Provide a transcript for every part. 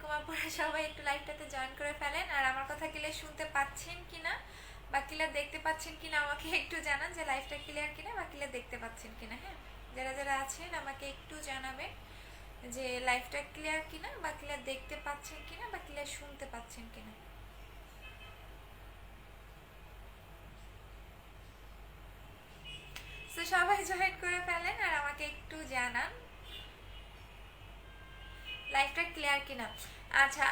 আলাইকুম আপনারা সবাই একটু লাইভটাতে জয়েন করে ফেলেন। আর আমার কথা ক্লিয়ার শুনতে পাচ্ছেন কিনা বা ক্লিয়ার দেখতে পাচ্ছেন কিনা আমাকে একটু জানান যে লাইভটা ক্লিয়ার কিনা বা ক্লিয়ার দেখতে পাচ্ছেন কিনা। হ্যাঁ, যারা যারা আছেন আমাকে একটু জানাবেন যে লাইভটা ক্লিয়ার কিনা বা ক্লিয়ার দেখতে পাচ্ছেন কিনা বা ক্লিয়ার শুনতে পাচ্ছেন কিনা। তো সবাই জয়েন করে ফেলেন আর আমাকে একটু জানান লাইভটা ক্লিয়ার কিনা। আচ্ছা,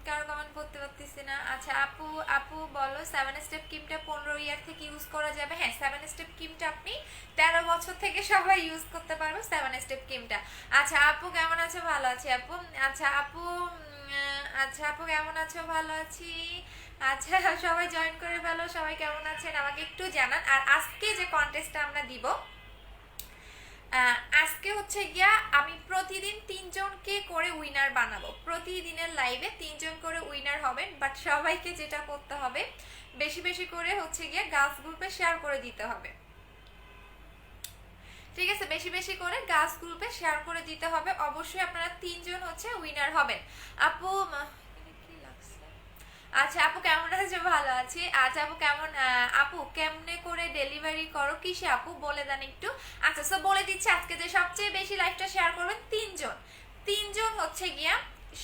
কারো কমেন্ট করতে পারতেছি না। আচ্ছা আপু, আপু বলো 7 স্টেপ ক্রিমটা 15 ইয়ার থেকে ইউজ করা যাবে? হ্যাঁ, 7 স্টেপ ক্রিমটা আপনি 13 বছর থেকে সবাই ইউজ করতে পারবে 7 স্টেপ ক্রিমটা। আচ্ছা আপু কেমন আছো? ভালো আছি আপু। আচ্ছা আপু, আচ্ছা আপু কেমন আছো? ভালো আছি। আচ্ছা সবাই জয়েন করে ফেলো। সবাই কেমন আছেন আমাকে একটু জানান। আর আজকে যে কন্টেস্টটা আমরা দিব, আজকে হচ্ছে গিয়া আমি প্রতিদিন 3 জনকে করে উইনার বানাবো। প্রতিদিনের লাইভে 3 জন করে উইনার হবেন, বাট সবাইকে যেটা করতে হবে বেশি বেশি করে হচ্ছে গিয়া গার্লস গ্রুপে শেয়ার করে দিতে হবে। ঠিক আছে, বেশি বেশি করে গার্লস গ্রুপে শেয়ার করে দিতে হবে। অবশ্যই আপনারা 3 জন হচ্ছে উইনার হবেন। আপু কি লাগছে? আচ্ছা আপু কেমন আছো? ভালো আছি। আচ্ছা আপু কেমন, আপু কেমনে করে ডেলিভারি করো কিসে আপু বলে দেন একটু। আচ্ছা সো বলে দিচ্ছি, আজকে যে সবচেয়ে বেশি লাইভটা শেয়ার করবেন 3 জন, 3 জন হচ্ছে গিয়া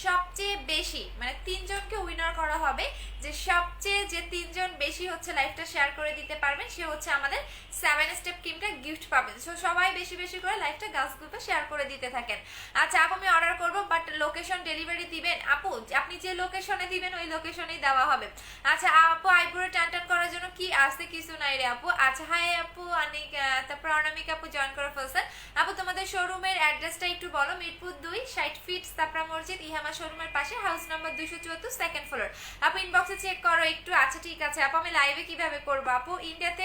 সবচেয়ে বেশি, মানে 3 জনকে উইনার করা হবে। যে সবচেয়ে যে 3 জন বেশি হচ্ছে লাইভটা শেয়ার করে দিতে পারবেন সে হচ্ছে আমাদের 7 স্টেপ ক্রিমটা গিফট পাবেন। সো সবাই বেশি বেশি করে লাইভটা গার্লস গ্রুপে শেয়ার করে দিতে থাকেন। আচ্ছা আপু আমি অর্ডার করবো, বাট লোকেশন ডেলিভারি দিবেন? আপু আপনি যে লোকেশনে দিবেন ওই লোকেশনেই দেওয়া হবে। আচ্ছা আপু আইব্রো টান টান করার জন্য কি আসছে? কিছু নাই রে আপু। আচ্ছা হাই আপু অনেক, তারপর অনামিকা আপু জয়েন করে ফেলছেন। আপু তোমাদের শোরুমের অ্যাড্রেসটা একটু বলো। মিরপুর 2 60 ফিট সাপড়া মসজিদ ইহামা শোরুমের পাশে, হাউস নাম্বার 274, সেকেন্ড ফ্লোর। আপু ইনবক্সে চেক করো একটু। আচ্ছা ঠিক আছে আপু, আমি লাইভে কিভাবে করবো আপু? ইন্ডিয়াতে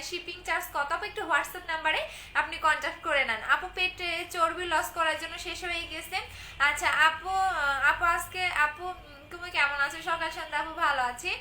শিপিং চার্জ কত আপু? একটু হোয়াটসঅ্যাপ নাম্বারে আপনি কন্ট্যাক্ট করে নেন। আপু পেটে চর্বি লস করার জন্য শেষ হয়ে গেছে। আচ্ছা আপু, আপু আজকে আপু তুমি কেমন আছো? সকাল সন্ধ্যা আপু ভালো আছি।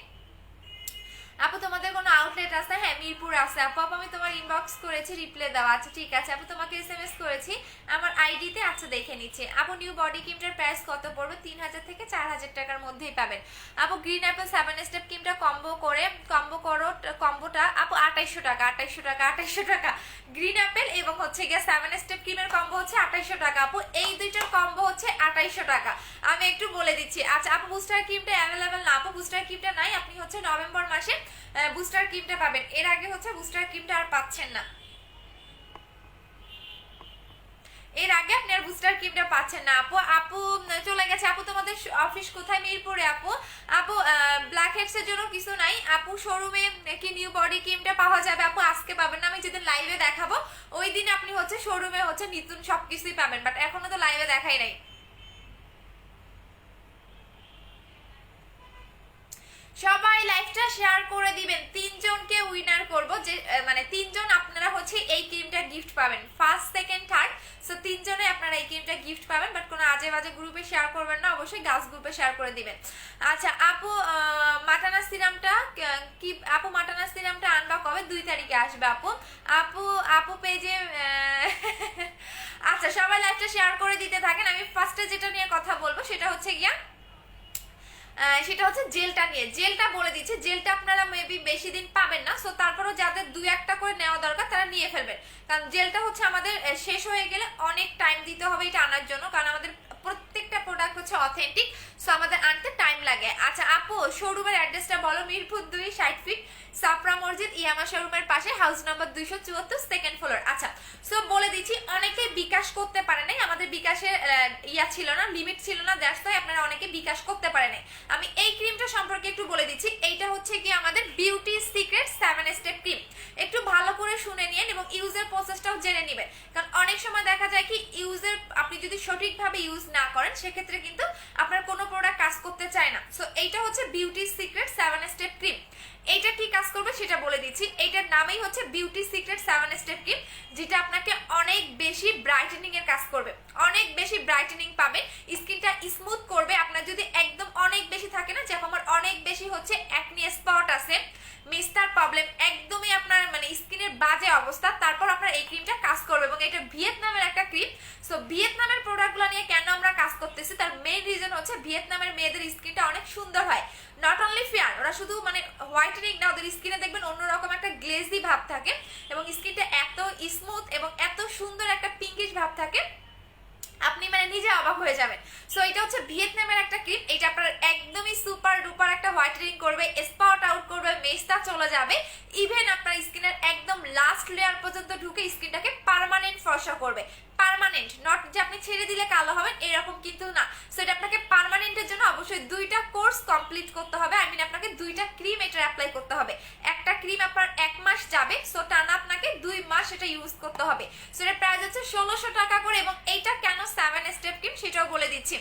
আপু তোমাদের কোনো আউটলেট আছে? হ্যাঁ মিরপুর আছে আপু। আপু আমি তোমার ইনবক্স করেছি, রিপ্লাই দাও। আচ্ছা ঠিক আছে আপু, তোমাকে এসএমএস করেছি আমার আইডিতে। আচ্ছা দেখে নিচ্ছে। আপু নিউ বডি ক্রিমটার প্রাইস কত পড়বে? 3000 থেকে 4000 টাকার মধ্যেই পাবেন। আপু গ্রিন অ্যাপেল 7 স্টেপ ক্রিমটা কম্বো করো কম্বোটা আপু 2800 টাকা, 2800 টাকা, 2800 টাকা। গ্রিন অ্যাপেল এবং হচ্ছে গিয়ে 7 স্টেপ ক্রিমের কম্বো হচ্ছে 2800 টাকা আপু। এই দুইটার কম্বো হচ্ছে 2800 টাকা। আমি একটু বলে দিচ্ছি। আচ্ছা আপু বুস্টার ক্রিমটা অ্যাভেলেবেল না আপু, বুস্টার ক্রিমটা নাই। আপনি হচ্ছে নভেম্বর মাসে বুস্টার ক্রিমটা পাবেন, এর আগে হচ্ছে বুস্টার ক্রিমটা আর পাচ্ছেন না। এর আগে আপনি আর বুস্টার ক্রিমটা পাচ্ছেন না আপু। আপু চলে গেছে। আপু তোমাদের অফিস কোথায়? মিরপুরে আপু। আপু ব্ল্যাক হেডস এর জন্য কিছু নাই আপু। শোরুমে কি নিউ বডি ক্রিমটা পাওয়া যাবে আপু? আজকে পাবেন না, আমি যেদিন লাইভে দেখাবো ওই দিন আপনি হচ্ছে শোরুমে হচ্ছে নতুন সবকিছুই পাবেন, বাট এখনো তো লাইভে দেখাই নাই। সবাই লাইভটা শেয়ার করে দিবেন। 3 জনকে উইনার করব, যে মানে 3 জন আপনারা হচ্ছে এই ক্রিমটা গিফট পাবেন, ফার্স্ট সেকেন্ড থার্ড। সো 3 জনে আপনারা এই ক্রিমটা গিফট পাবেন, বাট কোনো আজে বাজে গ্রুপে শেয়ার করবেন না, অবশ্যই গার্লস গ্রুপে শেয়ার করে দিবেন। আচ্ছা আপু মাটানা সিরামটা কি আপু? মাটানা সিরামটা আনবা কবে? 2 তারিখে আসবে আপু। আপু আপু পেজে আচ্ছা সবাই লাইভটা শেয়ার করে দিতে থাকেন। আমি ফার্স্টে যেটা নিয়ে কথা বলবো সেটা হচ্ছে গিয়া সেটা হচ্ছে জেলটা নিয়ে। জেলটা বলে দিচ্ছি, জেলটা আপনারা মেবি বেশি দিন পাবেন না। সো তারপরও যাদের 2-1টা করে নেওয়া দরকার তারা নিয়ে ফেলবেন, কারণ জেলটা হচ্ছে আমাদের শেষ হয়ে গেলে অনেক টাইম দিতে হবে এটা আনার জন্য, কারণ আমাদের প্রত্যেকটা প্রোডাক্ট হচ্ছে অথেন্টিক, সো আমাদের আনতে টাইম লাগে। আচ্ছা আপু শোরুমের অ্যাড্রেসটা বলো। মিরপুর 2 60 ফিট সাপড়া মসজিদ ইয়ামা শোরুমের পাশে, হাউস নাম্বার 274, সেকেন্ড ফ্লোর। আচ্ছা সো বলে দিচ্ছি, অনেকে বিকাশ করতে পারে নাই, আমাদের বিকাশের ইয়া ছিল না, লিমিট ছিল না, দ্যাটস ওয়াই আপনারা অনেকে বিকাশ করতে পারে নাই। আমি এই ক্রিমটা সম্পর্কে একটু বলে দিচ্ছি। এইটা হচ্ছে কি আমাদের বিউটি সিক্রেট 7 স্টেপ ক্রিম। একটু ভালো করে শুনে নিন এবং ইউজের প্রসেসটাও জেনে নেবেন, কারণ অনেক সময় দেখা যায় কি ইউজের আপনি যদি সঠিকভাবে ইউজ না করেন সেক্ষেত্রে কিন্তু আপনার কোনো প্রোডাক্ট কাজ করতে চায় না। সো এইটা হচ্ছে বিউটি সিক্রেট 7 স্টেপ ক্রিম। এইটা কি কাজ করবে সেটা বলে দিচ্ছি। এইটার নামেই হচ্ছে বিউটি সিক্রেট 7 স্টেপ ক্রিম, যেটা আপনাকে অনেক বেশি ব্রাইটেনিং এর কাজ করবে, অনেক বেশি ব্রাইটেনিং পাবেন, স্কিনটা স্মুথ করবে। আপনার যদি একদম অনেক বেশি থাকে না, যেমন আমার অনেক বেশি হচ্ছে অ্যাকনি স্পট আছে, মিস্টার প্রবলেম, একদমই আপনার মানে স্কিনের বাজে অবস্থা, তারপর আপনার এই ক্রিমটা কাজ করবে। এবং এটা ভিয়েতনামের একটা ক্রিম। সো ভিয়েতনামের প্রোডাক্টগুলো নিয়ে কেন আমরা কাজ করতেছি তার মেইন রিজন হচ্ছে ভিয়েতনামের মেয়েদের স্কিনটা অনেক সুন্দর হয়, নট অনলি ফেয়ার, ওরা শুধু মানে হোয়াইটেনিং না, ওদের স্কিনে দেখবেন অন্যরকম একটা গ্লেজি ভাব থাকে এবং স্কিনটা এত স্মুথ এবং এত সুন্দর একটা পিঙ্কিশ ভাব থাকে, আপনি মানে নিজে অবাক হয়ে যাবেন। সো এটা হচ্ছে ভিয়েতনামের একটা ক্রিম, এটা আপনার একদমই সুপার ডুপার একটা হোয়াইটেনিং করবে, স্পট আউট করবে, মেস্তা চলে যাবে, ইভেন আপনার স্কিনের একদম লাস্ট লেয়ার পর্যন্ত ঢুকে স্কিনটাকে পার্মানেন্ট ফর্সা করবে। পার্মানেন্ট, নট যে আপনি ছেড়ে দিলে কালো হবেন এরকম কিন্তু না। সো এটা আপনাকে পার্মানেন্টের জন্য অবশ্যই 2টা কোর্স কমপ্লিট করতে হবে, আই মিন আপনাকে 2টা ক্রিম এটা অ্যাপ্লাই করতে হবে। একটা ক্রিম আপনার 1 মাস যাবে, সো টানা আপনাকে 2 মাস এটা ইউজ করতে হবে। সো এর প্রাইস হচ্ছে 1600 টাকা করে এবং এইটা কেন 7 স্টেপ ক্রিম সেটাও বলে দিচ্ছি।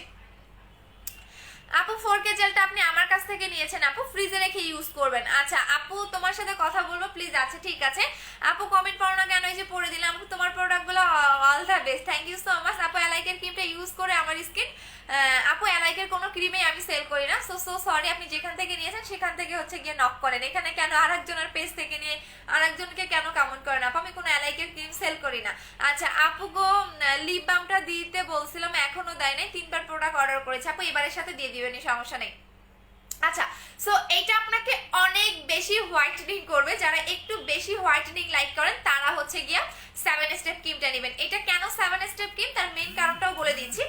আপু 4K জেলটা আপনি আমার কাছ থেকে নিয়েছেন, আপু ফ্রিজে রেখে ইউজ করবেন। আচ্ছা আপু তোমার সাথে কথা বলবো প্লিজ। আচ্ছা ঠিক আছে আপু, কমেন্ট পড়ো না কেন, এই যে পড়ে দিলাম। আপু তোমার প্রোডাক্টগুলো all the best, thank you so much. আপু অ্যালাইকের ক্রিমটা ইউজ করে আমার স্কিন, আপু অ্যালাইকের কোনো ক্রিমে আমি সেল করি না, সো সরি, আপনি যেখান থেকে নিয়েছেন সেখান থেকে হচ্ছে গিয়ে নক করেন, এখানে কেন আরেকজনের পেজ থেকে নিয়ে আরেকজনকে কেন কমেন্ট করেন আপু, আমি কোনো অ্যালাইকের ক্রিম সেল করি না। আচ্ছা আপু গো, লিপ বামটা দিতে বলছিলাম এখনো দেয় নাই, 3বার প্রোডাক্ট অর্ডার করেছে আপু, এবারের সাথে দিয়ে দিবেন, সমস্যা নেই। আচ্ছা সো এইটা আপনাকে অনেক বেশি হোয়াইটেনিং করবে, যারা একটু বেশি হোয়াইটেনিং লাইক করেন তারা হচ্ছে গিয়া 7 স্টেপ ক্রিমটা নেবেন। এটা কেন 7 স্টেপ ক্রিম তার মেইন কারণটাও বলে দিচ্ছি।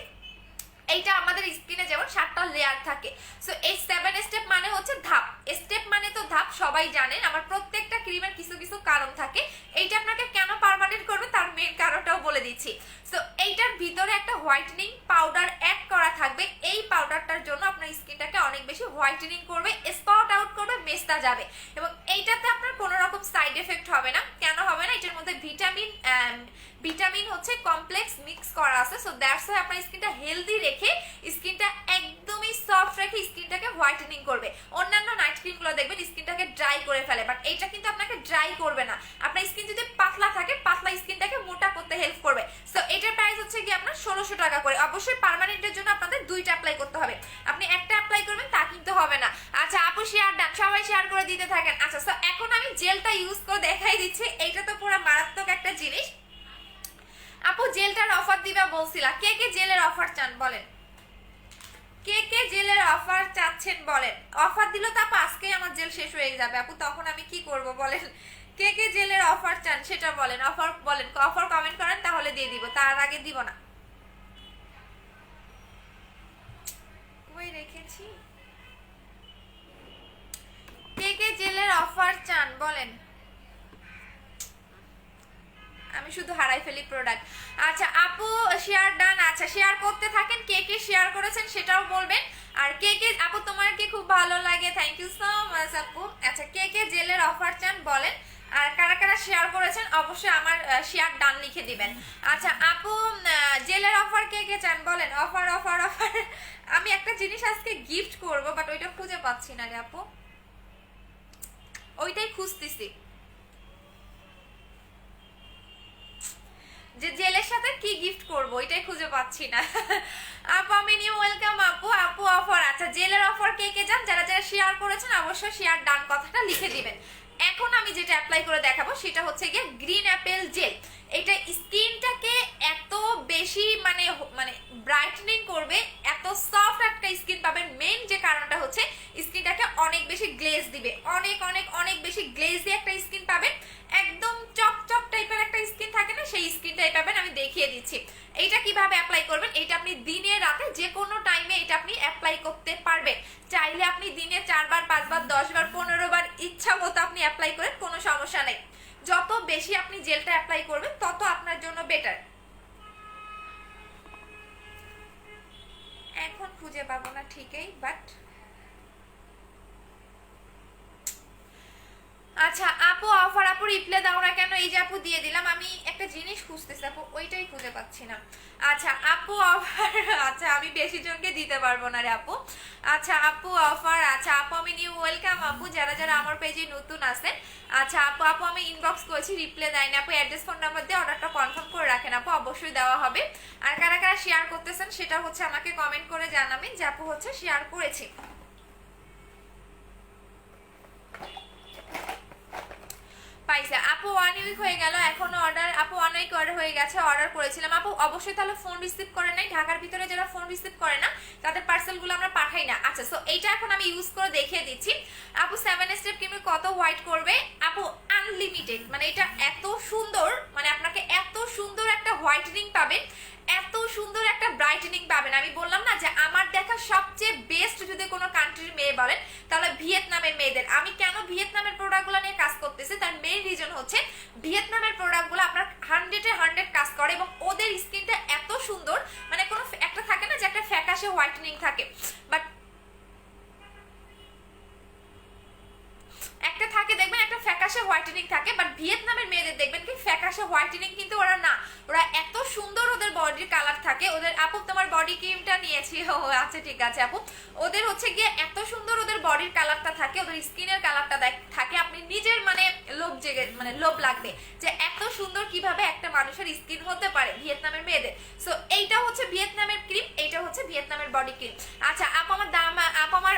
এইটা আমাদের স্কিনে যেমন 7টা লেয়ার থাকে, সো এই 7 স্টেপ মানে হচ্ছে ধাপ, স্টেপ মানে তো ধাপ সবাই জানেন, আমার প্রত্যেকটা ক্রিমের কিছু কিছু কারণ থাকে। এইটা আপনাকে কেন পার্মানেন্ট করবে তার মেইন কারণটাও বলে দিচ্ছি। সো এইটার ভিতরে একটা হোয়াইটেনিং পাউডার অ্যাড করা থাকবে, এই পাউডারটার জন্য আপনার স্কিনটাকে অনেক বেশি হোয়াইটেনিং করবে, স্পট আউট করবে, মেস্তা যাবে এবং এইটাতে আপনার কোনো রকম সাইড এফেক্ট হবে না। কেন হবে না? এটার মধ্যে ভিটামিন হচ্ছে কমপ্লেক্স মিক্স করা আছে, সো দ্যাটস ওয়াই আপনার স্কিনটা হেলদি রেখে, স্কিনটা একদমই সফট রেখে স্কিনটাকে হোয়াইটেনিং করবে। অন্যান্য নাইট ক্রিমগুলো দেখবেন স্কিনটাকে ড্রাই করে ফেলে, বাট এইটা কিন্তু আপনাকে ড্রাই করবে না। আপনার স্কিন যদি পাতলা থাকে, পাতলা স্কিনটাকে মোটা করতে হেল্প করবে। সো এটার প্রাইস হচ্ছে কি আপনার 1600 টাকা করে। অবশ্যই পার্মানেন্টের জন্য আপনাদের 2টা অ্যাপ্লাই করতে হবে, আপনি একটা অ্যাপ্লাই করবেন তা কিন্তু হবে না। আচ্ছা আপু শেয়ার ডান, সবাই শেয়ার করে দিতে থাকেন। আচ্ছা সো এখন আমি জেলটা ইউজ করে দেখাই দিচ্ছি, এইটা তো পুরো মারাত্মক একটা জিনিস। আপু জেলটার অফার দিবা বলছিলা, কে কে জেলের অফার চান বলেন, কে কে জেলের অফার চাচ্ছেন বলেন। অফার দিলে তো আপু আজকেই আমার জেল শেষ হয়ে যাবে আপু, তখন আমি কি করব বলেন। কে কে জেলের অফার চান সেটা বলেন, অফার বলেন, অফার কমেন্ট করেন তাহলে দিয়ে দিব, তার আগে দিব না। কই রেখেছি, কে কে জেলের অফার চান বলেন, আমি শুধু হারাই ফেলি প্রোডাক্ট। আচ্ছা আপু শেয়ার ডান, আচ্ছা শেয়ার করতে থাকেন, কে কে শেয়ার করেছেন সেটাও বলবেন। আর কে কে আপু তোমার কি খুব ভালো লাগে, থ্যাংক ইউ সো মাচ আপু। আচ্ছা কে কে জেলের অফার চান বলেন, আর কারা কারা শেয়ার করেছেন অবশ্যই আমার শেয়ার ডান লিখে দিবেন। আচ্ছা আপু জেলের অফার কে কে চান বলেন, অফার অফার অফার। আমি একটা জিনিস আজকে গিফট করব, বাট ওইটা খুঁজে পাচ্ছি না রে আপু, ওইটাই খুঁজতেছি যে জেলের সাথে কি গিফট করব, এটাই খুঁজে পাচ্ছি না। আপু আমি নিউ ওয়েলকাম আপু, আপু অফার। আচ্ছা জেলের অফার কে কে যান, যারা যারা শেয়ার করেছেন অবশ্যই শেয়ার ডান কথাটা লিখে দিবেন। এখন আমি যেটা অ্যাপ্লাই করে দেখাবো সেটা হচ্ছে গিয়ে গ্রিন অ্যাপেল জেল। এটা স্কিনটাকে এত বেশি মানে মানে ব্রাইটনিং করবে, এত সফট একটা স্কিন পাবেন। মেইন যে কারণটা হচ্ছে স্কিনটাকে অনেক বেশি গ্লেজ দিবে, অনেক অনেক অনেক বেশি গ্লেজি একটা স্কিন পাবেন, একদম চকচক টাইপের একটা স্কিন থাকে না, সেই স্কিনটাই পাবেন। আমি দেখিয়ে দিচ্ছি এইটা কিভাবে অ্যাপ্লাই করবেন। এটা আপনি দিনে রাতে যে কোনো টাইমে এটা আপনি অ্যাপ্লাই করতে পারবেন, চাইলে আপনি দিনে 4 বার 5 বার 10 বার 15 বার ইচ্ছা মতো আপনি অ্যাপ্লাই করেন, কোনো সমস্যা নেই। যত বেশি আপনি জেলটা অ্যাপ্লাই করবেন তত আপনার জন্য বেটার। এখন খুঁজে পাবো না ঠিকই, বাট আচ্ছা আপু অফার, আপু রিপ্লাই দাও না কেন, এই যে আপু দিয়ে দিলাম। আমি একটা জিনিস খুঁজতেছি আপু, ওইটাই খুঁজে পাচ্ছি না। আচ্ছা আপু অফার, আচ্ছা আমি বেশি জনকে দিতে পারবো না রে আপু। আচ্ছা আপু অফার, আচ্ছা আপু আমি নিউ ওয়েলকাম আপু, যারা যারা আমার পেজে নতুন আছেন। আচ্ছা আপু, আপু আমি ইনবক্স করেছি রিপ্লাই দেয়নি আপু, অ্যাড্রেস ফোন নাম্বার দিয়ে অর্ডারটা কনফার্ম করে রাখেন আপু, অবশ্যই দেওয়া হবে। আর কারা কারা শেয়ার করতেছেন সেটা হচ্ছে আমাকে কমেন্ট করে জানাবেন যে আপু হচ্ছে শেয়ার করেছি। পাইছে আপু 1 উইক হয়ে গেল এখনো অর্ডার, আপু 1 উইক অর্ডার হয়ে গেছে, অর্ডার করেছিলাম আপু। অবশ্যই তাহলে ফোন রিসিভ করে নাই, ঢাকার ভিতরে যারা ফোন রিসিভ করে না তাদের পার্সেলগুলো আমরা পাঠাই না। আচ্ছা সো এইটা এখন আমি ইউজ করে দেখিয়ে দিচ্ছি। আপু 7 স্টেপ ক্রিমে কত হোয়াইট করবে? আপু আনলিমিটেড, মানে এটা এত সুন্দর, মানে আপনাকে এত সুন্দর একটা হোয়াইটেনিং পাবেন, এত সুন্দর একটা ব্রাইটেনিং পাবেন। আমি বললাম না যে আমার দেখা সবচেয়ে বেস্ট যদি কোনো কান্ট্রির মেয়ে বলেন তাহলে ভিয়েতনামের মেয়েদের। আমি কেন ভিয়েতনামের প্রোডাক্টগুলো নিয়ে কাজ করতেছি তার মেইন রিজন হচ্ছে ভিয়েতনামের প্রোডাক্টগুলো আপনার 100-এ 100 কাজ করে এবং ওদের স্কিনটা এত সুন্দর, মানে কোনো একটা থাকে না যে একটা ফ্যাকাশে হোয়াইটেনিং থাকে, বাট একটা থাকে দেখবেন একটা ফ্যাকাশে হোয়াইটেনিং থাকে, বাট ভিয়েতনামের মেয়েদের দেখবেন কি ফ্যাকাশে হোয়াইটেনিং কিন্তু ওরা না, ওরা এত সুন্দর ওদের বডির কালার থাকে ওদের। আপু তোমার বডি ক্রিমটা নিয়েছি, ও আচ্ছা ঠিক আছে আপু। ওদের হচ্ছে গিয়ে এত সুন্দর ওদের বডির কালারটা থাকে, ওদের স্কিনের কালারটা থাকে, আপনি নিজের মানে লোভ জেগে মানে লোভ লাগবে যে এত সুন্দর কিভাবে একটা মানুষের স্কিন হতে পারে ভিয়েতনামের মেয়েদের। সো এইটা হচ্ছে ভিয়েতনামের ক্রিম, এইটা হচ্ছে ভিয়েতনামের বডি ক্রিম। আচ্ছা আপু আমার দাম, আপু আমার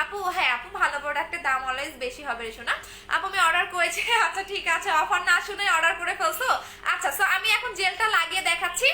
আপু হ্যাঁ আপু ভালো প্রোডাক্টের দাম অলওয়েজ বেশি হবে রে শোনা। আপু আমি অর্ডার করেছি, আচ্ছা ঠিক আছে, অফার না শুনে অর্ডার করে ফেলছো। আচ্ছা সো আমি এখন জেলটা লাগিয়ে দেখাচ্ছি।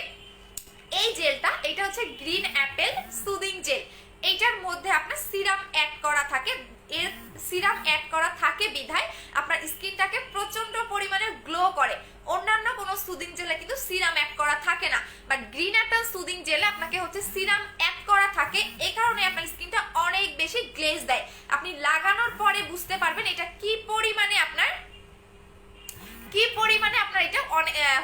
এই জেলটা, এটা হচ্ছে গ্রিন অ্যাপেল সুদিং জেল। এইটার মধ্যে আপনার সিরাম অ্যাড করা থাকে, এর সিরাম অ্যাড করা থাকে বিধায় আপনার স্কিনটাকে প্রচন্ড পরিমাণে গ্লো করে। অন্যান্য কোনো সুদিং জেলে কিন্তু সিরাম অ্যাড করা থাকে না, বাট গ্রিন অ্যাপেল সুদিং জেলে আপনাকে হচ্ছে সিরাম অ্যাড করা থাকে, এই কারণে আপনার স্কিনটা অনেক বেশি গ্লেজ দেয়। আপনি লাগানোর পরে বুঝতে পারবেন এটা কি পরিমাণে আপনার এটা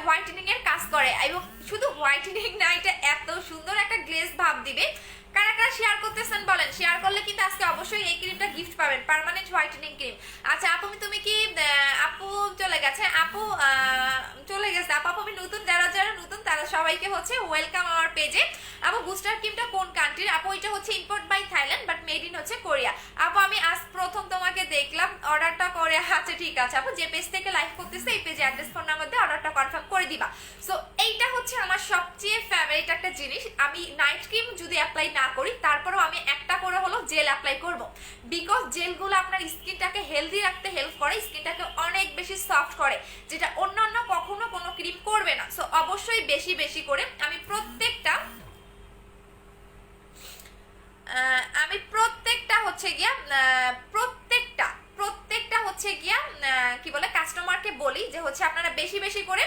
হোয়াইটেনিং এর কাজ করে। এবং শুধু হোয়াইটেনিং না, এটা এত সুন্দর একটা গ্লেজ ভাব দিবে। কারা কারা শেয়ার করতেছেন বলেন, শেয়ার করলে কিন্তু আজকে অবশ্যই এই ক্রিমটা গিফট পাবেন, পার্মানেন্ট হোয়াইটেনিং ক্রিম। আচ্ছা আপু তুমি কি আপু চলে গেছে, আপু চলে গেছে আপু। আমি নতুন, যারা যারা নতুন তারা সবাইকে হচ্ছে ওয়েলকাম আমার পেজে। আপু বুস্টার ক্রিমটা কোন কান্ট্রির? আপু এটা হচ্ছে import by Thailand but made in হচ্ছে কোরিয়া। আপু আমি আজ প্রথম তোমাকে দেখলাম, অর্ডারটা করে। আচ্ছা ঠিক আছে আপু, যে পেজ থেকে লাইভ করতেছে এই পেজে অ্যাড্রেস ফোন নাম্বার দিয়ে অর্ডারটা কনফার্ম করে দিবা। সো এইটা হচ্ছে আমার সবচেয়ে ফেভারিট একটা জিনিস। আমি নাইট ক্রিম যদি অ্যাপ্লাই না করি তারপরেও আমি একটা করে হলো জেল অ্যাপ্লাই করব, বিকজ জেলগুলো আপনার স্কিনটাকে হেলদি রাখতে হেল্প করে, স্কিনটাকে অনেক বেশি সফট করে, যেটা অন্যান্য কখনো কোনো ক্রিম করবে না। সো অবশ্যই বেশি বেশি করে আমি প্রত্যেকটা হচ্ছে গিয়া প্রত্যেকটা হচ্ছে গিয়া কি বলে কাস্টমারকে বলি যে হচ্ছে আপনারা বেশি বেশি করে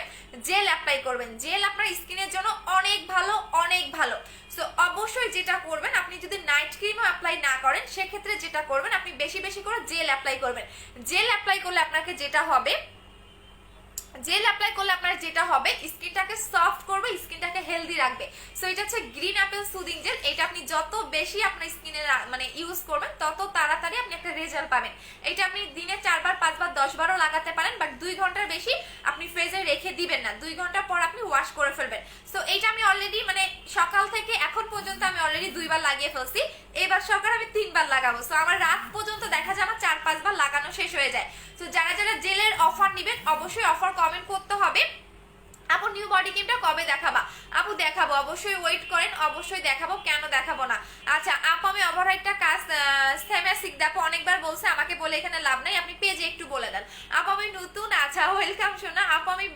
জেল অ্যাপ্লাই করবেন। জেল আপনার স্কিনের জন্য অনেক ভালো, অনেক ভালো। সো অবশ্যই যেটা করবেন, আপনি যদি নাইট ক্রিমও অ্যাপ্লাই না করেন সেক্ষেত্রে যেটা করবেন আপনি বেশি বেশি করে জেল অ্যাপ্লাই করবেন। জেল অ্যাপ্লাই করলে আপনাকে যেটা হবে, জেল অ্যাপ্লাই করলে আপনার যেটা হবে স্কিনটাকে সফট করবে, স্কিনটাকে হেলদি রাখবে। সো এটা হচ্ছে গ্রিন অ্যাপেল সুদিং জেল। এটা আপনি যত বেশি আপনার স্কিনে মানে ইউজ করবেন তত তাড়াতাড়ি আপনি একটা রেজাল্ট পাবেন। এটা আপনি দিনে 4 বার 5 বার 10 বারও লাগাতে পারেন, বাট 2 ঘন্টার বেশি আপনি ফ্রিজে রেখে দিবেন না, 2 ঘন্টা পর আপনি ওয়াশ করে ফেলবেন। সো এইটা আমি অলরেডি মানে সকাল থেকে এখন পর্যন্ত আমি অলরেডি 2 বার লাগিয়ে ফেলছি, এবার সকাল আমি 3 বার লাগাবো। সো আমার রাত পর্যন্ত দেখা যায় আমার 4-5 বার লাগানো শেষ হয়ে যায়। তো যারা যারা জেলের অফার নেবেন অবশ্যই অফার কমেন্ট করতে হবে। আপু নিউ বডি ক্রিমটা কবে দেখাবা? আপু দেখাবো, অবশ্যই ওয়েট করেন, অবশ্যই দেখাবো, কেন দেখাবো না। আচ্ছা আপু আমি ওভারহাইটটা কাজ সেমাসিক দেখো অনেকবার বলছে, আমাকে বলে এখানে লাভ নাই, আপনি পেজে একটু বলে দেন। আপু আমি নতুন, আচ্ছা ওয়েলকাম শোনা। আপু আমি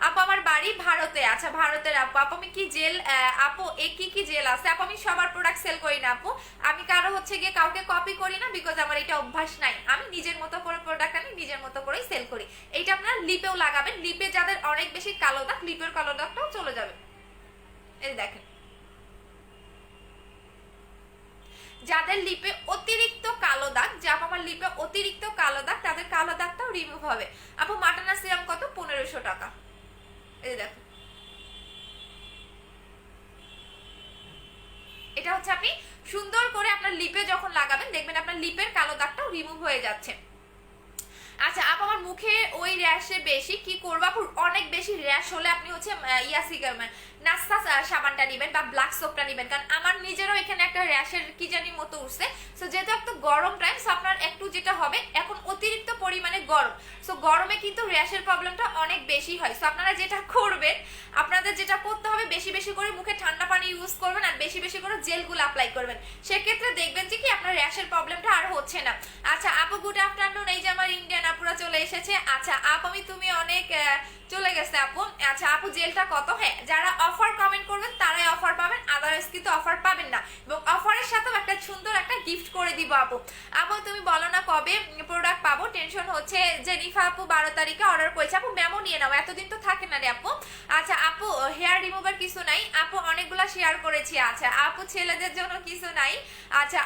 আপু আমার বাড়ি ভারতে। আচ্ছা ভারতের আপু। আপু আমি কি জেল, আপু এ কি জেল আছে? আপু আমি সবার প্রোডাক্ট সেল করি না আপু, আমি কারো হচ্ছে গিয়ে কাউকে কপি করি না, বিকজ আমার এটা অভ্যাস নাই। আমি নিজের মতো করে প্রোডাক্ট আনি, নিজের মতো করেই সেল করি। এইটা আপনারা লিপেও লাগাবেন, লিপে যাদের অনেক বেশি কালো দাগ, লিপের কালো দাগটাও চলে যাবে। এই দেখেন যাদের লিপে অতিরিক্ত কালো দাগ, যে আপু আমার লিপে অতিরিক্ত কালো দাগ, তাদের কালো দাগটাও রিমুভ হবে। আপু মাটানা সিরাম কত? 1500 টাকা। এই দেখো এটা হচ্ছে আপনি সুন্দর করে আপনার লিপে যখন লাগাবেন দেখবেন আপনার লিপের কালো দাগটাও রিমুভ হয়ে যাচ্ছে। আচ্ছা আপু আমার মুখে ওই র্যাশে বেশি, কি করবো আপু? অনেক বেশি র্যাশ হলে আপনি হচ্ছে নাস্তা সাবানটা নেবেন বা ব্ল্যাক সোপটা নেবেন, কারণ আমার নিজেরও এখানে একটা র্যাশের কি জানি মতো উঠছে। সো যেহেতু একটু গরম টাইম, সো আপনার একটু যেটা হবে এখন অতিরিক্ত পরিমাণে গরম, সো গরমে কিন্তু র্যাশের প্রবলেমটা অনেক বেশি হয়। সো আপনারা যেটা করবেন, আপনাদের যেটা করতে হবে বেশি বেশি করে মুখে ঠান্ডা পানি ইউজ করবেন আর বেশি বেশি করে জেলগুলো অ্যাপ্লাই করবেন, সেক্ষেত্রে দেখবেন যে কি আপনার র্যাশের প্রবলেমটা আর হচ্ছে না। আচ্ছা আপু গুড আফটারনুন। এই যে আমার ইন্ডিয়ান আপুরা চলে এসেছে। আচ্ছা আপু তুমি অনেক চলে গেছে আপু। আচ্ছা আপু জেলটা কত? হ্যাঁ, যারা অফার কমেন্ট করবেন তারাই অফার পাবেন, আদারওয়াইজ কিন্তু অফার পাবেন না। এবং অফারের সাথেও একটা সুন্দর একটা গিফট করে দিব আপু। আপু তুমি বলো না কবে প্রোডাক্ট পাবো? টেনশন হচ্ছে। জেনিফা আপু 12 তারিখে অর্ডার করেছে। আপু মেমো নিয়ে নাও, এতদিন তো থাকে না রে আপু। আচ্ছা আপু হেয়ার রিমুভার কিছু নাই আপু? অনেকগুলা শেয়ার করেছি। আচ্ছা আপু ছেলেদের জন্য কিছু নাই? আচ্ছা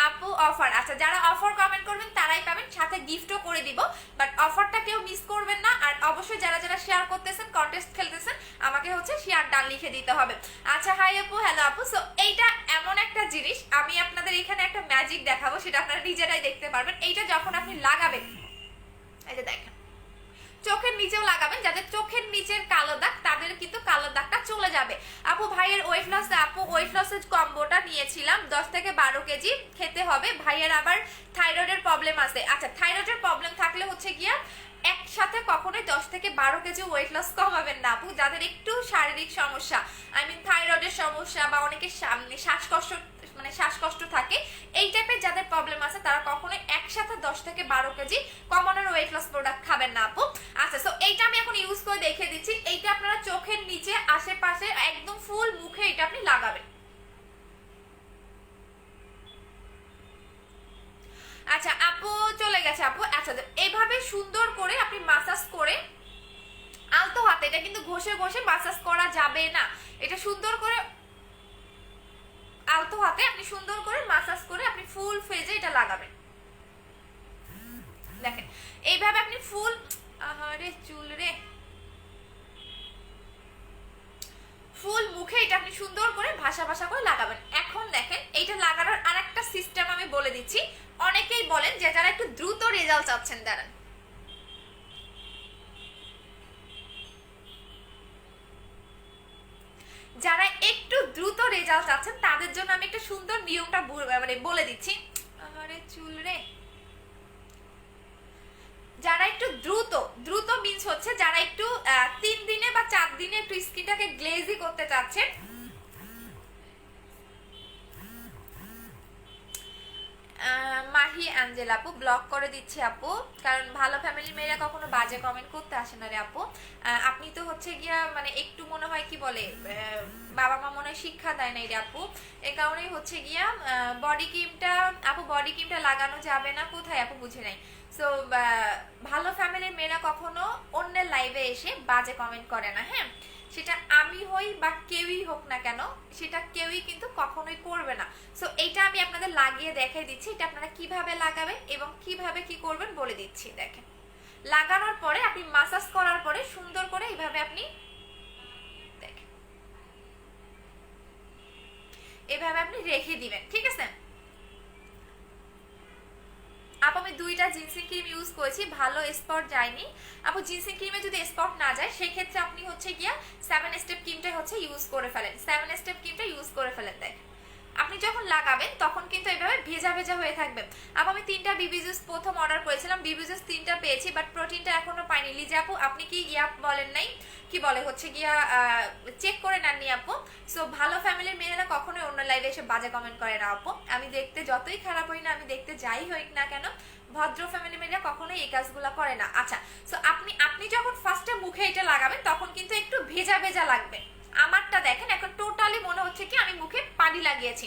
আপু অফার, আচ্ছা যারা অফার কমেন্ট করবেন তারাই পাবেন, সাথে গিফটও করে দিব। বাট অফারটা কেউ মিস করবেন না। আর অবশ্যই যারা যারা শেয়ার করতেছেন, কন্টেস্ট খেলতেছেন, আমাকে হচ্ছে শেয়ার ডান লিখে দিতে হবে। আচ্ছা হাই আপু, হ্যালো আপু। সো এইটা এমন একটা জিনিস, আমি আপনাদের এখানে একটা ম্যাজিক দেখাবো, সেটা আপনারা নিজেরাই দেখতে পারবেন। এইটা যখন আপনি লাগাবেন, এই যে দেখেন, চোখের নিচেও লাগাবেন, যাদের চোখের নিচের কালো দাগ তাদের কিন্তু কালো দাগটা চলে যাবে। আপু ভাইয়ের ওয়েট লস, আপু ওয়েট লসের কম্বোটা নিয়েছিলাম, 10 থেকে 12 কেজি খেতে হবে। ভাইয়ের আবার থাইরয়েডের প্রবলেম আছে। আচ্ছা থাইরয়েডের প্রবলেম থাকলে হচ্ছে গিয়া একসাথে কখনোই 10 থেকে 12 কেজি ওয়েট লস কমাবেন না আপু। যাদের একটু শারীরিক সমস্যা, আই মিন থাইরয়েডের সমস্যা, বা অনেকে শ্বাসকষ্ট থাকে, এই টাইপের যাদের প্রবলেম আছে তারা কখনোই একসাথে 10 থেকে 12 কেজি কমানোর ওয়েট লস প্রোডাক্ট খাবেন না আপু। আচ্ছা সো এইটা আমি এখন ইউজ করে দেখিয়ে দিচ্ছি। এইটা আপনারা চোখের নিচে, আশেপাশে, একদম ফুল মুখে এটা আপনি লাগাবেন। আচ্ছা আপু চলে গেছে আপু। আচ্ছা এইভাবে সুন্দর করে আপনি মাসাজ করে, আলতো হাতে, এটা কিন্তু ঘষে ঘষে মাসাজ করা যাবে না, এটা সুন্দর করে আলতো হাতে আপনি সুন্দর করে মাসাজ করে আপনি ফুল ফেজে এটা লাগাবেন। দেখেন এইভাবে আপনি ফুল, আরে চুল রে, ফুল মুখে এটা আপনি সুন্দর করে ভাসা ভাসা করে লাগাবেন। এখন দেখেন এইটা লাগানোর আরেকটা সিস্টেম আমি বলে দিচ্ছি। অনেকেই বলেন যে যারা একটু দ্রুত রেজাল্ট চাচ্ছেন, দাঁড়ান, যারা একটু দ্রুত রেজাল্ট চাচ্ছেন তাদের জন্য আমি একটা সুন্দর নিয়মটা মানে বলে দিচ্ছি। আরে চুল রে, যারা একটু দ্রুত মিন্স হচ্ছে যারা একটু 3 দিনে বা 4 দিনে একটু স্কিনটাকে গ্লেজি করতে চাচ্ছেন, মাহি অ্যাঞ্জেল আপু ব্লক করে দিচ্ছে আপু, কারণ ভালো ফ্যামিলির মেয়েরা কখনো বাজে কমেন্ট করতে আসে না রে আপু। আপনি তো হচ্ছে গিয়া মানে একটু মনে হয় কি বলে, বাবা মা মনে হয় শিক্ষা দেয় নাই রে আপু, এ কারণেই হচ্ছে গিয়া বডি ক্রিমটা, আপু বডি ক্রিমটা লাগানো যাবে না কোথায় আপু, বুঝে নাই। সো ভালো ফ্যামিলির মেয়েরা কখনো অন্যের লাইভে এসে বাজে কমেন্ট করে না, হ্যাঁ, সেটা আমি হই বা কেউই হোক না কেন, সেটা কেউই কিন্তু কখনোই করবে না। সো এইটা আমি আপনাদের লাগিয়ে দেখাই দিচ্ছি, এটা আপনারা কিভাবে লাগাবেন এবং কিভাবে কি করবেন বলে দিচ্ছি। দেখেন লাগানোর পরে আপনি মাসাজ করার পরে সুন্দর করে এইভাবে আপনি দেখেন, এভাবে আপনি রেখে দিবেন, ঠিক আছে। আপু আমি 2টা জিনসিং ক্রিম ইউজ করেছি, ভালো স্পট যায়নি আপু। জিনসিং ক্রিমে যদি স্পট না যায় সেক্ষেত্রে আপনি হচ্ছে গিয়া 7 স্টেপ ক্রিমটা হচ্ছে ইউজ করে ফেলেন, 7 স্টেপ ক্রিমটা ইউজ করে ফেলেন। দেখ আপনি যখন লাগাবেন তখন কিন্তু এভাবে ভেজা ভেজা হয়ে থাকবে। আপু আমি 3টা বিবি জুস প্রথম অর্ডার করেছিলাম, বিবি জুস 3টা পেয়েছি, বাট প্রোটিনটা এখনো পাইনি। লিজা আপু আপনি কি বলেন নাই, কি বলে হচ্ছে গিয়া চেক করে নেননি আপু। সো ভালো ফ্যামিলির মেয়েরা কখনোই অন্য লাইভে এসে বাজে কমেন্ট করে না আপু। আমি দেখতে যতই খারাপ হই না, আমি দেখতে যাই হই না কেন, ভদ্র ফ্যামিলি মেয়েরা কখনোই এই কাজগুলো করে না। আচ্ছা সো আপনি যখন ফার্স্টে মুখে এটা লাগাবেন তখন কিন্তু একটু ভেজা ভেজা লাগবে। আমারটা দেখেন এখন টোটালি মনে হচ্ছে কি আমি মুখে পানি লাগিয়েছি,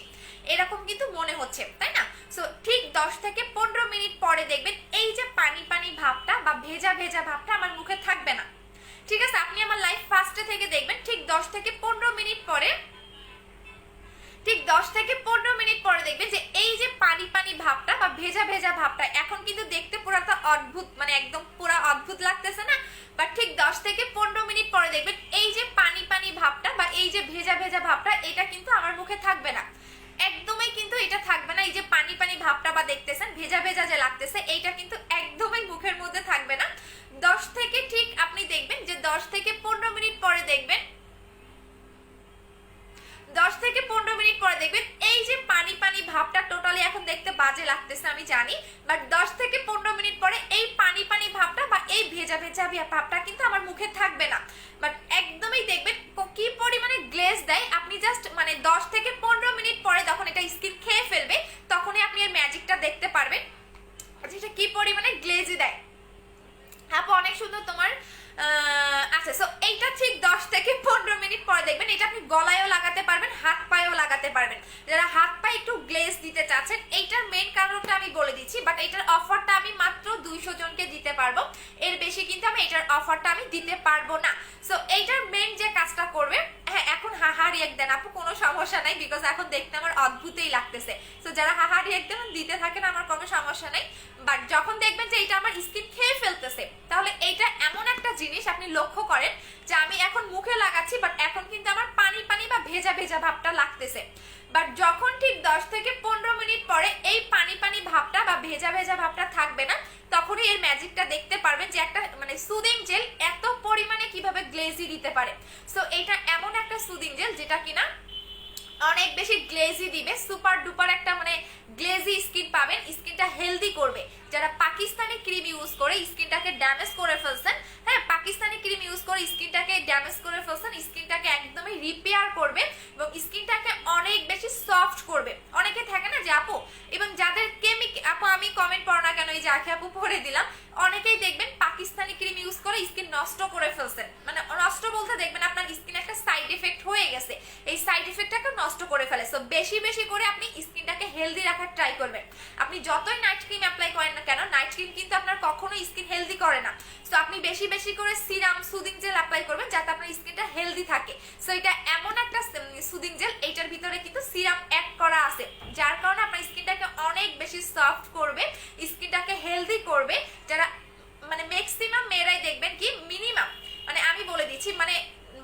এরকম কিন্তু মনে হচ্ছে, তাই না? সো ঠিক 10 থেকে 15 মিনিট পরে দেখবেন এই যে পানি পানি ভাবটা বা ভেজা ভেজা ভাবটা আমার মুখে থাকবে না, ঠিক আছে। আপনি আমার লাইভ ফার্স্টে থেকে দেখবেন, ঠিক 10 থেকে 15 মিনিট পরে, ঠিক 10 থেকে 15 মিনিট পরে দেখবেন যে এই যে পানি পানি ভাবটা বা ভেজা ভেজা ভাবটা এখন কিন্তু দেখতে পুরাটা অদ্ভুত, মানে একদম পুরা অদ্ভুত লাগতেছে না, বাট ঠিক 10 থেকে 15 মিনিট পরে দেখবেন এই যে পানি পানি ভাবটা বা এই যে ভেজা ভেজা ভাবটা এটা কিন্তু আমার মুখে থাকবে না, একদমই কিন্তু এটা থাকবে না। এই যে পানি পানি ভাবটা বা দেখতেছেন ভেজা ভেজা যে লাগতেছে এইটা কিন্তু একদমই মুখের মধ্যে থাকবে না। 10 থেকে ঠিক আপনি দেখবেন যে 10 থেকে 15 মিনিট পরে দেখবেন, 10 থেকে 15 মিনিট পরে দেখবেন এই যে পানি পানি ভাবটা টোটালি এখন দেখতে বাজে লাগতেছে আমি জানি, বাট 10 থেকে 15 মিনিট পরে এই পানি পানি ভাবটা বা এই ভেজা ভেজা ভাবটা কিন্তু আমার মুখে থাকবে না, বাট একদমই দেখবেন কি পরিমাণে গ্লেজ দেয়। আপনি জাস্ট মানে 10 থেকে 15 মিনিট পরে যখন এটা স্কিন খেয়ে ফেলবে তখনই আপনি এর ম্যাজিকটা দেখতে পারবেন, যেটা কি পরিমাণে পারবেন। যারা হাত পা একটু গ্লেজ দিতে চাচ্ছেন, এইটার মেইন কারণটা আমি বলে দিচ্ছি, বাট এটার অফারটা আমি মাত্র 200 জনকে দিতে পারবো, এর বেশি কিন্তু আমি এটার অফারটা আমি দিতে পারবো না। সো এইটার মেইন যে কাজটা করবে, হ্যাঁ এখন হাহা রিয়েক্ট দেন আপু, কোনো সমস্যা নাই, বিকজ এখন দেখতে আমার অদ্ভুতই লাগতেছে। সো যারা হাহা রিয়েক্ট দেন দিতে থাকেন, আমার কোনো সমস্যা নেই। বাট যখন দেখবেন যে এটা আমার স্কিন খেয়ে ফেলতেছে, তাহলে এইটা এমন একটা জিনিস আপনি লক্ষ্য করেন যে আমি এখন মুখে লাগাচ্ছি, বাট এখন কিন্তু আমার পানি পানি বা ভেজা ভেজা ভাবটা লাগতেছে। বাট যখন ঠিক 10 থেকে 15 মিনিট পরে এই পানি পানি ভাবটা বা ভেজা ভেজা ভাবটা থাকবে না, তখনই এর ম্যাজিকটা দেখতে পারবেন যে একটা মানে সুদিং জেল এত পরিমাণে কিভাবে গ্লেজি দিতে পারে। সো এটা এমন একটা সুদিং জেল যেটা কিনা অনেক বেশি গ্লেজি দিবে, সুপার ডুপার একটা মানে গ্লেজি স্কিন পাবেন, স্কিনটা হেলদি করবে। যারা পাকিস্তানি ক্রিম ইউজ করে স্কিনটাকে ড্যামেজ করে ফেলছেন, হ্যাঁ পাকিস্তানি ক্রিম ইউজ করে স্কিনটাকে ড্যামেজ করে ফেলছেন, স্কিনটাকে একদমই রিপেয়ার করবে এবং স্কিনটাকে অনেক বেশি সফট করবে। অনেকে থাকে না যে আপু, এবং যাদের আপু আমি কমেন্ট পড়ো না কেন, এই যে আখি আপু পড়ে দিলাম, অনেকেই দেখবেন পাকিস্তানি ক্রিম ইউজ করে স্কিন নষ্ট করে ফেলছেন, মানে নষ্ট বলতে দেখবেন আপনার স্কিন একটা সাইড এফেক্ট হয়ে গেছে, এই সাইড এফেক্টটাকে নষ্ট করে ফেলে। সো বেশি বেশি করে আপনি স্কিনটাকে হেলদি রাখার ট্রাই করবেন। আপনি যতই নাইট ক্রিম অ্যাপ্লাই করেন না কেন, নাইট ক্রিম কিন্তু আপনার কখনোই স্কিন হেলদি করে না। সো আপনি বেশি বেশি করে সিরাম সুদিং জেল অ্যাপ্লাই করবেন যাতে আপনার স্কিনটা হেলদি থাকে। সো এটা এমন একটা সুদিং জেল, এইটার ভিতরে কিন্তু সিরাম অ্যাড করা আছে, যার কারণে আপনার স্কিনটাকে অনেক বেশি সফট করবে, স্কিনটাকে হেলদি করবে। যারা মানে ম্যাক্সিমাম মেয়েরাই দেখবেন কি মিনিমাম, মানে আমি বলে দিচ্ছি, মানে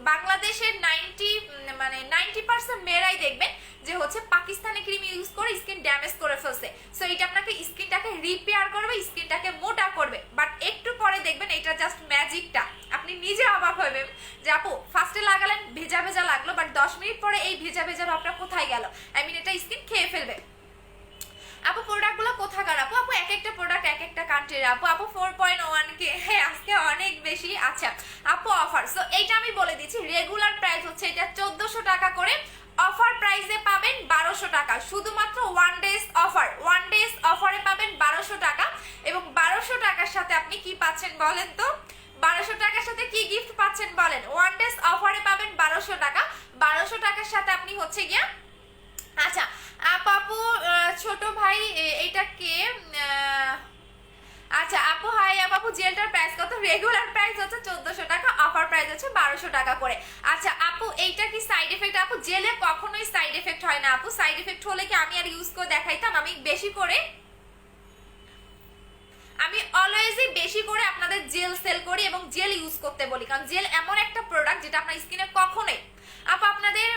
বাংলাদেশের 90% মেয়েরাই দেখবেন যে হচ্ছে পাকিস্তানি ক্রিম ইউজ করে স্কিন ড্যামেজ করে ফেলছে। সো এটা আপনাকে স্কিনটাকে রিপেয়ার করবে, স্কিনটাকে মোটা করবে। বাট একটু পরে দেখবেন এটা জাস্ট ম্যাজিকটা, আপনি নিজে অবাক হবেন যে আপু ফার্স্টে লাগালেন ভেজা ভেজা লাগলো, বাট 10 মিনিট পরে এই ভেজা ভেজা ভাবটা কোথায় গেল, আই মিন এটা স্কিন খেয়ে ফেলবে। আপু প্রোডাক্টগুলো কোথাকার আপু? আপু এক একটা প্রোডাক্ট এক একটা কান্ট্রির আপু। আপু 4.1 কে, হ্যাঁ আজকে অনেক বেশি। আচ্ছা আপু অফার, সো এইটা আমি বলে দিচ্ছি, রেগুলার প্রাইস হচ্ছে এটা 1400 টাকা করে, অফার প্রাইসে পাবেন 1200 টাকা, শুধুমাত্র one days offer, one days অফারে পাবেন 1200 টাকা। এবং 1200 টাকার সাথে আপনি কি পাচ্ছেন বলেন তো? 1200 টাকার সাথে কি গিফট পাচ্ছেন বলেন? ওয়ান ডেজ অফারে পাবেন 1200 টাকা, 1200 টাকার সাথে আপনি হচ্ছে গিয়া, আচ্ছা আপু ছোট ভাই এটা কে? আচ্ছা আপু হাই আপু, জেলটার প্রাইস কত? রেগুলার প্রাইস হচ্ছে 1400 টাকা, অফার প্রাইস হচ্ছে 1200 টাকা করে। আচ্ছা আপু এইটা কি সাইড এফেক্ট? আপু জেলে কখনোই সাইড এফেক্ট হয় না আপু, সাইড এফেক্ট হলে কি আমি আর ইউজ করে দেখাইতাম? আমি বেশি করে, আমি অলওয়েজই বেশি করে আপনাদের জেল সেল করি এবং জেল ইউজ করতে বলি, কারণ জেল এমন একটা প্রোডাক্ট যেটা আপনার স্কিনে কখনোই। আপু আপনাদের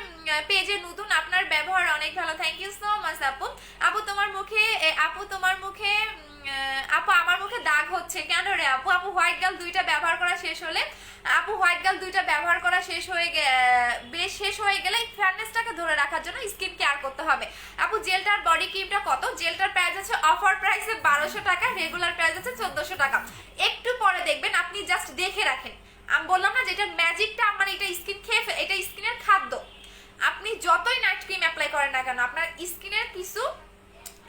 পেজে নতুন, আপনার ব্যবহার অনেক ভালো, থ্যাংক ইউ সো মাচ আপু। আপু তোমার মুখে, আপু তোমার মুখে, আপু আমার মুখে দাগ হচ্ছে কেন রে আপু? আপু হোয়াইট গার্ল 2টা ব্যবহার করা শেষ হলে, আপু হোয়াইট গার্ল 2টা ব্যবহার করা শেষ হয়ে গেলে ফেয়ারনেসটাকে ধরে রাখার জন্য স্কিন কেয়ার করতে হবে। আপু জেলটার বডি ক্রিমটা কত? জেলটার প্রাইস আছে অফার প্রাইসে 1200 টাকা, রেগুলার প্রাইস আছে 1400 টাকা। একটু পরে দেখবেন, আপনি জাস্ট দেখে রাখেন, আমি বললাম না যে এটা ম্যাজিকটা, আমার এটা স্কিন খেয়ে, এটা স্কিনের খাদ্য। আপনি যতই নাইট ক্রিম অ্যাপ্লাই করেন না কেন, আপনার স্কিনের কিছু,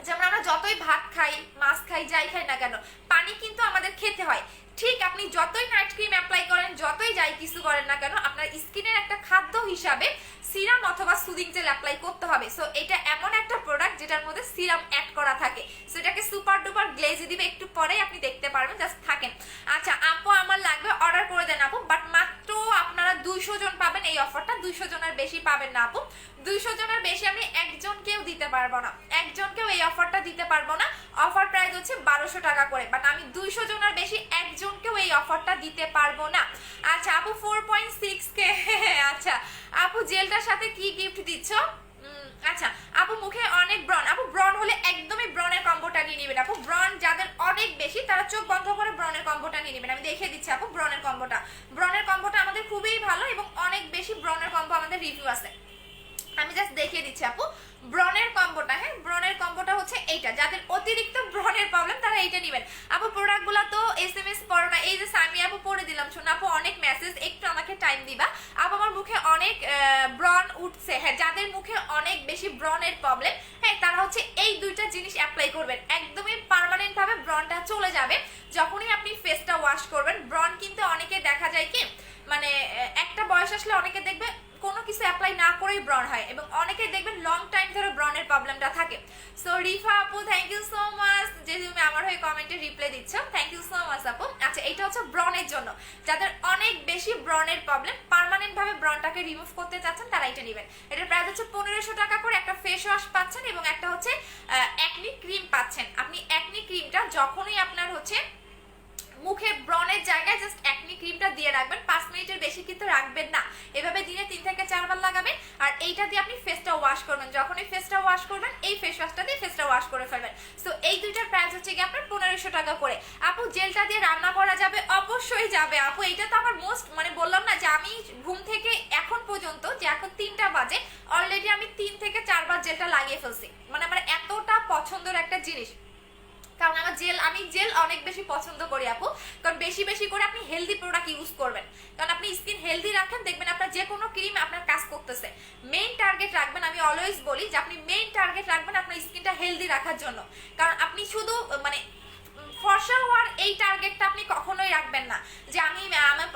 যেমন আমরা যতই ভাত খাই, মাছ খাই, যাই খাই না কেন, পানি কিন্তু আমাদের খেতে হয়। ঠিক আপনি যতই নাইট ক্রিম অ্যাপ্লাই করেন, যতই যাই কিছু করেন না কেন, আপনার স্কিনের একটা খাদ্য হিসাবে সিরাম অথবা সুদিং জেল অ্যাপ্লাই করতে হবে। সো এটা এমন একটা প্রোডাক্ট যেটার মধ্যে সিরাম অ্যাড করা থাকে, সো এটাকে সুপার ডুপার গ্লেজি দিবে, একটু পরেই আপনি দেখতে পারবেন, জাস্ট থাকেন। আচ্ছা আপু আমার লাগবে, অর্ডার করে দেন আপু, বাট মাত্র আপনারা 200 জন পাবেন এই অফারটা, 200 জনের বেশি পাবেন না আপু, 200 জনের বেশি আমি একজনকেও দিতে পারবো না, একজনকেও এই অফারটা দিতে পারবো না। অফার প্রাইস হচ্ছে 1200 টাকা করে, বাট আমি 200 জনের বেশি একজনকেও এই অফারটা দিতে পারবো না। আচ্ছা আপু 4.6 কে, আচ্ছা আপু জেলটার সাথে কি গিফট দিচ্ছ? আচ্ছা আপু মুখে অনেক ব্রন, আপু ব্রন হলে একদমই ব্রনের কম্বোটা নিয়ে নেবেন আপু। ব্রন যাদের অনেক বেশি তারা চোখ বন্ধ করে ব্রনের কম্বোটা নিয়ে নেবেন। আমি দেখিয়ে দিচ্ছি আপু ব্রনের কম্বোটা আমাদের খুবই ভালো এবং অনেক বেশি ব্রনের কম্বো আমাদের রিভিউ আছে। আমি জাস্ট দেখিয়ে দিচ্ছি আপু ব্রনের কম্বোটা। হ্যাঁ ব্রনের কম্বোটা হচ্ছে এইটা, যাদের অতিরিক্ত ব্রনের প্রবলেম তারা এইটা নেবেন আপু। প্রোডাক্টগুলো তো SMS পড়ো না, এই যে সামি আপু পড়ে দিলাম, শোনো আপু অনেক মেসেজ, একটু আমাকে টাইম দিবা আপু। আমার মুখে অনেক ব্রন উঠছে, হ্যাঁ যাদের মুখে অনেক বেশি ব্রনের প্রবলেম, হ্যাঁ তারা হচ্ছে এই দুইটা জিনিস অ্যাপ্লাই করবেন, একদমই পার্মানেন্ট ভাবে ব্রনটা চলে যাবে যখনই আপনি ফেসটা ওয়াশ করবেন। ব্রন কিন্তু অনেকে দেখা যায় কি, মানে একটা বয়স আসলে অনেকে দেখবে কোনো কিছু অ্যাপ্লাই না করেই ব্রণ হয় এবং অনেকেই দেখবেন লং টাইম ধরে ব্রণের প্রবলেমটা থাকে। সো রিফা আপু থ্যাংক ইউ সো মাচ যে তুমি আমার হয়ে কমেন্টে রিপ্লাই দিচ্ছ, থ্যাংক ইউ সো মাচ আপু। আচ্ছা এটা হচ্ছে ব্রণের জন্য, যাদের অনেক বেশি ব্রণের প্রবলেম, পার্মানেন্ট ভাবে ব্রণটাকে রিমুভ করতে চাচ্ছেন তারা এটা নেবেন। এটার প্রাইস হচ্ছে 1500 টাকা করে, একটা ফেস ওয়াশ পাচ্ছেন এবং একটা হচ্ছে অ্যাকনি ক্রিম পাচ্ছেন। আপনি অ্যাকনি ক্রিমটা যখনই আপনার হচ্ছে মুখে ব্রণের জায়গায় জাস্ট অ্যাকনি ক্রিমটা দিয়ে রাখবেন, 5 মিনিটের বেশি কিন্তু রাখবেন না, এভাবে দিনে 3 থেকে 4 বার লাগাবেন। আর এইটা দিয়ে আপনি ফেসটা ওয়াশ করবেন, যখনই ফেসটা ওয়াশ করবেন এই ফেস ওয়াশটা দিয়ে ফেসটা ওয়াশ করে ফেলবেন। সো এই দুইটার প্রাইস হচ্ছে কি আপনার 1500 টাকা করে। আপু জেলটা দিয়ে রান্না করা যাবে? অবশ্যই যাবে আপু, এইটা তো আমার মোস্ট মানে বললাম না যে আমি ঘুম থেকে এখন পর্যন্ত যে এখন 3টা বাজে অলরেডি আমি 3 থেকে 4 বার জেলটা লাগিয়ে ফেলছি, মানে আমার এতটা পছন্দের একটা জিনিস। কারণ আমার আমি জেল অনেক বেশি পছন্দ করি আপু, কারণ বেশি বেশি করে আপনি হেলদি প্রোডাক্ট ইউজ করবেন, কারণ আপনি স্কিন হেলদি রাখেন দেখবেন আপনার যে কোনো ক্রিম আপনার কাজ করতেছে। মেইন টার্গেট রাখবেন, আমি অলওয়েজ বলি যে আপনি মেইন টার্গেট রাখবেন আপনার স্কিনটা হেলদি রাখার জন্য, কারণ আপনি শুধু মানে ফর্সা হওয়ার এই টার্গেটটা আপনি কখনোই রাখবেন না যে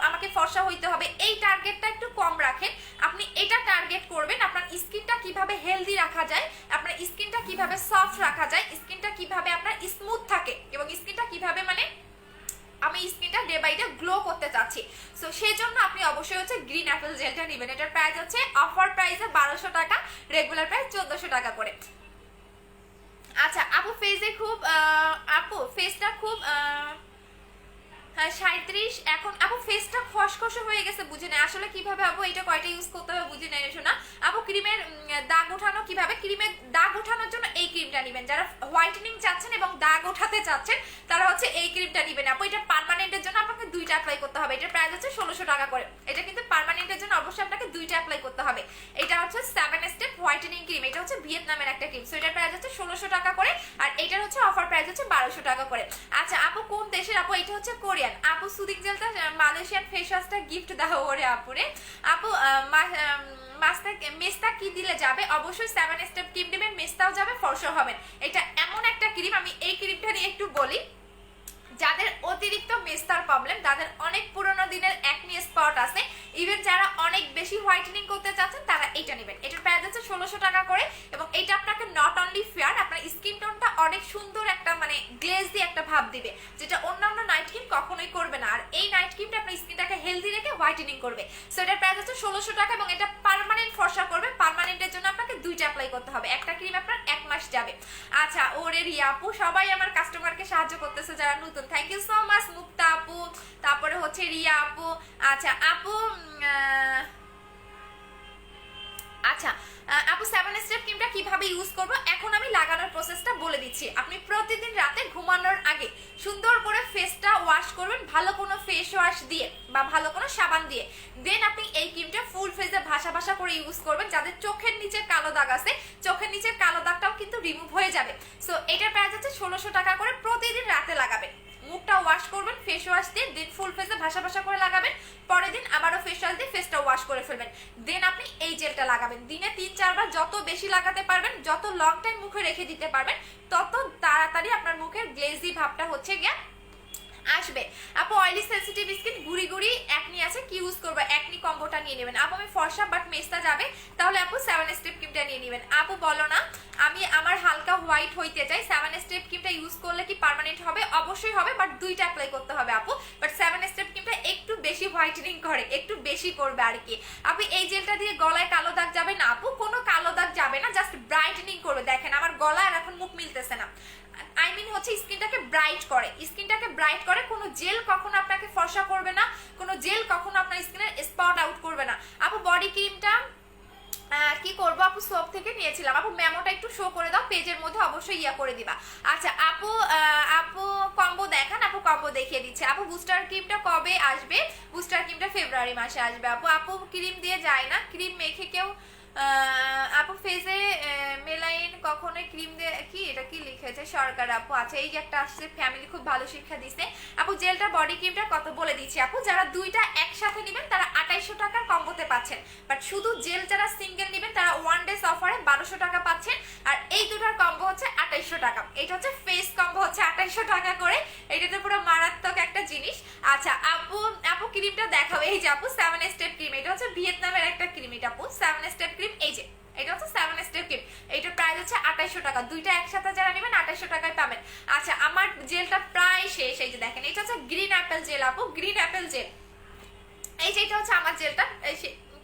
আমাকে ফর্সা হইতে হবে, এই টার্গেটটা একটু কম রাখেন। আপনি এটা টার্গেট করবেন আপনার স্কিনটা কিভাবে হেলদি রাখা যায়, আপনার স্কিনটা কিভাবে সফট রাখা যায়, স্কিনটা কিভাবে আপনার স্মুথ থাকে এবং স্কিনটা কিভাবে মানে আমি স্কিনটা ডে বাই ডে গ্লো করতে চাচ্ছি। সো সেই জন্য আপনি অবশ্যই হচ্ছে গ্রিন অ্যাপেল জেলটা নেবেন। এটার প্রাইস হচ্ছে অফার প্রাইসে 1200 টাকা, রেগুলার প্রাইস 1400 টাকা করে। আচ্ছা আপু ফেসে খুব আপু ফেসটা খুব 37 এখন আপু ফেসটা খসখসে হয়ে গেছে, বুঝে নেই আসলে কিভাবে আপু এটা কয়টা ইউজ করতে হবে বুঝে নেই শোনা। আপু ক্রিমের দাগ ওঠানো কিভাবে, ক্রিমের দাগ ওঠানোর জন্য এই ক্রিমটা নেবেন, যারা হোয়াইটেনিং চাচ্ছেন এবং দাগ ওঠাতে চাচ্ছেন তারা হচ্ছে এই ক্রিমটা নেবেন আপু। এটা পার্মানেন্টের জন্য আপনাকে 2টা অ্যাপ্লাই করতে হবে, এটার প্রাইস হচ্ছে 1600 টাকা করে। এটা কিন্তু পার্মানেন্টের জন্য অবশ্যই আপনাকে 2টা অ্যাপ্লাই করতে হবে। এটা হচ্ছে 7 স্টেপ হোয়াইটেনিং ক্রিম, এটা হচ্ছে ভিয়েতনামের একটা ক্রিম। সো এটার প্রাইস হচ্ছে 1600 টাকা করে, আর এটার হচ্ছে অফার প্রাইস হচ্ছে 1200 টাকা করে। আচ্ছা আপু কোন দেশের আপু? এটা হচ্ছে কোরিয়ান আপু। সুদিক জেলটা মালয়েশিয়ান ফেস ওয়াশটা গিফট দাও ওরে আপুরে। আপু মেস্তা কি দিলে যাবে? অবশ্যই 7 স্টেপ ক্রিম দিবেন, মেস্তাও যাবে, ফর্সা হবেন। এটা এমন একটা ক্রিম, আমি এই ক্রিমটা নিয়ে একটু বলি, যাদের অতিরিক্ত মেস্তার প্রবলেম, যাদের অনেক পুরোনো দিনের একনি স্পট আছে, ইভেন যারা অনেক বেশি হোয়াইটেনিং করতে চাচ্ছেন তারা এটা নেবেন। এটার প্রাইস হচ্ছে 1600 টাকা করে এবং এটা আপনাকে নট অনলি ফেয়ার, আপনার স্কিন টোনটা অনেক সুন্দর একটা মানে গ্লেজি একটা ভাব দিবে, যেটা অন্যান্য নাইট ক্রিম কখনোই করবে না। আর এই নাইট ক্রিমটা আপনার স্কিনটাকে হেলদি রেখে হোয়াইটেনিং করবে। সো এটার প্রাইস হচ্ছে 1600 টাকা এবং এটা পার্মানেন্ট ফর্সা করবে। পার্মানেন্টের জন্য আপনাকে 2টা অ্যাপ্লাই করতে হবে, একটা ক্রিম আপনার 1 মাস যাবে। আচ্ছা ওরে রিয়া আপু, সবাই আমার কাস্টমারকে সাহায্য করতেছে যারা নতুন, থ্যাংক ইউ সো মাচ। মুক্তা আপু, তারপরে হচ্ছে রিয়া আপু। আচ্ছা আপু আচ্ছা আপু 7 স্টেপ ক্রিমটা কিভাবে ইউজ করব এখন আমি লাগানোর প্রসেসটা বলে দিচ্ছি। আপনি প্রতিদিন রাতে ঘুমানোর আগে সুন্দর করে ফেসটা ওয়াশ করবেন ভালো কোনো ফেস ওয়াশ দিয়ে বা ভালো কোনো সাবান দিয়ে। দেন আপনি এই ক্রিমটা ফুল ফেসে ভাসা ভাসা করে ইউজ করবেন। যাদের চোখের নিচে কালো দাগ আছে, চোখের নিচে কালো দাগটাও কিন্তু রিমুভ হয়ে যাবে। সো এটার প্রাইস হচ্ছে 1600 টাকা করে। প্রতিদিন রাতে লাগাবেন, মুখটা ওয়াশ করবেন ফেস ওয়াশ দিয়ে, দেন ফুল ফেসে ভাসা ভাসা করে লাগাবেন। পরের দিন আবারও ফেস ওয়াশ দিয়ে ফেসটা ওয়াশ করে ফেলবেন। দেন আপনি এই জেলটা লাগাবেন দিনে 3-4 বার। যত বেশি লাগাতে পারবেন, যত লং টাইম মুখে রেখে দিতে পারবেন, তত তাড়াতাড়ি আপনার মুখের গ্লেজি ভাবটা হচ্ছে গিয়া আসবে। আপু অয়েলি সেনসিটিভ স্কিন, গুড়ি গুড়ি একনি আছে, কি ইউজ করবো? একনি কম্বোটা নিয়ে নেবেন। আপু আমি ফর্সা বাট মেস্তা যাবে, তাহলে আপু 7 স্টেপ ক্রিমটা নিয়ে নেবেন। আপু বলো না আমি আমার হালকা হোয়াইট হইতে চাই, 7 স্টেপ ক্রিমটা ইউজ করলে কি পার্মানেন্ট হবে? অবশ্যই হবে, বাট 2টা অ্যাপ্লাই করতে হবে আপু। বাট 7 স্টেপ ক্রিমটা একটু বেশি হোয়াইটেনিং করে, একটু বেশি করবে আর কি। আপু এই জেলটা দিয়ে গলায় কালো দাগ যাবে না? আপু কোনো কালো দাগ যাবে না, জাস্ট ব্রাইটেনিং করবে। দেখেন আমার গলা আর এখন মুখ মিলতেছে না, আই মিন হচ্ছে স্কিনটাকে ব্রাইট করে, স্কিনটাকে ব্রাইট করে। কোনো জেল কখনো আপনাকে ফর্সা করবে না, কোনো জেল কখনো আপনার স্কিনের স্পট আউট করবে না। আপু বডি ক্রিমটা কি করবো আপু? সোপ থেকে নিয়েছিলাম। আপু মেমোটা একটু শো করে দাও, পেজের মধ্যে অবশ্যই ইয়া করে দিবা। আচ্ছা আপু আপু কম্বো দেখান। আপু কম্বো দেখিয়ে দিচ্ছে। আপু বুস্টার ক্রিমটা কবে আসবে? বুস্টার ক্রিমটা ফেব্রুয়ারি মাসে আসবে আপু। আপু ক্রিম দিয়ে যায় না, ক্রিম মেখে কেউ আপু ফেসে মেলাইন কখনোই ক্রিম দিয়ে, কি এটা কি লিখেছে সরকার আপু? আচ্ছা এই যে একটা আসছে, ফ্যামিলি খুব ভালো শিক্ষা দিচ্ছে আপু। জেলটা বডি ক্রিমটা কত বলে দিচ্ছি আপু। যারা 2টা একসাথে নেবেন তারা 2800 টাকার কম্বোতে পাচ্ছেন, বাট শুধু জেল যারা সিঙ্গেল নেবেন তারা 1 ডেজ অফারে 1200 টাকা পাচ্ছেন। আর এই দুটার কম্বো হচ্ছে 2800 টাকা। এটা হচ্ছে ফেস কম্বো হচ্ছে 2800 টাকা করে। এটা তো পুরো মারাত্মক একটা জিনিস। আচ্ছা আপু আপু ক্রিমটা দেখাও। এই যে আপু 7 স্টেপ ক্রিম, এটা হচ্ছে ভিয়েতনামের একটা ক্রিম, এটা আপু 7 স্টেপ ক্রিম। এই যে এটা হচ্ছে 7 স্টেপ ক্রিম, এটার প্রাইস হচ্ছে 2800 টাকা। দুইটা একসাথে যারা নেবেন 2800 টাকায় পাবেন। আচ্ছা আমার জেলটা প্রায় শেষ। এই যে দেখেন এটা হচ্ছে গ্রিন অ্যাপেল জেল আপু, গ্রিন অ্যাপেল জেল। এই যে এটা হচ্ছে আমার জেলটা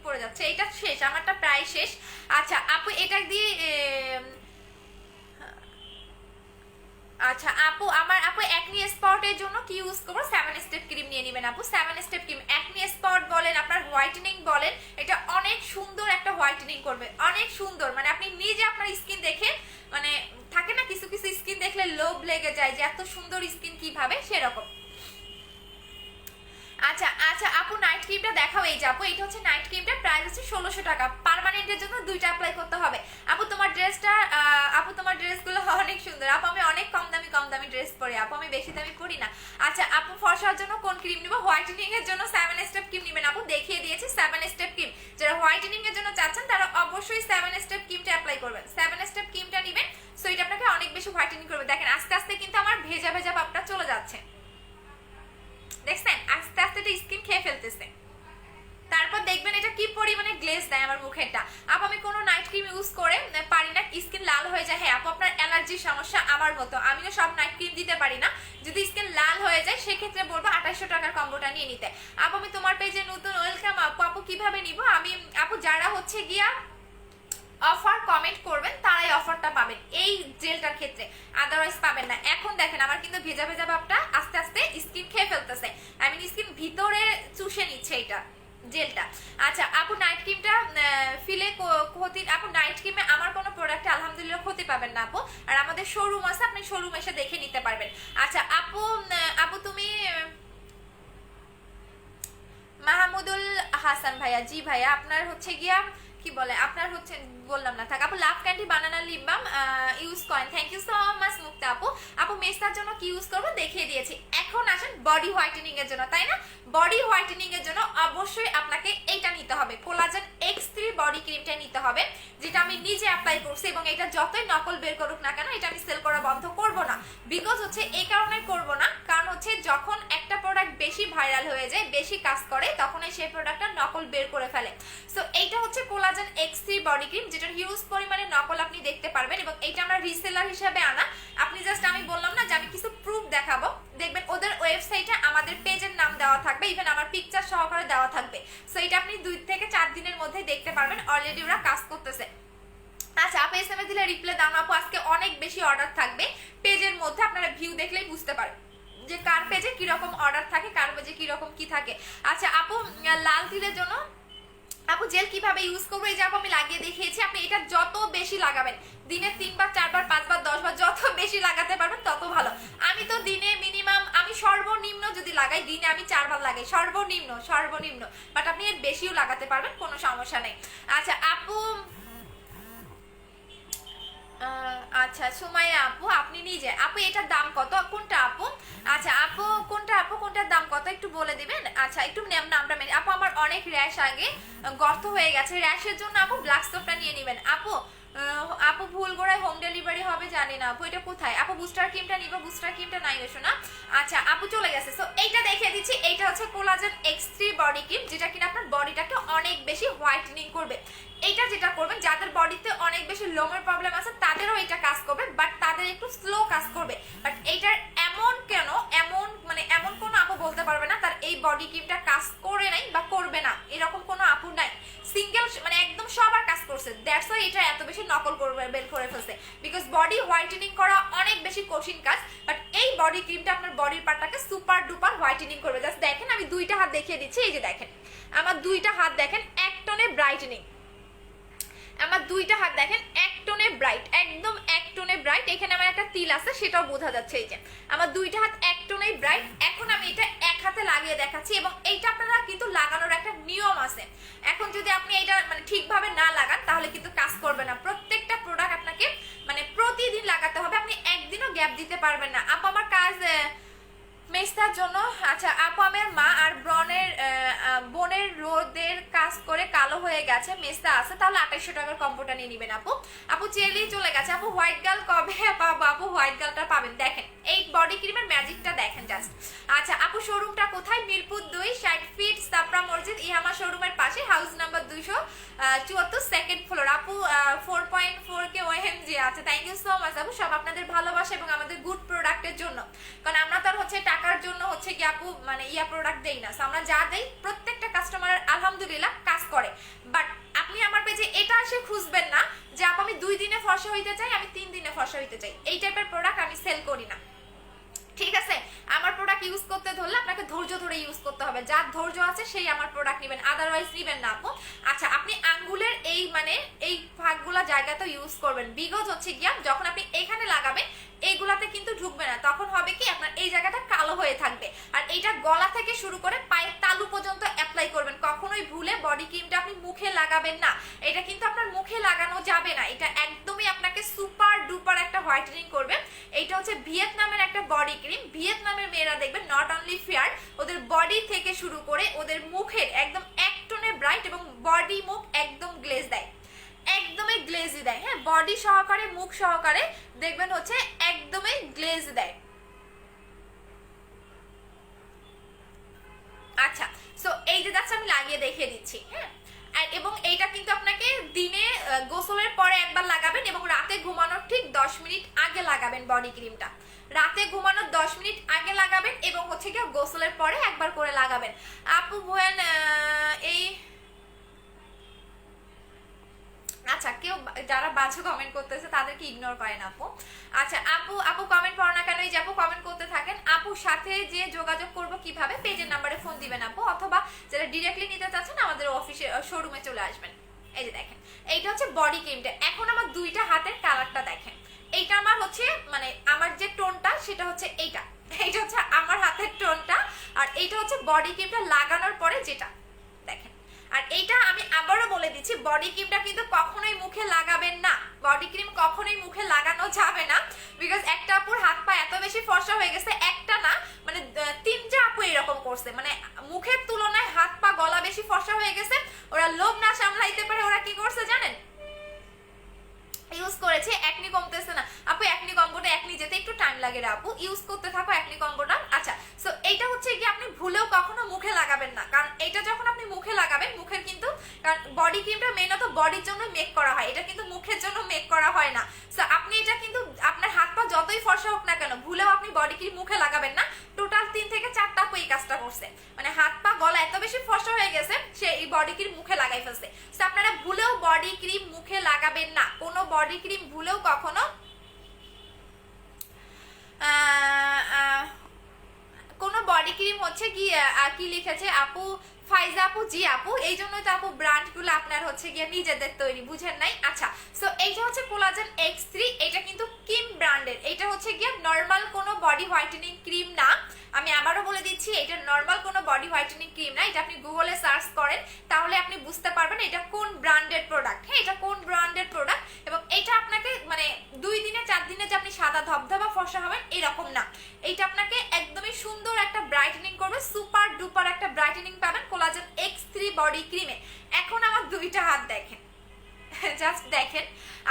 পড়ে যাচ্ছে, এটা শেষ, আমারটা প্রায় শেষ। আচ্ছা আপু এটা দিয়ে আচ্ছা আপু আপু একনি স্পটের জন্য কি ইউজ করবো? 7 স্টেপ ক্রিম নিয়ে নেবেন আপু, 7 স্টেপ ক্রিম। একনি স্পট বলেন, আপনার হোয়াইটেনিং বলেন, এটা অনেক সুন্দর একটা হোয়াইটেনিং করবে, অনেক সুন্দর। মানে আপনি নিজে আপনার স্কিন দেখে, মানে থাকে না কিছু কিছু স্কিন দেখলে লোভ লেগে যায় যে এত সুন্দর স্কিন কিভাবে, সেরকম। আচ্ছা আচ্ছা আপু নাইট ক্রিমটা দেখাও। এই যে আপু এটা হচ্ছে নাইট ক্রিমটা, প্রাইস হচ্ছে 1600 টাকা। পার্মানেন্টের জন্য দুইটা অ্যাপ্লাই করতে হবে। আপু তোমার ড্রেসটা, আপু তোমার ড্রেসগুলো অনেক সুন্দর আপু। আমি অনেক কম দামি ড্রেস পরি আপু, আমি বেশি দামি পরি না। আচ্ছা আপু ফর্সার জন্য কোন ক্রিম নিব? হোয়াইটেনিং এর জন্য 7 স্টেপ ক্রিম নেবেন আপু, দেখিয়ে দিয়েছি 7 স্টেপ ক্রিম। যারা হোয়াইটেনিং এর জন্য চাচ্ছেন তারা অবশ্যই 7 স্টেপ ক্রিমটা অ্যাপ্লাই করবেন, 7 স্টেপ ক্রিমটা নেবেন। সো এটা আপনাকে অনেক বেশি হোয়াইটেনিং করবে। দেখেন আস্তে আস্তে কিন্তু আমার ভেজা ভেজা ভাবটা চলে যাচ্ছে, দেখছেন আস্তে আস্তে এটা স্কিন খেয়ে ফেলতেছে। তারপর দেখবেন এটা কি পরিমাণে গ্লেজ দেয় আমার মুখেরটা। আপু আমি কোনো নাইট ক্রিম ইউজ করে পারি না, স্কিন লাল হয়ে যায়। হ্যাঁ আপু আপনার অ্যালার্জির সমস্যা আমার মতো, আমিও সব নাইট ক্রিম দিতে পারি না। যদি স্কিন লাল হয়ে যায় সেক্ষেত্রে বলবো 2800 টাকার কম্বোটা নিয়ে নিতে। আপু আমি তোমার পেজে নতুন, ওয়েলকাম আপু। আপু কিভাবে নিব আমি? আপু যারা হচ্ছে গিয়া অফার কমেন্ট করবেন তারাই অফারটা পাবেন এই জেলটার ক্ষেত্রে, আদারওয়াইজ পাবেন না। এখন দেখেন আমার কিন্তু ভেজা ভেজা ভাবটা আস্তে আস্তে স্কিন খেয়ে ফেলতেছে, আই মিন স্কিন ভিতরে চুষে নিচ্ছে এটা জেলটা। আচ্ছা আপু নাইট ক্রিমটা ফিলে ক্ষতি, আপু নাইট ক্রিমে আমার কোনো প্রোডাক্টে আলহামদুলিল্লাহ ক্ষতি পাবেন না আপু। আর আমাদের শোরুম আছে, আপনি শোরুম এসে দেখে নিতে পারবেন। আচ্ছা আপু আপু তুমি মাহমুদুল হাসান ভাইয়া, জি ভাইয়া আপনার হচ্ছে গিয়া কি বলে, আপনার হচ্ছে বললাম না থাক। আপু লাভ ক্যান্ডি বানানা লিপ বাম ইউজ করেন, থ্যাংক ইউ সো মাচ মুক্তা আপু। আপু মেস্তার জন্য কি ইউজ করবো দেখিয়ে দিয়েছি। এখন আসেন বডি হোয়াইটেনিং এর জন্য, তাই না? বডি হোয়াইটেনিং এর জন্য অবশ্যই আপনাকে এইটা নিতে হবে, কোলাজেন X3 বডি ক্রিমটা নিতে হবে, যেটা আমি নিজে অ্যাপ্লাই করছি। এবং এটা যতই নকল বের করুক না কেন এটা আমি সেল করা বন্ধ করব না। বিকজ হচ্ছে এই কারণে করব না, কারণ হচ্ছে যখন একটা প্রোডাক্ট বেশি ভাইরাল হয়ে যায়, বেশি কাজ করে, তখনই সেই প্রোডাক্টটা নকল বের করে ফেলে। সো এইটা হচ্ছে কোলাজেন X3 বডি ক্রিম, যেটার হিউজ পরিমাণে নকল আপনি দেখতে পারবেন। এবং এইটা আমরা রিসেলার হিসেবে আনা। আপনি জাস্ট, আমি বললাম না যে আমি কিছু প্রুফ দেখাবো, দেখবেন ওদের ওয়েবসাইটে আমাদের পেজের নাম দেওয়া থাকবে, ইভেন আমার পিকচার সহকারে দেওয়া থাকবে। সো এটা আপনি 2 থেকে 4 দিনের মধ্যে দেখতে পারবেন, অলরেডি ওরা কাজ করতেছে। আচ্ছা আপু এসএমএস দিলে রিপ্লাই দাও না আপু, আজকে অনেক বেশি অর্ডার থাকবে পেজের মধ্যে, আপনারা ভিউ দেখলেই বুঝতে পারবেন যে কার পেজে কিরকম অর্ডার থাকে, কার পেজে কিরকম কি থাকে। আচ্ছা আপু লাল তিলের জন্য আপু জেল কিভাবে ইউজ করবো? এই যে আপু আমি লাগিয়ে দেখিয়েছি। আপনি এটা যত বেশি লাগাবেন, দিনে 3 বার 4 বার 5 বার 10 বার যত বেশি লাগাতে পারবেন তত ভালো। আমি তো দিনে মিনিমাম, আমি সর্বনিম্ন যদি লাগাই দিনে আমি 4 বার লাগাই, সর্বনিম্ন। বাট আপনি এর বেশিও লাগাতে পারবেন, কোনো সমস্যা নেই। আচ্ছা আপু আচ্ছা সুমাইয়া আপু আপনি নিজে, আপু এটার দাম কত, কোনটা আপু? আচ্ছা আপু কোনটার দাম কত একটু বলে দিবেন। আচ্ছা একটু নামটা মেনে। আপু আমার অনেক র্যাশ আগে গর্ত হয়ে গেছে, র্যাশের জন্য আপু ব্ল্যাক স্টোভটা নিয়ে নেবেন। আপু ভুল করে হোম ডেলিভারি হবে জানি না আপু, এটা কোথায়? আপু বুস্টার ক্রিমটা নিব, বুস্টার ক্রিমটা নাই বেশো না। আচ্ছা আপু চলে গেছে। সো এইটা দেখিয়ে দিচ্ছি, এইটা হচ্ছে কোলাজেন X3 বডি ক্রিম, যেটা কিনা আপনার বডিটাকে অনেক বেশি হোয়াইটেনিং করবে। এইটা যেটা করবেন, যাদের বডিতে অনেক বেশি লোমের প্রবলেম আছে তাদেরও এটা কাজ করবে, বাট তাদের একটু স্লো কাজ করবে। বাট এইটার এমন কোনো আপু বলতে পারবে না তার এই বডি ক্রিমটা কাজ করে নাই বা করবে না, এরকম কোনো আপু নাই। সিঙ্গেল একদম সবার কাজ করছে, দ্যাটস ওয়াই এটা এত বেশি নকল করবে বের করে ফেলছে। বিকজ বডি হোয়াইটেনিং করা অনেক বেশি কঠিন কাজ, বাট এই বডি ক্রিমটা আপনার বডির পার্টটাকে সুপার ডুপার হোয়াইটেনিং করবে। জাস্ট দেখেন আমি 2টা হাত দেখিয়ে দিচ্ছি, এই যে দেখেন আমার 2টা হাত দেখেন এক টনে ব্রাইটেনিং, আমার 2টা হাত দেখেন এক টোনে ব্রাইট, একদম এক টোনে ব্রাইট। এখানে আমার একটা তিল আছে সেটাও বোঝা যাচ্ছে, এই যে আমার 2টা হাত এক টোনে ব্রাইট। এখন আমি এটা এক হাতে লাগিয়ে দেখাচ্ছি, এবং এইটা আপনারা কিন্তু লাগানোর একটা নিয়ম আছে। এখন যদি আপনি এটা ঠিকভাবে না লাগান তাহলে কিন্তু কাজ করবে না। প্রত্যেকটা প্রোডাক্ট আপনাকে প্রতিদিন লাগাতে হবে, আপনি একদিনও গ্যাপ দিতে পারবেন না। আপু আমার কাজ মেস্তার জন্য। আচ্ছা আপু, আমার মা আর বোনের রোদের কাজ করে কালো হয়ে গেছে, মেস্তা আছে, তাহলে 2800 টাকার কম্বোটা নিয়ে নিবেন আপু। আপু চেলেই চলে গেছে। আপু হোয়াইট গার্ল কবে পাবো? আপু হোয়াইট গার্লটা পাবেন, দেখেন এই বডি ক্রিমের ম্যাজিকটা দেখেন জাস্ট। আচ্ছা আপু শোরুমটা কোথায়? মিরপুর 2, 60 ফিট, সাপরা মসজিদ, ইহামা শোরুমের পাশে, হাউস নাম্বার 274, সেকেন্ড ফ্লোর। আপু 4.4K OMG। আচ্ছা থ্যাংক ইউ সো মাচ আপু, সব আপনাদের ভালোবাসা এবং আমাদের গুড প্রোডাক্টের জন্য, কারণ আমরা তো আর হচ্ছে টাকার জন্য হচ্ছে কি আপু মানে প্রোডাক্ট দেই না। আমরা যা দেই প্রত্যেকটা কাস্টমারের আলহামদুলিল্লাহ কাজ করে। বাট আপনি আমার পেজে এটা এসে খুঁজবেন না যে আপু আমি 2 দিনে ফর্সা হইতে চাই, আমি 3 দিনে ফর্সা হইতে চাই, এই টাইপের প্রোডাক্ট আমি সেল করি না, ঠিক আছে? আমার প্রোডাক্ট ইউজ করতে ধরলে আপনাকে ধৈর্য ধরে ইউজ করতে হবে, যার ধৈর্য আছে সেই আমার প্রোডাক্ট নেবেন, আদারওয়াইজ নেবেন না আপু। আচ্ছা আপনি আঙ্গুলের এই এই ভাগগুলা জায়গাতে ইউজ করবেন, বিকজ হচ্ছে গিয়া যখন আপনি এখানে লাগাবেন এইগুলাতে কিন্তু ঢুকবে না, তখন হবে কি আপনার এই জায়গাটা কালো হয়ে থাকবে। আর এইটা গলা থেকে শুরু করে পায়ের তালু পর্যন্ত অ্যাপ্লাই করবেন, কখনোই ভুলে বডি ক্রিমটা আপনি মুখে লাগাবেন না, এটা কিন্তু আপনার মুখে লাগানো যাবে না, এটা একদমই আপনাকে সুপার ডুপার একটা হোয়াইটেনিং করবে। এইটা হচ্ছে ভিয়েতনামের একটা বডি ক্রিম। ভিয়েতনামের মেয়েরা দেখবেন নট অনলি ফেয়ার, ওদের বডি থেকে শুরু করে ওদের মুখের একদম এক টোনে ব্রাইট এবং বডি মুখ একদম গ্লেজ দেয়, একদমই গ্লেজি দেয়, হ্যাঁ বডি সহকারে মুখ সহকারে দেখবেন হচ্ছে একদমই গ্লেজ দেয়। আচ্ছা সো এই যে যাচ্ছে আমি লাগিয়ে দেখিয়ে দিচ্ছি, হ্যাঁ। এবং এইটা কিন্তু আপনাকে দিনে গোসলের পরে একবার লাগাবেন এবং রাতে ঘুমানোর ঠিক 10 মিনিট আগে লাগাবেন বডি ক্রিমটা, রাতে ঘুমানোর 10 মিনিট আগে লাগাবেন এবং হচ্ছে কি গোসলের পরে একবার করে লাগাবেন। আপু ভুয়েন এই আচ্ছা কেউ যারা বাজে কমেন্ট করতেছে তাদেরকে ইগনোর করেন আপু। আচ্ছা আপু কমেন্ট পড়ো না কেন? এই যে আপু কমেন্ট করতে থাকেন। আপুর সাথে যে যোগাযোগ করব কিভাবে? পেজের নাম্বারে ফোন দিবেন আপু, অথবা যারা ডিরেক্টলি নিতে চাচ্ছেন আমাদের অফিসে শোরুমে চলে আসবেন। এই যে দেখেন এইটা হচ্ছে বডি ক্রিমটা। এখন আমার দুইটা হাতের কালারটা দেখেন, এইটা আমার হচ্ছে মানে আমার যে টোনটা সেটা হচ্ছে এইটা হচ্ছে আমার হাতের টোনটা, আর এইটা হচ্ছে বডি ক্রিমটা লাগানোর পরে যেটা দেখেন। আর এইটা আমি আবারও বলে দিচ্ছি, বডি ক্রিমটা কিন্তু কখনোই মুখে লাগাবেন না, বডি ক্রিম কখনোই মুখে লাগানো যাবে না, বিকজ একটা আপুর হাত পা এত বেশি ফর্সা হয়ে গেছে, একটা না মানে 3টা আপু এরকম করছে, মানে মুখের তুলনায় হাত পা গলা বেশি ফর্সা হয়ে গেছে, ওরা লোভ না সামলাইতে পারে ওরা কি করছে জানেন? ইউজ করেছে একনি কমতেছে না আপু, একনি কম্বোটা একনি যেতে একটু টাইম লাগে রে আপু, ইউজ করতে থাকো একনি কম্বোটা। আচ্ছা সো এইটা হচ্ছে কি আপনি ভুলেও কখনো মুখে লাগাবেন না, কারণ এটা যখন আপনি মুখে লাগাবেন মুখের কিন্তু, কারণ বডি ক্রিমটা মেনত বডির জন্য মেক করা হয়, এটা কিন্তু মুখের জন্য মেক করা হয় না। সো আপনি এটা কিন্তু আপনার হাত পা যতই ফর্সা হোক না কেন ভুলেও আপনি বডি ক্রিম মুখে লাগাবেন না। টোটাল 3 থেকে 4টা আপু এই কাজটা করছে, মানে হাত পা গলা এত বেশি ফর্সা হয়ে গেছে সে এই বডি ক্রিম মুখে লাগাই ফেলছে। সো আপনারা ভুলেও বডি ক্রিম মুখে লাগাবেন না, কোনো বডি ক্রিম ভুলেও কখনো কোনো বডি ক্রিম হচ্ছে কি লিখেছে আপু ফাইজা আপু? জি আপু, এই জন্যই তো আপু ব্র্যান্ডগুলো আপনার হচ্ছে গিয়ে নিজেদের তৈরি, বুঝেন নাই? আচ্ছা সো এইটা হচ্ছে কোলাজেন X3, এটা কিন্তু কিম ব্র্যান্ডের, এটা হচ্ছে গিয়ে নর্মাল কোনো বডি হোয়াইটেনিং ক্রিম না, আমি আবারও বলে দিচ্ছি এটা নর্মাল কোনো বডি হোয়াইটেনিং ক্রিম না। এটা আপনি গুগলে সার্চ করেন তাহলে আপনি বুঝতে পারবেন এটা কোন ব্র্যান্ডের প্রোডাক্ট, হ্যাঁ এটা কোন ব্র্যান্ডের প্রোডাক্ট। এবং এটা আপনাকে মানে 2 দিনে 4 দিনে যে আপনি সাদা ধবধবা ফর্সা হবেন এরকম না, এইটা আপনাকে একদমই সুন্দর একটা ব্রাইটেনিং করবে, সুপার ডুপার একটা ব্রাইটেনিং পাবেন কোলাজেন X3 বডি ক্রিমে। এখন আমার দুইটা হাত দেখেন, জাস্ট দেখেন।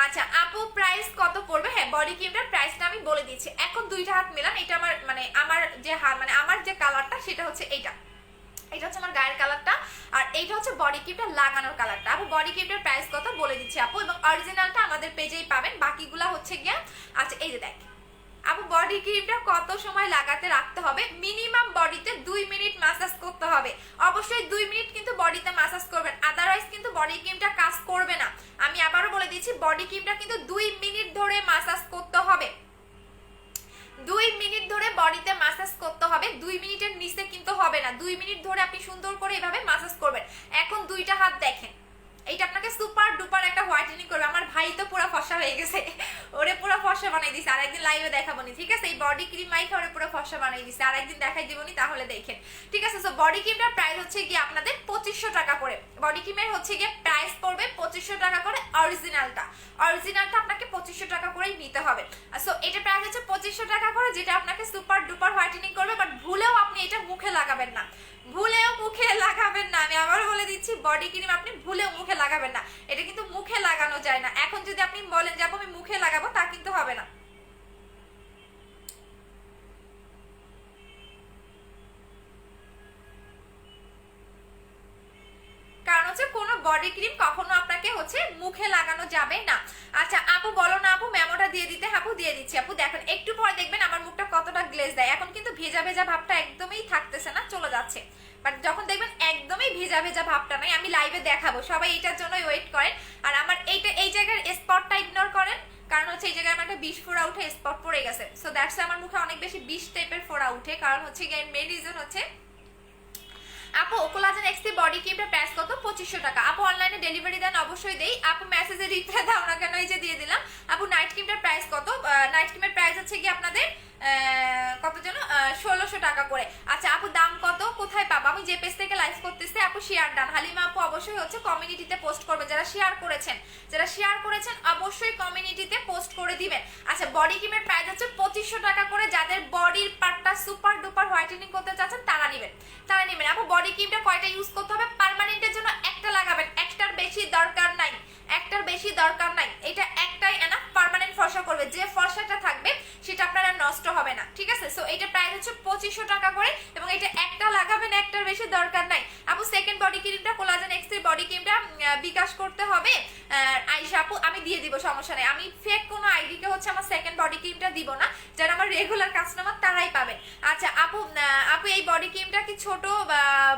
আচ্ছা আপু প্রাইস কত পড়বে? হ্যাঁ বডি ক্রিমটার প্রাইসটা আমি বলে দিচ্ছি। এখন দুইটা হাত মেলান, এটা আমার মানে আমার যে হাত মানে আমার যে কালারটা সেটা হচ্ছে এইটা, এটা হচ্ছে আমার গায়ের কালারটা, আর এইটা হচ্ছে বডি ক্রিমটা লাগানোর কালারটা। আপু বডি ক্রিমটার প্রাইস কত বলে দিচ্ছি আপু, এবং অরিজিনালটা আমাদের পেজেই পাবেন, বাকিগুলা হচ্ছে গিয়া। আচ্ছা এই যে দেখ আপু বডি ক্রিমটা কত সময় লাগাতে রাখতে হবে? মিনিমাম বডিতে 2 মিনিট ম্যাসাজ করতে হবে, অবশ্যই 2 মিনিট কিন্তু বডিতে ম্যাসাজ করবেন, আদারওয়াইজ কিন্তু বডি ক্রিমটা কাজ করবে না। আমি আবারও বলে দিচ্ছি বডি ক্রিমটা কিন্তু 2 মিনিট ধরে ম্যাসাজ করতে হবে, 2 মিনিট ধরে বডিতে ম্যাসাজ করতে হবে, 2 মিনিটের নিচে কিন্তু হবে না, 2 মিনিট ধরে আপনি সুন্দর করে এভাবে ম্যাসাজ করবেন। এখন দুইটা হাত দেখেন, এইটা আপনাকে সুপার ডুপার একটা হোয়াইটেনিং করবে। আমার ভাই তো পুরো ফর্সা হয়ে গেছে, ওরে পুরো ফর্সা বানাই দিছে, আরেকদিন লাইভে দেখাবো নি, ঠিক আছে? এই বডি ক্রিম মাইখা ওরে পুরো ফর্সা বানাই দিছে, আরেকদিন দেখাই দিবনি, তাহলে দেখেন, ঠিক আছে? সো বডি ক্রিমটার প্রাইস হচ্ছে কি আপনাদের 2500 টাকা করে, বডি ক্রিমের হচ্ছে গিয়ে প্রাইস প্রাইস পড়বে 2500 টাকা করে। অরিজিনালটা আপনাকে 2500 টাকা করেই নিতে হবে। সো এটা প্রাইস হচ্ছে 2500 টাকা করে, যেটা আপনাকে সুপার ডুপার হোয়াইটেনিং করবে। বাট ভুলেও আপনি এটা মুখে লাগাবেন না, আমি আবার বলে দিচ্ছি, বডি ক্রিম আপনি ভুলেও মুখে লাগাবেন না। এটা কিন্তু মুখে লাগানো যায় না। এখন যদি আপনি বলেন যে আপু আমি মুখে লাগাবো, তা কিন্তু হবে না। কারণ হচ্ছে কোনো বডি ক্রিম কখনো আপনাকে হচ্ছে মুখে লাগানো যাবে না। আচ্ছা আপু বলো না আপু মেমোটা দিয়ে দিতে। আপু দিয়ে দিচ্ছি। আপু দেখেন একটু পরে দেখবেন আমার মুখটা কতটা গ্লেজ দেয়। এখন কিন্তু ভেজা ভেজা ভাবটা একদমই থাকতেছে না, চলে যাচ্ছে। বাট যখন দেখবেন একদমই ভেজা ভেজা ভাবটা নাই, আমি লাইভে দেখাবো, সবাই এটার জন্যই ওয়েট করেন। আর আমার এই জায়গার স্পটটা ইগনোর করেন, কারণ হচ্ছে এই জায়গায় আমার একটা 20 ফোড়া উঠে স্পট পড়ে গেছে। সো দ্যাটস আমার মুখে অনেক বেশি 20 টাইপের ফোড়া উঠে। কারণ হচ্ছে মেইন রিজন হচ্ছে আপু কোলাজেন এক্স বডি ক্রিমটা প্রাইস কত? 2500 টাকা। আপু অনলাইনে ডেলিভারি দেন? অবশ্যই দেই। আপু মেসেজে রিপ্লাই দাও না কেন, এই যে দিয়ে দিলাম। আপু নাইট ক্রিমটার প্রাইস কত? নাইট ক্রিমের প্রাইস হচ্ছে কি আপনাদের কত যেন 1600 টাকা করে। আচ্ছা আপু দাম কত, কোথায় পাবো? আমি যে পেজ থেকে লাইভ করতেছি আপু শেয়ার ডান। হালিমা আপু অবশ্যই হচ্ছে কমিউনিটিতে পোস্ট করবেন, যারা শেয়ার করেছেন অবশ্যই কমিউনিটিতে পোস্ট করে দিবেন। আচ্ছা বডি ক্রিমের প্রাইস হচ্ছে 2500 টাকা করে। যাদের বডির পার্টটা সুপার ডুপার হোয়াইটেনিং করতে চাচ্ছেন তারা নেবেন। আপু বডি ক্রিমটা কয়টা ইউজ করতে হবে? পার্মানেন্টের জন্য একটা লাগাবেন, একটার বেশি দরকার নাই। এটা একটাই এনাফ, পার্মানেন্ট ফর্সা করবে। যে ফর্সাটা থাকবে সেটা আপনার আর নষ্ট হবে না, ঠিক আছে? সো এটা প্রাইস হচ্ছে 2500 টাকা করে, এবং এটা একটা লাগাবেন, একটার বেশি দরকার নাই। আপু সেকেন্ড বডি ক্রিমটা কোলাজেন এক্স এর বডি ক্রিমটা বিকাশ করতে হবে। আয়েশা আপু আমি দিয়ে দিব, সমস্যা নেই। আমি ফেক কোনো আইডিকে হচ্ছে আমার সেকেন্ড বডি ক্রিমটা দিব না, যারা আমার রেগুলার কাস্টমার তারাই পাবেন। আচ্ছা আপু এই বডি ক্রিমটা কি ছোট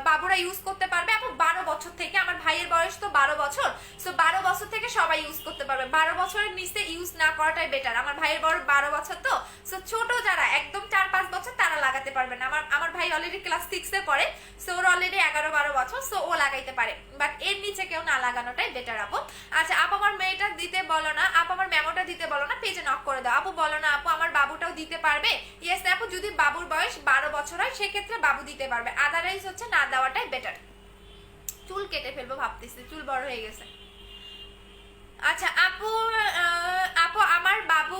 বাবুরা ইউজ করতে পারবে? আপু 12 বছর থেকে, আমার ভাইয়ের বয়স তো 12 বছর, সো 12 বছর থেকে সবাই ইউজ করতে পারবে। 12 বছরের নিচে ইউজ না করাটাই বেটার। আমার ভাইয়ের বয়স 12 বছর, তো সো ছোট যারা একদম 4-5 বছর তারা লাগাতে পারবে না। আমার ভাই অলরেডি ক্লাস 6 এ পড়ে, সো ওর অলরেডি 11-12 বছর, সো ও লাগাইতে পারে। বাট এর নিচে কেউ না লাগানোটাই বেটার আপু। আচ্ছা আপু আমার মেয়েটা দিতে বলো না, আপু আমার মেমোটা দিতে বলো না, পেজে নক করে দাও। আপু বলো না আপু আমার বাবুটাও দিতে পারবে? ইয়েস আপু, যদি বাবুর বয়স 12 বছর হয় সেক্ষেত্রে বাবু দিতে পারবে, আদারওয়াইজ হচ্ছে না দেওয়াটাই বেটার। চুল কেটে ফেলবো ভাবতেছি, চুল বড় হয়ে গেছে। আচ্ছা আপু আমার বাবু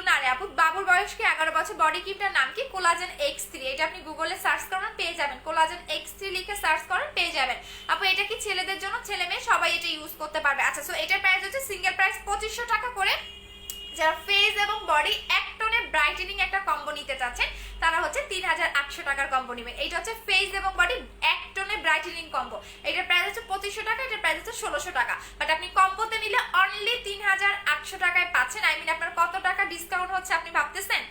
না রে আপু, বাবুর বয়স কি 11 বছর। বডি ক্রিমটার নাম কি? Collagen X3। এটা আপনি গুগলে সার্চ করেন পেয়ে যাবেন, কোলাজেন X3 লিখে সার্চ করেন পেয়ে যাবেন। আপু এটা কি ছেলেদের জন্য? ছেলে মেয়ে সবাই এটা ইউজ করতে পারবে। আচ্ছা সো এটার প্রাইস হচ্ছে সিঙ্গেল প্রাইস 2500 টাকা করে। যারা ফেস এবং বডি এক টোনের ব্রাইটেনিং একটা কম্বো নিতে চাচ্ছেন তারা হচ্ছে 3800 টাকার কম্বো নেবেন। এটা হচ্ছে ফেস এবং বডি এক টোনে ব্রাইটেনিং কম্বো। এটার প্রাইস হচ্ছে 2500 টাকা, এটার প্রাইস হচ্ছে 1600 টাকা। বাট আপনি কম্বোতে নিলে অনলি 3800 টাকায় পাচ্ছেন। আই মিন আপনার কত টাকা ডিসকাউন্ট হচ্ছে আপনি ভাবতেছেন?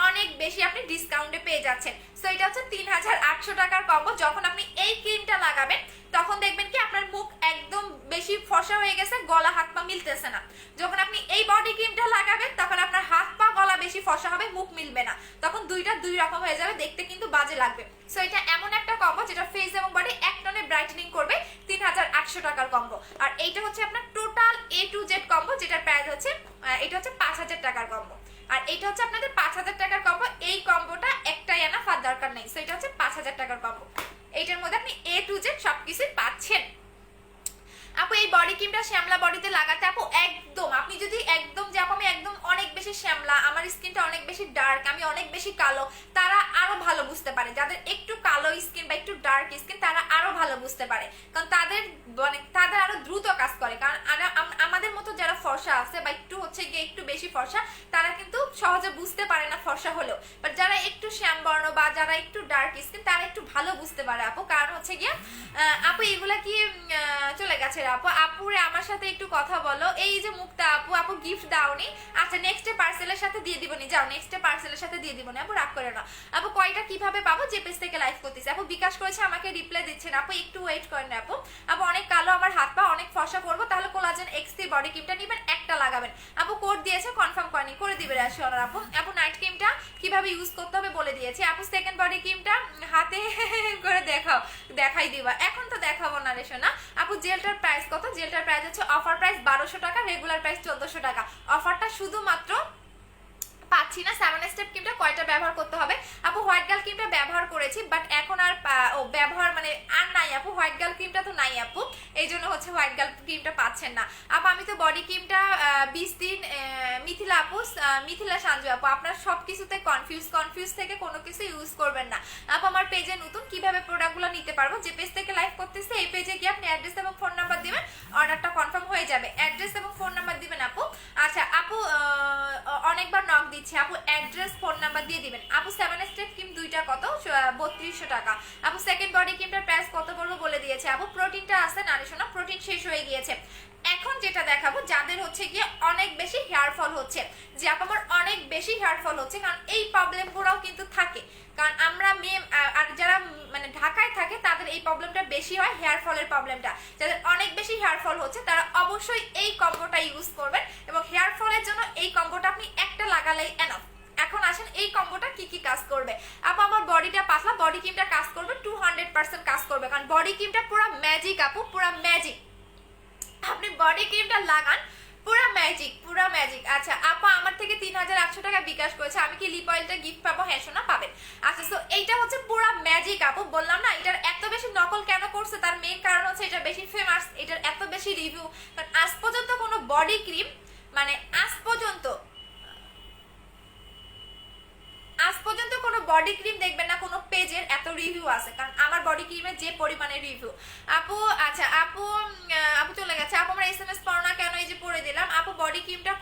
অনেক বেশি আপনি ডিসকাউন্টে পেয়ে যাচ্ছেন। সো এটা হচ্ছে 3800 টাকার কম্বো। যখন আপনি এই ক্রিমটা লাগাবেন তখন দেখবেন কি আপনার মুখ একদম বেশি ফর্সা হয়ে গেছে, গলা হাত পা মিলতেছে না। যখন আপনি এই বডি ক্রিমটা লাগাবেন তখন আপনার হাত পা গলা বেশি ফর্সা হবে, মুখ মিলবে না, তখন দুইটা দুই রকম হয়ে যাবে, দেখতে কিন্তু বাজে লাগবে। সো এটা এমন একটা কম্বো যেটা ফেস এবং বডি এক টনে ব্রাইটেনিং করবে, 3800 টাকার কম্বো। আর এইটা হচ্ছে আপনার total A to Z combo, যেটার প্রাইস হচ্ছে এটা হচ্ছে 5000 টাকার কম্বো। আর এটা হচ্ছে আপনাদের 5000 টাকার কম্বো। এই কম্বোটা একটাই আনা, ফার দরকার নেই। সো এটা হচ্ছে 5000 টাকার কম্বো। এইটার মধ্যে আপনি A to Z সবকিছুই পাচ্ছেন। আপু এই বডি ক্রিমটা শ্যামলা বডিতে লাগাতে আপু একদম, আপনি যদি একদম যে আপু আমি একদম অনেক বেশি শ্যামলা, আমার স্কিনটা অনেক বেশি ডার্ক, আমি অনেক বেশি কালো, তারা আরো ভালো বুঝতে পারে। যাদের একটু কালো স্কিন বা একটু ডার্ক স্কিন তারা আরো ভালো বুঝতে পারে, কারণ তাদের আরো দ্রুত কাজ করে। কারণ আমাদের মতো যারা ফর্সা আছে বা একটু হচ্ছে গিয়ে একটু বেশি ফর্সা, তারা কিন্তু সহজে বুঝতে পারে না ফর্সা হলেও। বাট যারা একটু শ্যামবর্ণ বা যারা একটু ডার্ক স্কিন তারা একটু ভালো বুঝতে পারে আপু। কারণ হচ্ছে গিয়ে আপু এগুলা কি চলে গেছে আপু? আপুরে আমার সাথে একটু কথা বলো। এই যে মুক্তা আপু গিফট দাওনি। আচ্ছা নেক্সট পার্সেলের সাথে দিয়ে দিবনি, যাও নেক্সট পার্সেলের সাথে দিয়ে দিবনি আপু, রাগ করে না। আপু কয়টা কিভাবে পাবো? যে পেজ থেকে লাইভ করতেছি। আপু বিকাশ করেছে আমাকে রিপ্লাই দিচ্ছেন, আপু একটু ওয়েট করেন আপু। অনেক কালো, আমার হাত পা অনেক ফর্সা করবো, তাহলে কোলাজেন X3 বডি ক্রিমটা নেবেন, একটা লাগাবেন। আপু কোড দিয়েছে, কনফার্ম করেনি, করে দিবে রাশিওনার আপু নাইট ক্রিমটা কিভাবে ইউজ করতে হবে বলে দিয়েছি। আপু সেকেন্ড বডি ক্রিমটা হাতে করে দেখাই দিবা, এখন তো দেখাবো না রেশোনা। আপু জেলটার প্রাইস কত? জেলটার প্রাইস হচ্ছে অফার প্রাইস 1200 টাকা, রেগুলার প্রাইস 1400 টাকা। অফারটা শুধুমাত্র পাচ্ছি না। 7 স্টেপ ক্রিমটা কয়টা ব্যবহার করতে হবে আপু? হোয়াইট গার্ল ক্রিমটা ব্যবহার করেছি, বাট এখন আর ব্যবহার মানে আর নাই আপু, হোয়াইট গার্ল ক্রিমটা তো নাই আপু, এই জন্য হচ্ছে হোয়াইট গার্ল ক্রিমটা পাচ্ছেন না আপু। আমি তো বডি ক্রিমটা 20 দিন মিথিলা আপু, মিথিলা সাঞ্জু আপু, আপনার সব কিছুতে কনফিউজ থেকে কোনো কিছু ইউজ করবেন না আপু। আমার পেজে নতুন, কিভাবে প্রোডাক্টগুলো নিতে পারবো? যে পেজ থেকে লাইভ করতেছে এই পেজে গিয়ে আপনি অ্যাড্রেস এবং ফোন নাম্বার দিবেন, অর্ডারটা কনফার্ম হয়ে যাবে। অ্যাড্রেস এবং ফোন নাম্বার দিবেন আপু। আচ্ছা আপু, অনেকবার নক দিচ্ছি আপু, অ্যাড্রেস ফোন নাম্বার দিয়ে দিবেন আপু। 7 স্টেপ ক্রিম দুইটা কত? 3200 টাকা আপু। সেকেন্ড বডি ক্রিমটার প্রাইস কত পড়বে বলে দিয়েছে আপু। প্রোটিনটা আছে না শোনা, প্রোটিন শেষ হয়ে গিয়েছে। এখন যেটা দেখাবো যাদের হচ্ছে গিয়ে অনেক বেশি হেয়ার ফল হচ্ছে, যে আপু আমার অনেক বেশি হেয়ার ফল হচ্ছে, কারণ এই প্রবলেমগুলোও কিন্তু থাকে, কারণ আমরা মেয়ে আর যারা মানে ঢাকায় থাকে তাদের এই প্রবলেমটা বেশি হয়, হেয়ার ফলের প্রবলেমটা। যাদের অনেক বেশি হেয়ার ফল হচ্ছে তারা অবশ্যই এই কম্বোটা ইউজ করবেন, এবং হেয়ার ফলের জন্য এই কম্বোটা আপনি একটা লাগালেই এনাফ। এখন আসেন এই কম্বোটা কি কি কাজ করবে আপু। আমার বডিটা পাতলা, বডি ক্রিমটা কাজ করবে 200% কাজ করবে, কারণ বডি ক্রিমটা পুরো ম্যাজিক আপু, পুরো ম্যাজিক। আপনি বডি ক্রিমটা লাগান, পুরো ম্যাজিক, পুরো ম্যাজিক। আচ্ছা আপা, আমার থেকে 3800 টাকা বিকাশ করেছে, আমি কি লিপ অয়েলটা গিফট পাবো? হ্যাঁ শোনা পাবেন। আচ্ছা সো এইটা হচ্ছে পুরো ম্যাজিক আপু, বললাম না এটার এত বেশি নকল কেন করছে, তার মেইন কারণ হচ্ছে এটা বেশি ফেমাস, এটার এত বেশি রিভিউ, কারণ আজ পর্যন্ত কোনো বডি ক্রিম মানে আজ পর্যন্ত কোনো বডি ক্রিম দেখবেন না কোনো পেজের এত রিভিউ আছে, কারণ আমার বডি ক্রিমের যে পরিমাণে রিভিউ আপু। আচ্ছা আপু, আপু চলে গেছে আপু, আমার এসএমএস পড়ো না কেন? এই যে পড়ে দিলাম আপু। বডি ক্রিমটা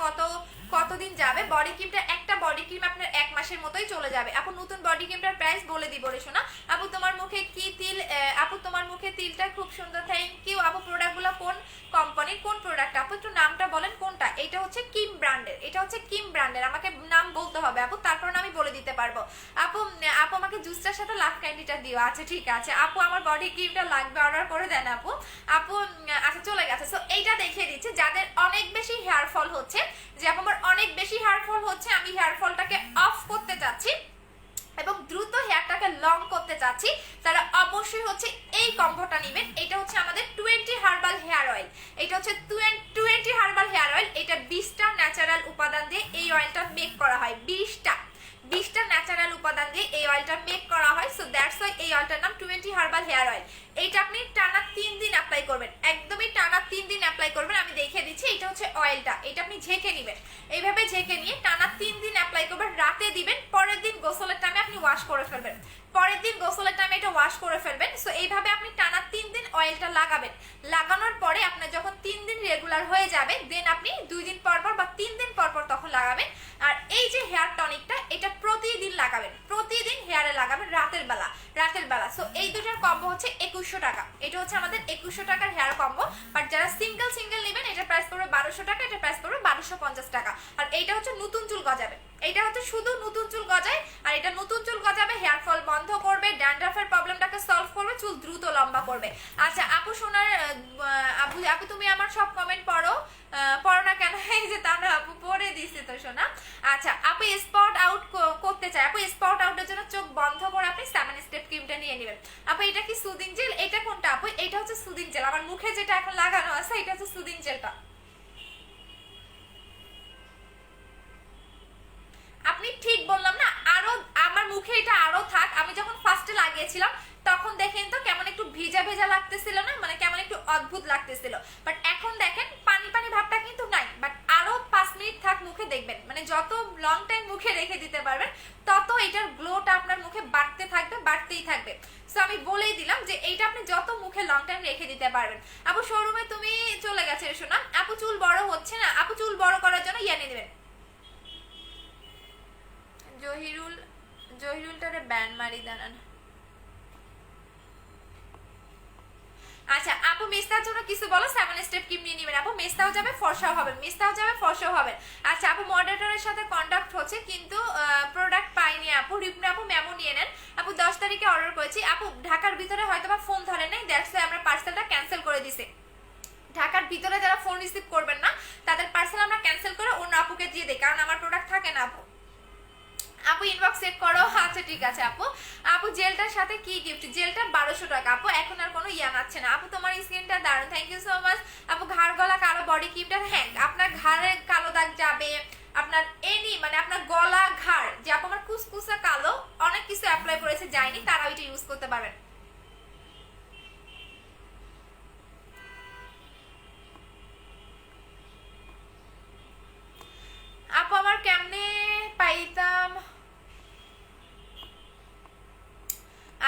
কতদিন যাবে? বডি ক্রিমটা একটা বডি ক্রিম আপনার 1 মাসের মতোই চলে যাবে আপু। নতুন বডি ক্রিমটার প্রাইস বলে দিব রে শোনা আপু। তোমার মুখে কি তিল আপু? তোমার মুখে তিলটা খুব সুন্দর, থ্যাংক ইউ আপু। প্রোডাক্টগুলো কোন কোম্পানির, কোন প্রোডাক্ট আপু? একটু নামটা বলেন কোনটা। এটা হচ্ছে কিম ব্র্যান্ডের, এটা হচ্ছে কিম ব্র্যান্ডের, আমাকে নাম বলতে হবে আপু, তারপর আমি বলে দিতে পারবো আপু। আপু আমাকে জুসটার সাথে লাভ ক্যান্ডিটা দিও। আচ্ছা ঠিক আছে আপু, আমার বডি ক্রিমটা লাগবে, অর্ডার করে দেন আপু। আপু আচ্ছা চলে গেছে। সো এইটা দেখিয়ে দিচ্ছি যাদের অনেক বেশি হেয়ার ফল হচ্ছে, যে আপু আমার অনেক বেশি হেয়ার ফল হচ্ছে, আমি হেয়ার ফলটাকে অফ করতে চাচ্ছি এবং দ্রুত হেয়ারটাকে লং করতে চাচ্ছি, তারা অবশ্যই হচ্ছে এই কম্বোটা নেবেন। এটা হচ্ছে আমাদের 20 হার্বাল হেয়ার অয়েল, এটা হচ্ছে 20 হার্বাল হেয়ার অয়েল। এটা 20টা ন্যাচারাল উপাদান দিয়ে এই অয়েলটা মেক করা হয়, 20টা ন্যাচারাল উপাদান দিয়ে এই অয়েলটা মেক করা হয়। সো দ্যাটস ওয়াই এই অয়েলটার নাম 20 হার্বাল হেয়ার অয়েল। এইটা আপনি টানা 3 দিন অ্যাপ্লাই করবেন, একদমই টানা 3 দিন অ্যাপ্লাই করবেন। আমি দেখিয়ে দিচ্ছি, এটা হচ্ছে অয়েলটা, এটা আপনি ঝেঁকে নেবেন, এইভাবে ঝেঁকে নিয়ে টানা 3 দিন অ্যাপ্লাই করবেন, রাতে দিবেন, পরের দিন গোসলের টাইমে আপনি ওয়াশ করে ফেলবেন, পরের দিন গোসলের টাইমে এটা ওয়াশ করে ফেলবেন। সো এইভাবে আপনি টানা 3 দিন অয়েলটা লাগাবেন। লাগানোর পরে আপনার যখন 3 দিন রেগুলার হয়ে যাবে, দেন আপনি 2 দিন পর পর বা 3 দিন পর পর তখন লাগাবেন। আর এই যে হেয়ার টনিকটা, এটা প্রতিদিন লাগাবেন, প্রতিদিন হেয়ারে লাগাবেন রাতের বেলা। সো এই দুটার কম্বো হচ্ছে 2100 টাকা, এটা হচ্ছে আমাদের 2100 টাকার হেয়ার কম্বো। বাট যারা সিঙ্গেল নেবেন, এটা প্রাইস পড়বে 1200 টাকা, এটা প্রাইস পড়বে 1250 টাকা। আর এইটা হচ্ছে নতুন চুল গজাবে, এটা হচ্ছে শুধু নতুন চুল গজায়, আর এটা নতুন চুল গজাবে, হেয়ার ফল বন্ধ করবে, ড্যান্ড্রাফের প্রবলেমটাকে সলভ করবে, চুল দ্রুত লম্বা করবে। আচ্ছা আপু সোনার আপু তুমি আমার সব কমেন্ট পড়ো না কেন? এই যে তা না আপু, পড়ে দিছি তো সোনা। আচ্ছা আপু স্পট আউট করতে চাই আপু, স্পট আউটের জন্য চোখ বন্ধ করে আপনি 7 স্টেপ ক্রিমটা নিয়ে নেবেন আপু। এটা কি সুদিং জেল? এটা কোনটা আপু? এটা হচ্ছে সুদিং জেল, আমার মুখে যেটা এখন লাগানো আছে এটা হচ্ছে সুদিং জেলটা। আপনি ঠিক বললাম না, আরো আমার মুখে এটা আরো থাক, আমি যখন ফার্স্টে লাগিয়েছিলাম তখন দেখেন তো কেমন একটু ভিজা ভেজা লাগতেছিল না, মানে কেমন একটু অদ্ভুত লাগতেছিল, বাট এখন দেখেন পানি পানি ভাবটা কিন্তু নাই। বাট আরো 5 মিনিট থাক মুখে, দেখবেন মানে যত লং টাইম মুখে রেখে দিতে পারবেন তত এটার গ্লোটা আপনার মুখে বাড়তে থাকবে, বাড়তেই থাকবে। সো আমি বলেই দিলাম যে এইটা আপনি যত মুখে লং টাইম রেখে দিতে পারবেন। আপু শোরুমে তুমি চলে গেছে শোনা আপু, চুল বড় হচ্ছে না আপু, চুল বড় করার জন্য ইয়ে নিয়ে নেবেন, জহিরুলটারে ব্যান মারি দাঁড়ান। আচ্ছা আপু মেস্তার জন্য কিছু বলো, 7 স্টেপ ক্রিম নিয়ে নেবেন আপু, মেস্তাও যাবে ফর্সাও হবেন, আচ্ছা আপু মডারেটরের সাথে কন্ট্যাক্ট হচ্ছে কিন্তু প্রোডাক্ট পাইনি আপু। রিপনা আপু মেমো নিয়ে নেন আপু, 10 তারিখে অর্ডার করেছি আপু, ঢাকার ভিতরে হয়তো বা ফোন ধরে নাই, দ্যাটস ওয়াই আমরা পার্সেলটা ক্যান্সেল করে দিছি। ঢাকার ভিতরে যারা ফোন রিসিভ করবেন না তাদের পার্সেল আমরা ক্যান্সেল করে অন্য আপুকে দিয়ে দিই, কারণ আমার প্রোডাক্ট থাকে না আপু। আপু ইনবক্স চেক করো। আচ্ছা ঠিক আছে আপু জেলটার সাথে কি গিফট? জেলটা 1200 টাকা আপু, এখন আর কোনো ইয়া নাচ্ছে না আপু। তোমার স্কিনটা দারুণ, থ্যাংক ইউ সো মাচ আপু। ঘাড় গলা কালো বডি ক্রিমটা, হ্যাঁ আপনার ঘাড়ে কালো দাগ যাবে, আপনার এনি মানে আপনার গলা হালকা কালো, অনেক কিছু অ্যাপ্লাই করেছে যায়নি, তারা ওইটা ইউজ করতে পারবেন। আপু আমার কেমনে পাইতাম?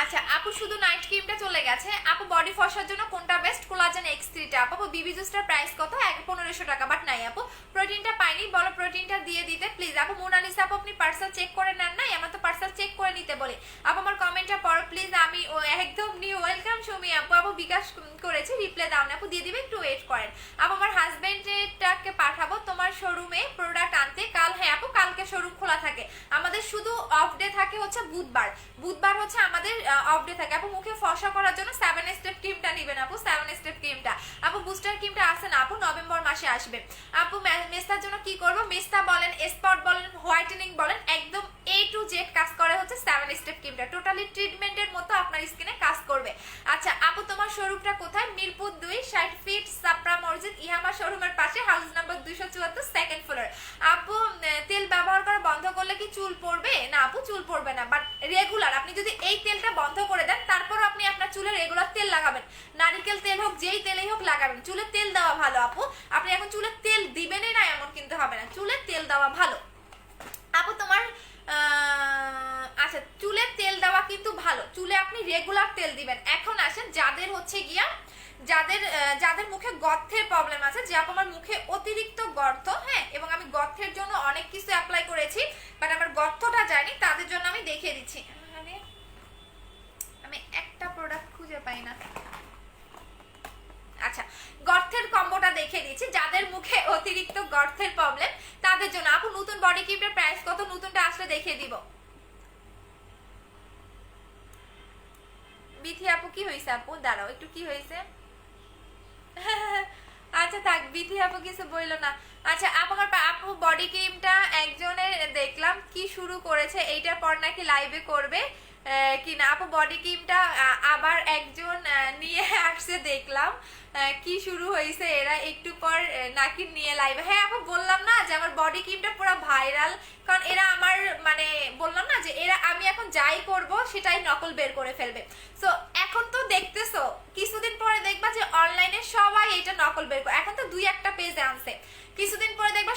আচ্ছা আপু শুধু নাইট ক্রিমটা চলে গেছে। আপু বডি ফসার জন্য কোনটা বেস্ট? কোলাজেন X3টা। আপু বিবি জুসটার প্রাইস কত? 1500 টাকা। বাট নাই আপু, প্রোটিনটা পাইনি, বলো প্রোটিনটা দিয়ে দিতে প্লিজ। আপু মোনালিসা আপু আপনি পার্সেল চেক করে নেন নাই? আমরা তো পার্সেল চেক করে নিতে বলি। আপু আমার কমেন্টটা পড়ো প্লিজ। আমি একদম নিউ। ওয়েলকাম সুমি আপু। আপু বিকাশ করেছে, রিপ্লাই দাও না আপু, দিয়ে দিবে, একটু ওয়েট করেন। আপু আমার হাজবেন্ডটাকে পাঠাবো তোমার শোরুমে প্রোডাক্ট আনতে কাল। হ্যাঁ আপু কালকে শোরুম খোলা থাকে আমাদের, শুধু অফ ডে থাকে হচ্ছে বুধবার। বুধবার হচ্ছে আমাদের অফ ডে থাকে। আপু মুখে ফসা করার জন্য 7 স্টেপ ক্রিমটা নেবেন আপু, 7 স্টেপ ক্রিমটা। আপু বুস্টার ক্রিমটা আসে না আপু, নভেম্বর মাসে আসবে। আপু মেস্তার জন্য কি করব? মেস্তা বলেন, স্পট বলেন, হোয়াইটেনিং বলেন, একদম A to Z কাজ করে হচ্ছে 7 স্টেপ ক্রিমটা। টোটালি ট্রিটমেন্টের মতো আপনার স্কিনে কাজ করবে। আচ্ছা আপু তোমার শোরুমটা কোথায়? মিরপুর 2, 60 ফিট, সাপ্রা মসজিদ, ইহামা শোরুমের পাশে, হাউস নাম্বার 274, সেকেন্ড ফ্লোর। আপু তেল ব্যবহার করা বন্ধ করলে কি চুল পড়বে? না আপু চুল পড়বে না, বাট রেগুলার আপনি যদি এই তেলটা বন্ধ করে দেন, তারপর আপনি আপনার চুলে রেগুলার তেল লাগাবেন। নারকেল তেল হোক, যেই তেলেই হোক লাগাবেন। চুলে তেল দেওয়া ভালো আপু। আপনি এখন চুলে তেল দিবেনই না এমন কিন্তু হবে না, চুলে তেল দেওয়া ভালো। আপু তোমার আচ্ছা চুলে তেল দেওয়া কিন্তু ভালো, চুলে আপনি রেগুলার তেল দিবেন। এখন আসেন যাদের হচ্ছে গিয়া যাদের মুখে গর্তের প্রবলেম আছে, যে আপু আমার মুখে অতিরিক্ত গর্ত, হ্যাঁ, এবং আমি গর্তের জন্য অনেক কিছু অ্যাপ্লাই করেছি বাট আমার গর্তটা যায়নি, তাদের জন্য আমি দেখিয়ে দিচ্ছি। মানে আমি একটা প্রোডাক্ট খুঁজে পাই না। আচ্ছা গর্তের কম্বোটা দেখে দিচ্ছি, যাদের মুখে অতিরিক্ত গর্তের প্রবলেম তাদের জন্য। আপু নতুন বডি ক্রিমের প্রাইস কত? নতুনটা আসলে দেখিয়ে দিব। বিথি আপু কি হয়েছে? আপু দাঁড়াও একটু, কি হয়েছে? আচ্ছা থাক, বিথি আপু কিছু বললো না। আচ্ছা আপু বডি ক্রিমটা একজনের দেখলাম কি শুরু করেছে, এইটার পর নাকি লাইভে করবে কিনা। আপু বডি ক্রিমটা আবার একজন নিয়ে আসছে দেখলাম, কি শুরু হয়েছে এরা একটু পর নাকি নিয়ে লাইভে। হ্যাঁ আপু বললাম না যে আমার বডি ক্রিমটা পুরো ভাইরাল, কারণ এরা আমার মানে বললাম না যে এরা আমি এখন যাই করব সেটাই নকল বের করে ফেলবে। সো এখন তো দেখতেছো, কিছুদিন পরে দেখবা যে অনলাইনে সবাই এটা নকল বের করে। এখন তো 2-1টা পেজে আনছে, কিছুদিন পরে দেখবা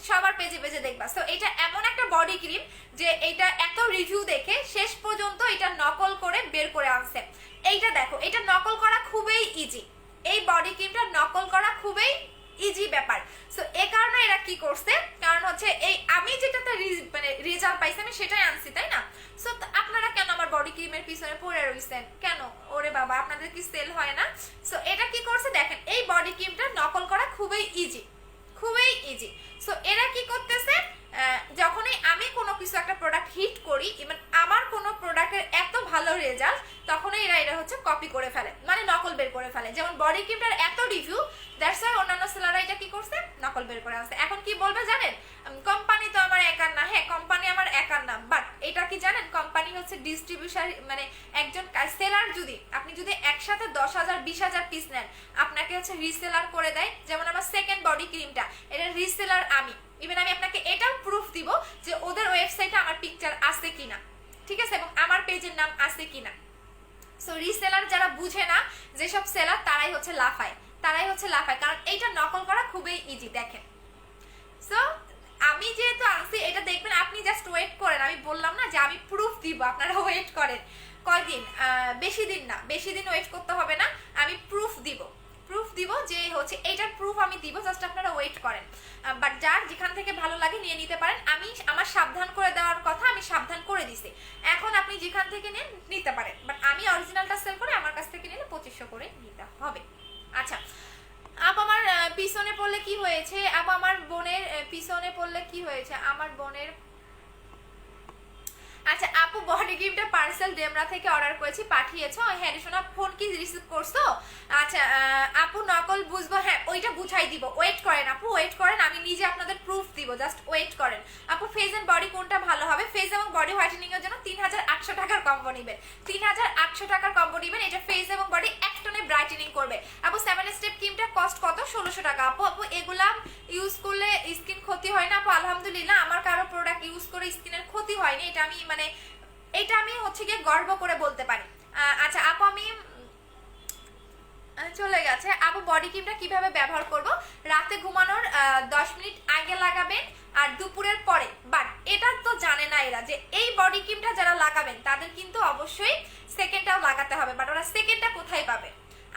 সবার পেজে পেজে দেখবা। সো এটা এমন একটা বডি ক্রিম যে এটা এত রিভিউ দেখে শেষ পর্যন্ত এটা নকল করে বের করে আনছে। এইটা দেখো, এটা নকল করা খুবই ইজি, এই বডি ক্রিমটা নকল করা খুবই ইজি ব্যাপার। সো এই কারণে এরা কি করছে, কারণ হচ্ছে এই আমি যেটাতে মানে রেজাল্ট পাইছি আমি সেটাই আনছি, তাই না? সো আপনারা কেন আমার বডি ক্রিমের পিছনে পড়ে রইছেন কেন? ওরে বাবা, আপনাদের কি সেল হয় না? সো এটা কি করছে দেখেন, এই বডি ক্রিমটা নকল করা খুবই ইজি, খুবই ইজি। সো এরা কি করতেছে, যখনই আমি কোনো কিছু একটা প্রোডাক্ট হিট করি, ইভেন আমার কোনো প্রোডাক্টের এত ভালো রেজাল্ট, তখনই এরা হচ্ছে কপি করে ফেলে, মানে নকল বের করে ফেলে। যেমন বডি ক্রিমটার এত রিভিউ, দ্যাটস ওয়াই অন্যান্য সেলাররা এটা কি করছে, নকল বের করে আসছে। এখন কি বলবে জানেন, কোম্পানি তো আমার একার না। হ্যাঁ কোম্পানি আমার একার না, বাট এটা কি জানেন, কোম্পানি হচ্ছে ডিস্ট্রিবিউশন, মানে একজন সেলার যদি আপনি যদি একসাথে 10,000 20,000 পিস নেন, আপনাকে হচ্ছে রিসেলার করে দেয়। যেমন আমার সেকেন্ড বডি ক্রিমটা, এটা রিসেলার আমি। ইভেন আমি আপনাকে এটাও প্রুফ দিব যে ওদের ওয়েবসাইটে আমার পিকচার আছে কিনা, ঠিক আছে, এবং আমার পেজের নাম আছে কিনা। সো রিসেলার যারা বুঝে না, যেসব সেলার তারাই হচ্ছে লাফায়, কারণ এইটা নকল করা খুবই ইজি। দেখেন, সো আমি যেহেতু আনছি এটা দেখবেন, আপনি জাস্ট ওয়েট করেন। আমি বললাম না যে আমি প্রুফ দিব, আপনারা ওয়েট করেন। কয়দিন, বেশি দিন ওয়েট করতে হবে না, আমি প্রুফ দিব যে হচ্ছে এইটার প্রুফ আমি দিব, জাস্ট আপনারা ওয়েট করেন। বাট যার যেখান থেকে ভালো লাগে নিয়ে নিতে পারেন। আমি আমার সাবধান করে দেওয়ার কথা, আমি সাবধান করে দিছি, এখন আপনি যেখান থেকে নেন নিতে পারেন। বাট আমি অরিজিনালটা সেল করে আমার কাছ থেকে নিলে 2500 করে নিতে হবে। আচ্ছা আপ আমার পিছনে পড়লে কি হয়েছে? আপ আমার বোনের পিছনে পড়লে কি হয়েছে? আমার বোনের, আচ্ছা আপু বডি ক্রিমটা পার্সেল ডেমরা থেকে অর্ডার করেছি, পাঠিয়েছো? হ্যাঁ রেশনা, ফোন কি রিসিভ করছো? আচ্ছা আপু নকল বুঝবো? হ্যাঁ ওইটা বুঝাই দিব, ওয়েট করেন আপু, ওয়েট করেন, আমি নিজে আপনাদের প্রুফ দিব, জাস্ট ওয়েট করেন। আপু ফেস এন্ড বডি কোনটা ভালো হবে? ফেস এবং বডি হোয়াইটেনিং এর জন্য 3,800 টাকার কম্বো নেবেন, 3,800 টাকার কম্বো নেবেন। এটা ফেস এবং বডি এক টনে ব্রাইটেনিং করবে। আপু 7 স্টেপ ক্রিমটা কস্ট কত? 1600 টাকা। আপু এগুলা ইউজ করলে স্কিন ক্ষতি হয় না? আপু আলহামদুলিল্লাহ আমার কারো প্রোডাক্ট ইউজ করে স্কিনের ক্ষতি হয় হয়নি, এটা আমি মানে এটা আমি হচ্ছে গিয়ে গর্ব করে বলতে পারি। আচ্ছা আপু আমি চলে গেছে। আপু বডি ক্রিমটা কিভাবে ব্যবহার করব? রাতে ঘুমানোর 10 মিনিট আগে লাগাবেন আর দুপুরের পরে। বাট এটা তো জানে না এরা যে এই বডি ক্রিমটা যারা লাগাবেন তাদের কিন্তু অবশ্যই সেকেন্ডটাও লাগাতে হবে। বাট ওরা সেকেন্ডটা কোথায় পাবে?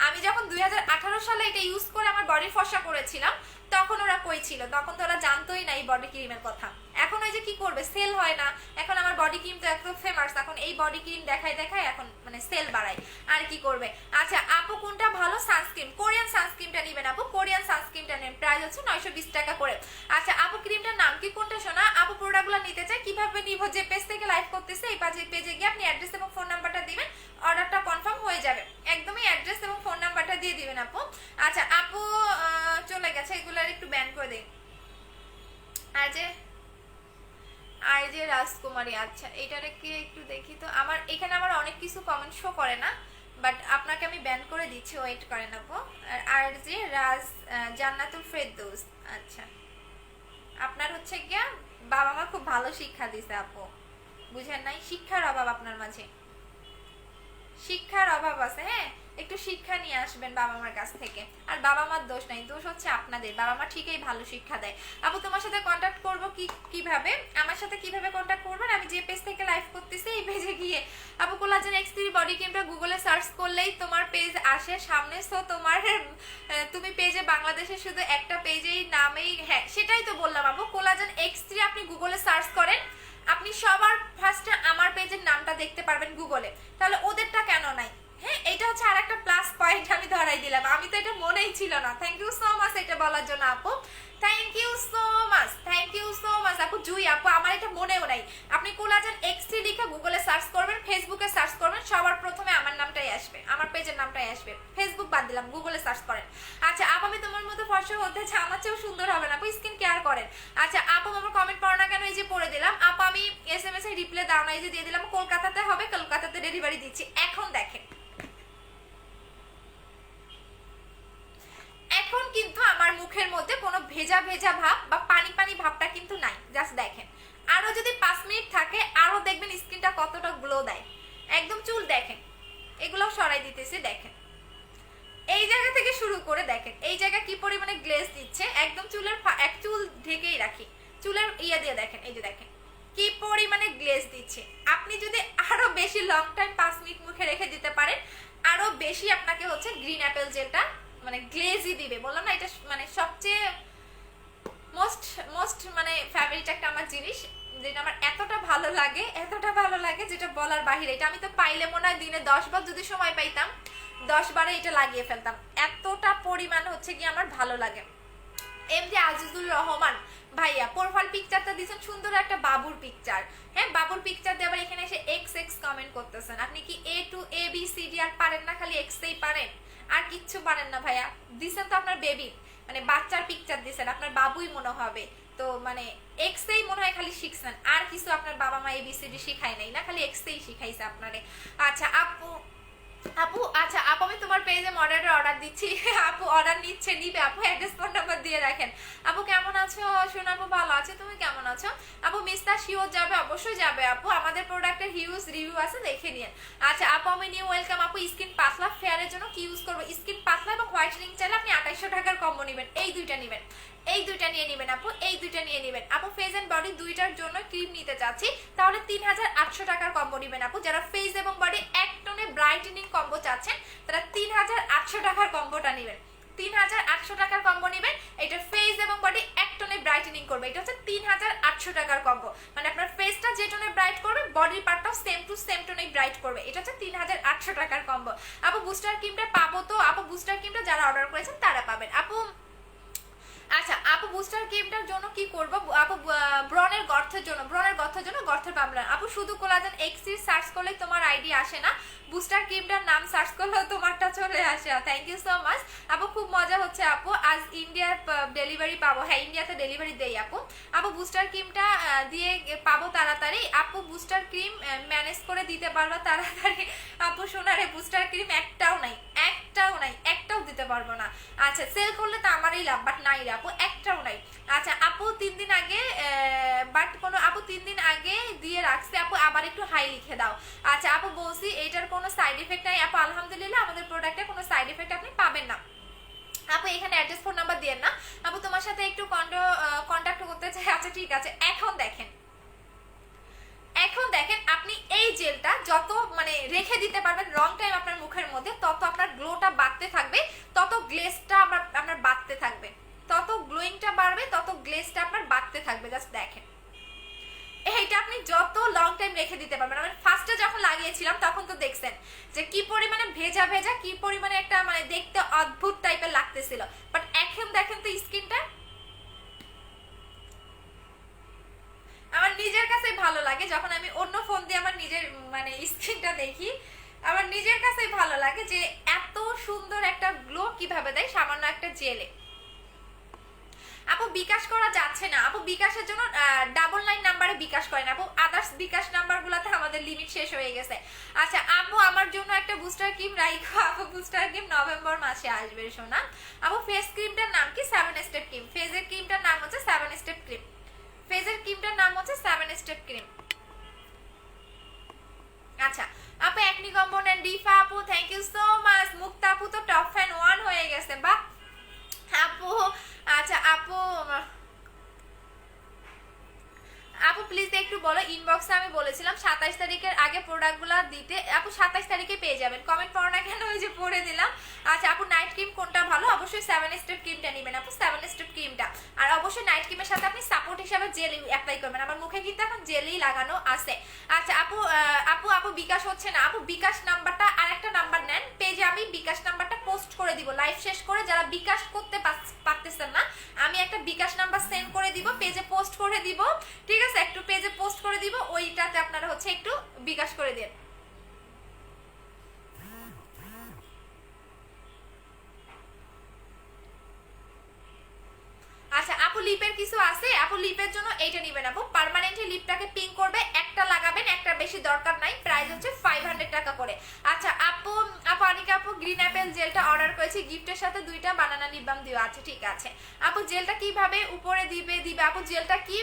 আমি যখন 2018 সালে এটা ইউজ করে আমার বডি ফর্সা করেছিলাম তখন ওরা কই ছিল? তখন তো ওরা জানতোই না এই বডি ক্রিমের কথা। এখন ওই যে কি করবে, সেল হয় না। এখন আমার বডি ক্রিম তো একদম ফেমাস, এখন এই বডি ক্রিম দেখায় দেখায় এখন মানে সেল বাড়ায়, আর কি করবে। আচ্ছা আপু কোনটা ভালো সানস্ক্রিন? কোরিয়ান সানস্ক্রিনটা নেবেন আপু, কোরিয়ান সানস্ক্রিনটা নেন, প্রাইস হচ্ছে 920 টাকা করে। আচ্ছা আপু ক্রিমটার নাম কি, কোনটা শোনা? আপু প্রোডাক্টগুলো নিতে চাই, কিভাবে নিব? যে পেজ থেকে লাইভ করতেছে এই পেজে গিয়ে আপনি অ্যাড্রেস এবং ফোন নাম্বারটা দিবেন, অর্ডারটা কনফার্ম হয়ে যাবে। একদমই অ্যাড্রেস এবং ফোন নাম্বারটা দিয়ে দিবেন আপু। আচ্ছা আপু চলে গেছে, এগুলার একটু ব্যান করে দিন। আর যে রাজকুমারী, আচ্ছা এটারে কি একটু দেখি তো, আমার এখানে আমার অনেক কিছু কমেন্ট শো করে না, বাট আপনাকে আমি ব্যান করে দিচ্ছি, ওয়েট করেন আপু। আর যে জান্নাতুল ফেরদৌস, আচ্ছা আপনার হচ্ছে গিয়া বাবা মা খুব ভালো শিক্ষা দিছে আপু, বুঝেন নাই? শিক্ষার অভাব আপনার মাঝে, শিক্ষার অভাব আছে। হ্যাঁ একটু শিক্ষা নিয়ে আসবেন বাবা মার কাছ থেকে। আর বাবা মার দোষ নাই, দোষ হচ্ছে আপনাদের। বাবা মা ঠিকই ভালো শিক্ষা দেয়। আপু তোমার সাথে কন্ট্যাক্ট করব কিভাবে? আমার সাথে কিভাবে কন্ট্যাক্ট করবেন? আমি যে পেজ থেকে লাইভ করতেছি এই পেজে গিয়ে আপু কোলাজেন X3 বডি ক্রিমটা গুগলে সার্চ করলেই তোমার পেজ আসে সামনে। সো তোমার তুমি পেজে বাংলাদেশের শুধু একটা পেজেই নামেই, হ্যাঁ সেটাই তো বললাম আপু, কোলাজেন X3 আপনি গুগলে সার্চ করেন, আপনি সবার ফার্স্টে আমার পেজের নামটা দেখতে পারবেন গুগলে। তাহলে ওদেরটা কেন নাই? হ্যাঁ এটা হচ্ছে আর একটা প্লাস পয়েন্ট আমি ধরাই দিলাম, আমি তো এটা মনেই ছিল না। থ্যাংক ইউ সো মাচ এটা বলার জন্য আপু, thank you so much, thank you so much আপু। জুই আপু আমার এটা মনেও নাই। আপনি কোলাজেন X3 লিখে গুগলে সার্চ করবেন, ফেসবুকে সার্চ করবেন, সবার প্রথমে আমার নামটাই আসবে, আমার পেজের নামটাই আসবে। ফেসবুক বাদ দিলাম, গুগলে সার্চ করেন। আচ্ছা আপু আমি তোমার মতো ফর্সা হতে চাই, আমার চেয়েও সুন্দর হবে না আপু, স্কিন কেয়ার করেন। আচ্ছা আপু আমার কমেন্ট পড়ো না কেন? এই যে পড়ে দিলাম আপু, আমি SMS এ রিপ্লাই দাও না, এই যে দিয়ে দিলাম। কলকাতাতে হবে, কলকাতাতে ডেলিভারি দিচ্ছি। এখন দেখেন, এখন কিন্তু আমার মুখের মধ্যে কোনো ভেজা ভেজা ভাব বা পানি পানি ভাবটা কিন্তু নাই। জাস্ট দেখেন, আরো যদি 5 মিনিট থাকে আরো দেখবেন স্কিনটা কতটা গ্লো দেয়। একদম চুল দেখেন, এগুলো সরাই দিতেছি, দেখেন এই জায়গা থেকে শুরু করে দেখেন এই জায়গা কি পরিমাণে গ্লেজ দিচ্ছে। একদম চুলের এক চুল ঢেকেই রাখি, চুলের ইয়ে দিয়ে দেখেন, এই যে দেখেন কি পরিমাণে গ্লেজ দিচ্ছে। আপনি যদি আরো বেশি লং টাইম 5 মিনিট মুখে রেখে দিতে পারেন, আরো বেশি আপনাকে হচ্ছে গ্রিন অ্যাপেল জেলটা মানে গ্লেজই দিবে। বললাম না এটা মানে সবচেয়ে মোস্ট মানে ফেভারিট একটা আমার জিনিস, যেটা আমার এতটা ভালো লাগে, এতটা ভালো লাগে যেটা বলার বাহিরে। এটা আমি তো পাইলে মনে হয় দিনে 10 বার যদি সময় পাইতাম 10 বারে এটা লাগিয়ে ফেলতাম, এতটা পরিমাণ হচ্ছে কি আমার ভালো লাগে। এমডি আজিজুল রহমান ভাইয়া প্রোফাইল পিকচারটা দিয়েছেন সুন্দর একটা বাবুর পিকচার। হ্যাঁ বাবুর পিকচার দিয়ে আবার এখানে এসে XX কমেন্ট করতেছেন। আপনি কি A to ABCD আর পারেন না, খালি X এই পারেন, আর কিচ্ছু পারেন না? ভাইয়া দিছেন তো আপনার বেবি মানে বাচ্চার পিকচার দিছেন, আপনার বাবুই মনে হবে তো মানে X এই মনে হয় খালি শিখছেন, আর কিছু আপনার বাবা মা ABCD শিখায় নাই না, খালি X এই শিখাইছে আপনারে। আচ্ছা আপু আচ্ছা আপু আমি তোমার পেজে মডারেটর অর্ডার দিচ্ছি, আপু অর্ডার নিবে আপু, অ্যাড্রেস ফোন নাম্বার দিয়ে রাখেন। আপু কেমন আছো? শোন আপু ভালো আছে, তুমি কেমন আছো? আপু মিস্টার শিওর যাবে, অবশ্যই যাবে আপু, আমাদের প্রোডাক্টের হিউজ রিভিউ আছে, দেখে নিন। আচ্ছা আপু আমি নিউ ওয়েলকাম আপু। স্কিন পাতলা ফেয়ারের জন্য কি ইউজ করবো? স্কিন পাতলা এবং হোয়াইটেনিং চাইলে আপনি 2800 টাকার কম্বো নেবেন, এই দুইটা নেবেন, এই দুইটা নিয়ে নেবেন আপু, এই দুইটা নিয়ে নেবেন আপু। ফেস এন্ড বডি দুইটার জন্য ক্রিম নিতে চাচ্ছি, তাহলে 3800 টাকার কম্বো নেবেন আপু। যারা ফেস এবং বডি এক টোনে ব্রাইটেনিং কম্বো চাচ্ছেন তারা 3800 টাকার কম্বোটা নেবেন, 3800 টাকার কম্বো নেবেন। এটা ফেস এবং বডি এক টোনে ব্রাইটেনিং করবে, এটা হচ্ছে 3800 টাকার কম্বো। মানে আপনার ফেসটা যে টোনে ব্রাইট করবে বডির পার্টটাও সেম টু সেম টোনে ব্রাইট করবে, এটা হচ্ছে 3800 টাকার কম্বো। আপু বুস্টার ক্রিমটা পাবো তো? আপু বুস্টার ক্রিমটা যারা অর্ডার করেছেন তারা পাবেন আপু। আচ্ছা আপু বুস্টার ক্রিমটার জন্য কি করব আপু? ব্রনের গর্তের জন্য, গর্তের পাবলার আপু। শুধু কোলাজেন X3 সার্চ করলে তোমার আইডি আসে না, বুস্টার ক্রিমটার নাম সার্চ করলেও তোমারটা চলে আসে। থ্যাংক ইউ সো মাচ আপু, খুব মজা হচ্ছে আপু। আজ ইন্ডিয়ার ডেলিভারি পাবো? হ্যাঁ ইন্ডিয়াতে ডেলিভারি দেই আপু। আপু বুস্টার ক্রিমটা দিয়ে পাবো তাড়াতাড়ি আপু? বুস্টার ক্রিম ম্যানেজ করে দিতে পারবো তাড়াতাড়ি আপু? সোনারে বুস্টার ক্রিম একটাও নাই, একটাও দিতে পারবো না। আচ্ছা সেল করলে তো আমারই লাভ, বাট নাই আপু, একটাও নাই। আচ্ছা আপু 3 দিন আগে বাট কোনো আপু 3 দিন আগে দিয়ে রাখছে আপু, আবার একটু হাই লিখে দাও। আচ্ছা আপু বলছি এটার কোনো সাইড এফেক্ট নাই আপু, আলহামদুলিল্লাহ আমাদের প্রোডাক্টে কোনো সাইড এফেক্ট আপনি পাবেন না আপু। এখানে অ্যাড্রেস ফোন নাম্বার দিয়েন না আপু, তোমার সাথে একটু কন্ট্যাক্ট করতে চাই। আচ্ছা ঠিক আছে, এখন দেখেন আপনি এই জেলটা যত মানে রেখে দিতে পারবেন লং টাইম আপনার মুখের মধ্যে, তত আপনার গ্লোটা বাড়তে থাকবে, তত গ্লেজটা আপনার বাড়তে থাকবে, তত গ্লোয়িংটা বাড়বে, তত গ্লেজটা আপনার বাড়তে থাকবে। জাস্ট দেখেন এইটা আপনি যত লং টাইম রেখে দিতে পারবেন। আমি ফার্স্টে যখন লাগিয়েছিলাম তখন তো দেখছেন যে কি পরিমাণে ভেজা ভেজা, কি পরিমাণে একটা মানে দেখতে অদ্ভুত টাইপের লাগতেছিল, বাট এখন দেখেন তো স্কিনটা আমার নিজের কাছে ভালো লাগে। যখন আমি অন্য ফোন দিয়ে আমার নিজের মানে স্কিনটা দেখি, আমার নিজের কাছেই ভালো লাগে যে এত সুন্দর একটা গ্লো কিভাবে দেয় সামান্য একটা জেলে। আপু বিকাশ করা যাচ্ছে না আপু, বিকাশের জন্য 99 নাম্বারে বিকাশ করেন আপু, আদার্স বিকাশ নাম্বারগুলোতে আমাদের লিমিট শেষ হয়ে গেছে। আচ্ছা আপু আমার জন্য একটা বুস্টার ক্রিম রাইখো আপু, বুস্টার ক্রিম নভেম্বর মাসে আসবে সোনা। আপু ফেস ক্রিমটার নাম কি? 7 স্টেপ ক্রিম। ফেসের ক্রিমটার নাম হচ্ছে 7 স্টেপ ক্রিম। ফেসের ক্রিমটার নাম হচ্ছে 7 স্টেপ ক্রিম। আচ্ছা আপু একনি কম্বো নেন। রিফা আপু থ্যাংক ইউ সো মাচ। মুক্তা আপু তো টপ ফ্যান 1 হয়ে গেছে, বাহ আপু। আচ্ছা আপু প্লিজ একটু বলো, ইনবক্সে আমি বলেছিলাম 27 তারিখের আগে প্রোডাক্টগুলো দিতে। আপু 27 তারিখে পেয়ে যাবেন, কমেন্ট পড়ো না কেন, ওই যে পড়ে দিলাম। আচ্ছা আপু নাইট ক্রিম কোনটা ভালো? অবশ্যই 7 স্টেপ ক্রিমটা নেবেন আপু, 7 স্টেপ ক্রিমটা। আর অবশ্যই নাইট ক্রিমের সাথে আপনি সাপোর্ট হিসাবে জেল অ্যাপ্লাই করবেন, আমার মুখে কিন্তু এখন জেলই লাগানো আছে। আচ্ছা আপু আপু বিকাশ হচ্ছে না আপু, বিকাশ নাম্বারটা আরেকটা নাম্বার নেন, পেজে আমি বিকাশ নাম্বারটা পোস্ট করে দিব লাইভ শেষ করে। যারা বিকাশ করতে পারতেছেন না, আমি একটা বিকাশ নাম্বার সেন্ড করে দিব, পেজে পোস্ট করে দিব, ঠিক আছে? একটু পেজে পোস্ট করে দিব, ওইটাতে আপনারা হচ্ছে একটু বিকাশ করে দেন। আচ্ছা আপু লিপের কিছু আছে আপু, লিপের জন্য এইটা নেবেন আপু, পার্মানেন্টলি লিপটাকে পিঙ্ক করবে, একটা লাগাবেন, একটা বেশি দরকার নাই, প্রাইস হচ্ছে 500 টাকা করে। আচ্ছা আপু অনিকা আপু গ্রিন অ্যাপেল জেলটা অর্ডার করেছি, গিফটের সাথে 2টা বানানা লিপ বাম দিও। আচ্ছা ঠিক আছে আপু, জেলটা কিভাবে উপরে দিবে আপু, জেলটা কি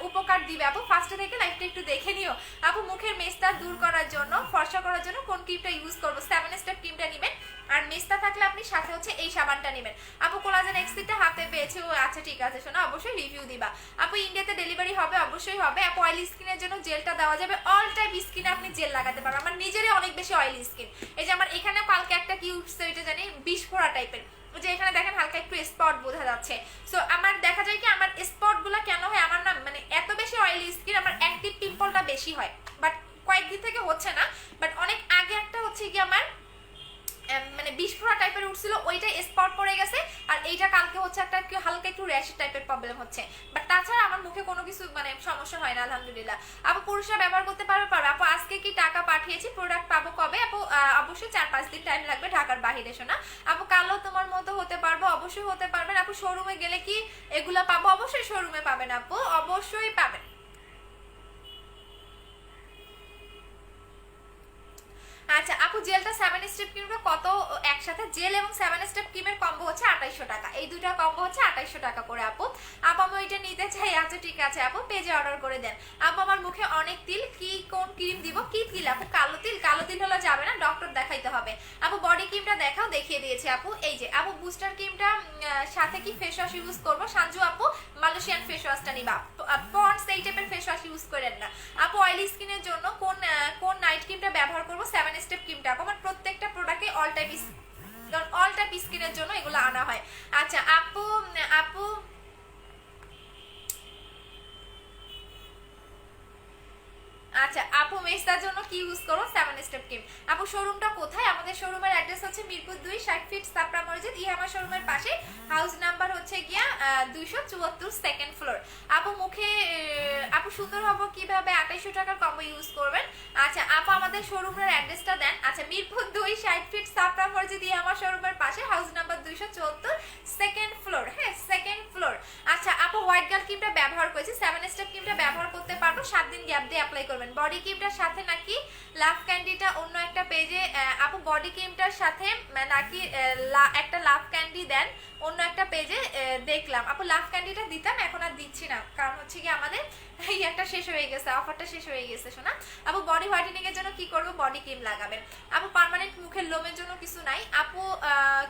উপকার দিবে আপু? ফার্স্টে থেকে লাইভটা একটু দেখে নিও আপু। মুখের মেস্তা দূর করার জন্য, ফর্সা করার জন্য কোন ক্রিমটা ইউজ করবো? 7 স্টেপ ক্রিমটা নেবেন, আর মেস্তা থাকলে আপনি সাথে হচ্ছে এই সাবানটা নেবেন আপু। কোলাজেন এক্সিটা হাতে পেয়েছি, ও আচ্ছা ঠিক আছে শোনা, অবশ্যই রিভিউ দিবা আপু। ইন্ডিয়াতে ডেলিভারি হবে? অবশ্যই হবে আপু। অয়েলি স্কিনের জন্য জেলটা দেওয়া যাবে, অল টাইপ স্কিনে আপনি জেল লাগাতে পারবেন। আমার নিজেরই অনেক বেশি অয়েলি স্কিন, এই যে আমার এখানে কালকে একটা কি উঠছে ওইটা জানি বিষফোড়া টাইপের, যে এখানে দেখেন হালকা একটু স্পট বোঝা যাচ্ছে। সো আমার দেখা যায় কি আমার স্পট গুলা কেন হয়, আমার না মানে এত বেশি অয়েলি স্কিন, আমার অ্যাক্টিভ পিম্পলটা বেশি হয়, বাট কয়েকদিন থেকে হচ্ছে না, বাট অনেক আগে একটা হচ্ছে কি আমার মানে বিষফোড়া টাইপের উঠছিল, ওইটা স্পট পড়ে গেছে, আর এইটা কালকে হচ্ছে একটা হালকা একটু র্যাশ টাইপের প্রবলেম হচ্ছে, বাট তাছাড়া আমার মুখে কোনো কিছু মানে সমস্যা হয় না আলহামদুলিল্লাহ আপু। পুরুষরা ব্যবহার করতে পারবে আপু? আজকে কি টাকা পাঠিয়েছি, প্রোডাক্ট পাবো কবে আপু? অবশ্যই 4-5 দিন টাইম লাগবে, ঢাকার বাহিরে শোনা আপু। কালো তোমার মতো হতে পারবো? অবশ্যই হতে পারবেন আপু। শোরুমে গেলে কি এগুলা পাবো? অবশ্যই শোরুমে পাবেন আপু, অবশ্যই পাবেন। আচ্ছা আপু জেলটা 7 স্টেপ ক্রিমটা কত একসাথে? জেল এবং 7 স্টেপ ক্রিমের কম্বো হচ্ছে 2800 টাকা, এই দুইটা কম্বো হচ্ছে 2800 টাকা করে আপু। আমি ওইটা নিতে চাই। আচ্ছা ঠিক আছে আপু, পেজে অর্ডার করে দেন আপু। আমার মুখে অনেক তিল, কি কোন ক্রিম দিব? কি তিল আপু? কালো তিল? কালো তিল হলে যাবে না, ডক্টর দেখাইতে হবে আপু। বডি ক্রিমটা দেখাও, দেখিয়ে দিয়েছি আপু। এই যে আপু বুস্টার ক্রিমটা সাথে কি ফেস ওয়াশ ইউজ করবো? সানজু আপু মালয়েশিয়ান ফেস ওয়াশটা নিবা, পন্ডস এই টাইপের ফেস ওয়াশ ইউজ করেন না আপু। অয়েলি স্কিনের জন্য কোন নাইট ক্রিমটা ব্যবহার করবো? 7 স্টেপ ক্রিমটা আপু। আমার প্রত্যেকটা প্রোডাক্টে অল টাইপ স্কিনের জন্য এগুলো আনা হয়। আচ্ছা আপু আচ্ছা আপু মেস্তার জন্য কি ইউজ করো? 7 স্টেপ ক্রিম আপু। শোরুমটা কোথায়? আমাদের শোরুমের অ্যাড্রেস হচ্ছে মিরপুর 2, 60 ফিট সাপড়া মসজিদ, ইহামা শোরুমের পাশে, হাউস নাম্বার হচ্ছে গিয়া 274, সেকেন্ড ফ্লোর আপু। মুখে আপু সুন্দর হবো কিভাবে? 2800 টাকার কম্বো ইউজ করবেন। আচ্ছা আপু আমাদের শোরুমের অ্যাড্রেসটা দেন। আচ্ছা মিরপুর 2, 60 ফিট সাপড়া মসজিদ, ইহামা শোরুমের পাশে, হাউস নাম্বার 274, সেকেন্ড ফ্লোর, হ্যাঁ সেকেন্ড ফ্লোর। আচ্ছা আপু হোয়াইট গার্ল ক্রিমটা ব্যবহার করেছি, 7 স্টেপ ক্রিমটা ব্যবহার করতে পারবো, 7 দিন গ্যাপ দিয়ে অ্যাপ্লাই করবেন বলবেন। বডি ক্রিমটার সাথে নাকি লাভ ক্যান্ডিটা অন্য একটা পেজে, আপু বডি ক্রিমটার সাথে নাকি একটা লাভ ক্যান্ডি দেন অন্য একটা পেজে দেখলাম। আপু লাভ ক্যান্ডিটা দিতাম, এখন আর দিচ্ছি না, কারণ হচ্ছে কি আমাদের এই একটা শেষ হয়ে গেছে, অফারটা শেষ হয়ে গেছে শোনা। আপু বডি হোয়াইটেনিং এর জন্য কি করব? বডি ক্রিম লাগাবেন। আপু পার্মানেন্ট মুখের লোমের জন্য কিছু নাই আপু,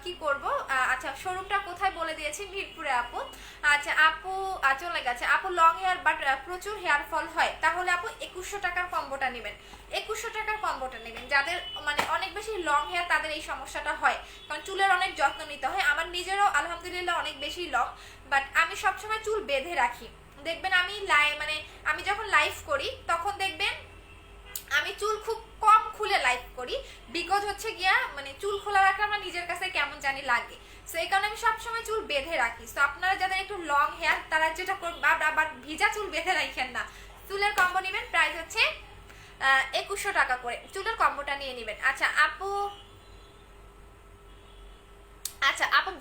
কি করব? আচ্ছা শোরুমটা কোথায় বলে দিয়েছি, মিরপুরে আপু। আচ্ছা আপু চলে গেছে। আপু লং হেয়ার বাট প্রচুর হেয়ার ফল হয়, তাহলে আপু 2100 টাকার কম্বোটা নেবেন। 2100 টাকার কম্বোটা নেবেন। যাদের মানে অনেক বেশি লং হেয়ার তাদের এই সমস্যাটা হয়, কারণ চুলের অনেক যত্ন নিতে হয়। আমার নিজেরও আলহামদুলিল্লাহ অনেক বেশি লং, বাট আমি সবসময় চুল বেঁধে রাখি। দেখবেন আমি মানে আমি যখন লাইভ করি তখন দেখবেন আমি চুল খুব কম খুলে লাইভ করি, বিকজ হচ্ছে গিয়া মানে চুল খোলা রাখলে আমার নিজের কাছে কেমন জানি লাগে। সো এই কারণে আমি সবসময় চুল বেঁধে রাখি। সো আপনারা যাদের একটু লং হেয়ার তারা যেটা করবেন, আবার ভিজা চুল বেঁধে রাখেন না, চুলের কম্বো নেবেন, প্রাইস হচ্ছে 2100 টাকা করে, চুলের কম্বোটা নিয়ে নেবেন। আচ্ছা আপু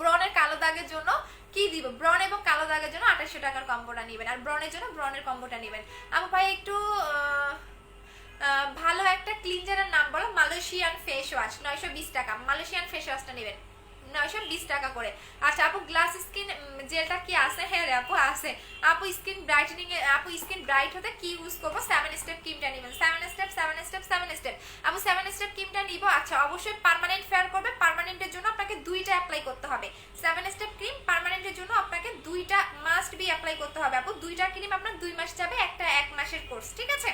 ব্রনের কালো দাগের জন্য কি দিব? ব্রন এবং কালো দাগের জন্য 2800 টাকার কম্বোটা নেবেন, আর ব্রনের জন্য ব্রনের কম্বোটা নেবেন। আপু ভাই একটু ভালো একটা ক্লিনজারের নাম বলো। মালয়েশিয়ান ফেস ওয়াশ 920 টাকা, মালয়েশিয়ান ফেস ওয়াশটা নেবেন 920 টাকা করে। আচ্ছা আপু গ্লাস স্কিন জেলটা কি আছে? হ্যাঁ রে আপু আছে। আপু স্কিন ব্রাইটেনিং এ, আপু স্কিন ব্রাইট হতে কি ইউজ করব? 7 স্টেপ ক্রিমটা নেবেন। 7 স্টেপ আপু 7 স্টেপ ক্রিমটা নিব। আচ্ছা অবশ্যই পার্মানেন্ট ফেয়ার করবে, পার্মানেন্টের জন্য আপনাকে দুইটা অ্যাপ্লাই করতে হবে। 7 স্টেপ ক্রিম পার্মানেন্টের জন্য আপনাকে দুইটা মাস্ট বি অ্যাপ্লাই করতে হবে আপু। দুইটা ক্রিম আপনার 2 মাস যাবে, একটা 1 মাসের কোর্স, ঠিক আছে?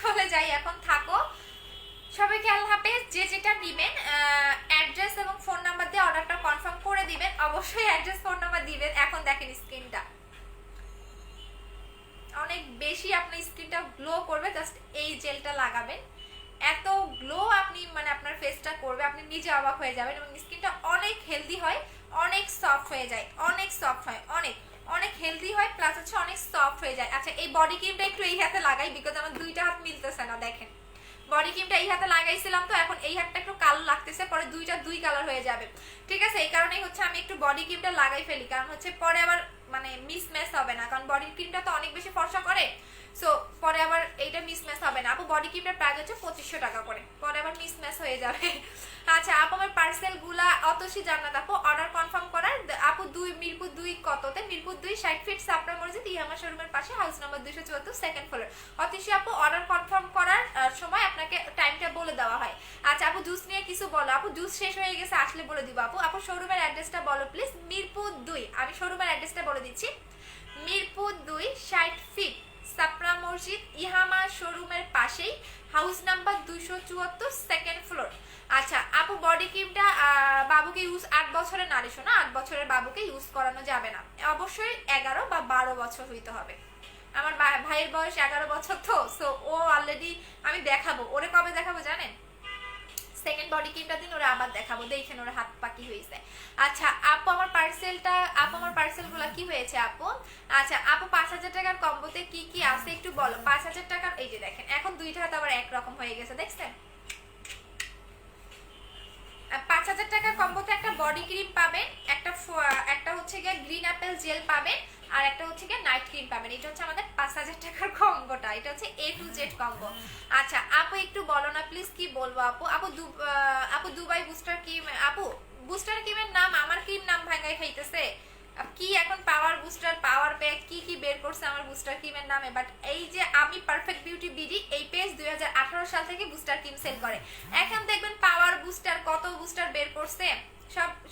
চলে যাই এখন, থাকো সবাইকে আল্লাহ হাফেজ। যে যেটা নেবেন অ্যাড্রেস এবং ফোন নাম্বার দিয়ে অর্ডারটা কনফার্ম করে দিবেন, অবশ্যই অ্যাড্রেস ফোন নাম্বার দিবেন। এখন দেখেন স্কিনটা অনেক বেশি আপনার স্কিনটা গ্লো করবে, জাস্ট এই জেলটা লাগাবেন, এত গ্লো আপনি মানে আপনার ফেসটা করবে, আপনি নিজে অবাক হয়ে যাবেন। এবং স্কিনটা অনেক হেলদি হয়, অনেক সফট হয়ে যায়, অনেক সফট হয়, অনেক অনেক হেলদি হয়, প্লাস হচ্ছে অনেক সফট হয়ে যায়। আচ্ছা এই বডি ক্রিমটা একটু এই হাতে লাগাই, বিকজ আমার দুইটা হাত মিলতেছে না। দেখেন বডি ক্রিমটা এই হাতে লাগাইছিলাম, তো এখন এই হাতটা একটু কালো লাগতেছে, পরে দুই কালার হয়ে যাবে, ঠিক আছে? এই কারণেই হচ্ছে আমি একটু বডি ক্রিমটা লাগাই ফেলি, কারণ হচ্ছে পরে আবার মানে মিসম্যাচ হবে না, কারণ বডি ক্রিমটা তো অনেক বেশি ফর্সা করে, সো পরে আবার এইটা মিসম্যাচ হবে না। আপু বডি ক্রিমটার প্রাইস হচ্ছে 2500 টাকা করে, পরে আবার মিসম্যাচ হয়ে যাবে। আচ্ছা আপু আমার পার্সেল গুলা অতসী জান্নাত আপু অর্ডার কনফার্ম করার আপু মিরপুর 2 কততে? মিরপুর 2 60 ফিট সাপড়া মসজিদ ইয়ামা শোরুমের পাশে, house number 274 second floor. Atasi আপু অর্ডার কনফার্ম করার সময় আপনাকে টাইমটা বলে দেওয়া হয়। আচ্ছা আপু জুস নিয়ে কিছু বলো। আপু জুস শেষ হয়ে গেছে, আসলে বলে দিব আপু। আপু শোরুমের অ্যাড্রেসটা বলো প্লিজ। মিরপুর 2, আমি শোরুমের অ্যাড্রেসটা বলে দিচ্ছি, মিরপুর 2 60 ফিট সাপড়া মসজিদ ইহামা শোরুমের পাশেই, হাউস নাম্বার 274 সেকেন্ড ফ্লোর। আচ্ছা আপু বডি ক্রিমটা বাবুকে ইউজ 8 বছরের নারী শোনা, 8 বছরের বাবুকে ইউজ করানো যাবে না, অবশ্যই 11 বা 12 বছর হইতে হবে। আমার ভাইয়ের বয়স 11 বছর, তো সো ও অলরেডি, আমি দেখাবো ওরে, কবে দেখাবো জানেন? সেকেন্ড বডি ক্রিমটা দিন ওরা আবার দেখাবো, দেখেন ওরা হাত পাকি হয়েছে। আচ্ছা আপু আমার পার্সেলগুলো কি হয়েছে আপু? আচ্ছা আপু 5000 টাকার কম্বোতে কি কি আছে একটু বলো। 5000 টাকার এই যে দেখেন, এখন দুইটা হাত আবার একরকম হয়ে গেছে, দেখছেন? 5000 টাকার কম্বোতে একটা বডি ক্রিম পাবেন, একটা হচ্ছে গিয়ে গ্রিন অ্যাপেল জেল পাবেন, আর একটা হচ্ছে গিয়ে নাইট ক্রিম পাবেন। এটা হচ্ছে আমাদের 5000 টাকার কম্বোটা, এটা হচ্ছে A to Z কম্বো। আচ্ছা আপু একটু বলো না প্লিজ, কি বলবো আপু? আপু দুবাই বুস্টার ক্রিম, আপু বুস্টার ক্রিমের নাম আমার ক্রিম নাম ভাঙাই খাইতেছে কি এখন? পাওয়ার বুস্টার, পাওয়ার প্যাক, কি কি বের করছে আমার বুস্টার ক্রিমের নামে। বাট এই যে আমি পারফেক্ট বিউটি বিডি, এই পেজ 2018 সাল থেকে বুস্টার ক্রিম সেল করে, এখন দেখবেন পাওয়ার বুস্টার কত বুস্টার বের করছে,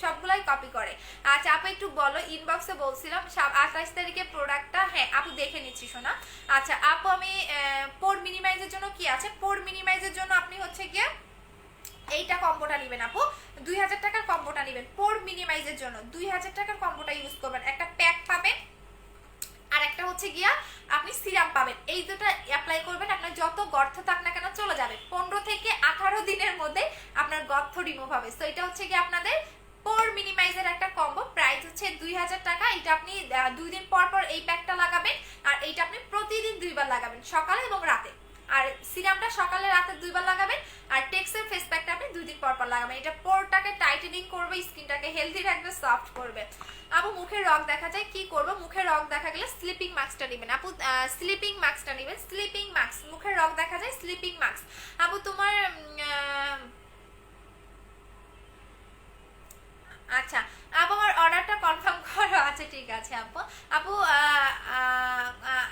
সবগুলাই কপি করে। আচ্ছা আপু একটু বলো, ইনবক্সে বলছিলাম 28 তারিখে প্রোডাক্টটা, হ্যাঁ আপু দেখে নিচ্ছি শোনা। আচ্ছা আপু আমি পোর মিনিমাইজের জন্য কি আছে? পোর মিনিমাইজের জন্য আপনি হচ্ছে গিয়ে এইটা কম্বোটা নেবেন আপু, 2000 টাকার কম্বোটা নেবেন পোর মিনিমাইজের জন্য, 2000 টাকার কম্বোটা ইউজ করবেন। একটা প্যাক পাবেন, আর একটা হচ্ছে গিয়া আপনি সিরাম পাবেন, এই দুটো অ্যাপ্লাই করবেন, আপনার যত গর্ত থাক না কেন চলে যাবে, 15 থেকে 18 দিনের মধ্যে আপনার গর্ত রিমুভ হবে। তো এটা হচ্ছে গিয়ে আপনাদের পোর মিনিমাইজের একটা কম্বো, প্রাইস হচ্ছে 2000 টাকা। এটা আপনি 2 দিন পর পর এই প্যাকটা লাগাবেন, আর এইটা আপনি প্রতিদিন 2 বার লাগাবেন, সকালে এবং রাতে, আর সিরামটা সকালে রাতে 2 বার লাগাবেন, আর টেক্সের ফেস প্যাকটা আপনি 2 দিন পর পর লাগাবেন। এটা পোরটাকে টাইটেনিং করবে, স্কিনটাকে হেলদি রাখবে, সফট করবে। আপু মুখের রগ দেখা যায়, কি করব? মুখের রগ দেখা গেলে স্লিপিং মাস্কটা নেবেন আপু, স্লিপিং মাস্কটা নেবেন, স্লিপিং মাস্ক। মুখের রগ দেখা যায়, স্লিপিং মাস্ক। আপু তোমার আচ্ছা আপু আমার অর্ডারটা কনফার্ম করো। আচ্ছা ঠিক আছে আপু। আপু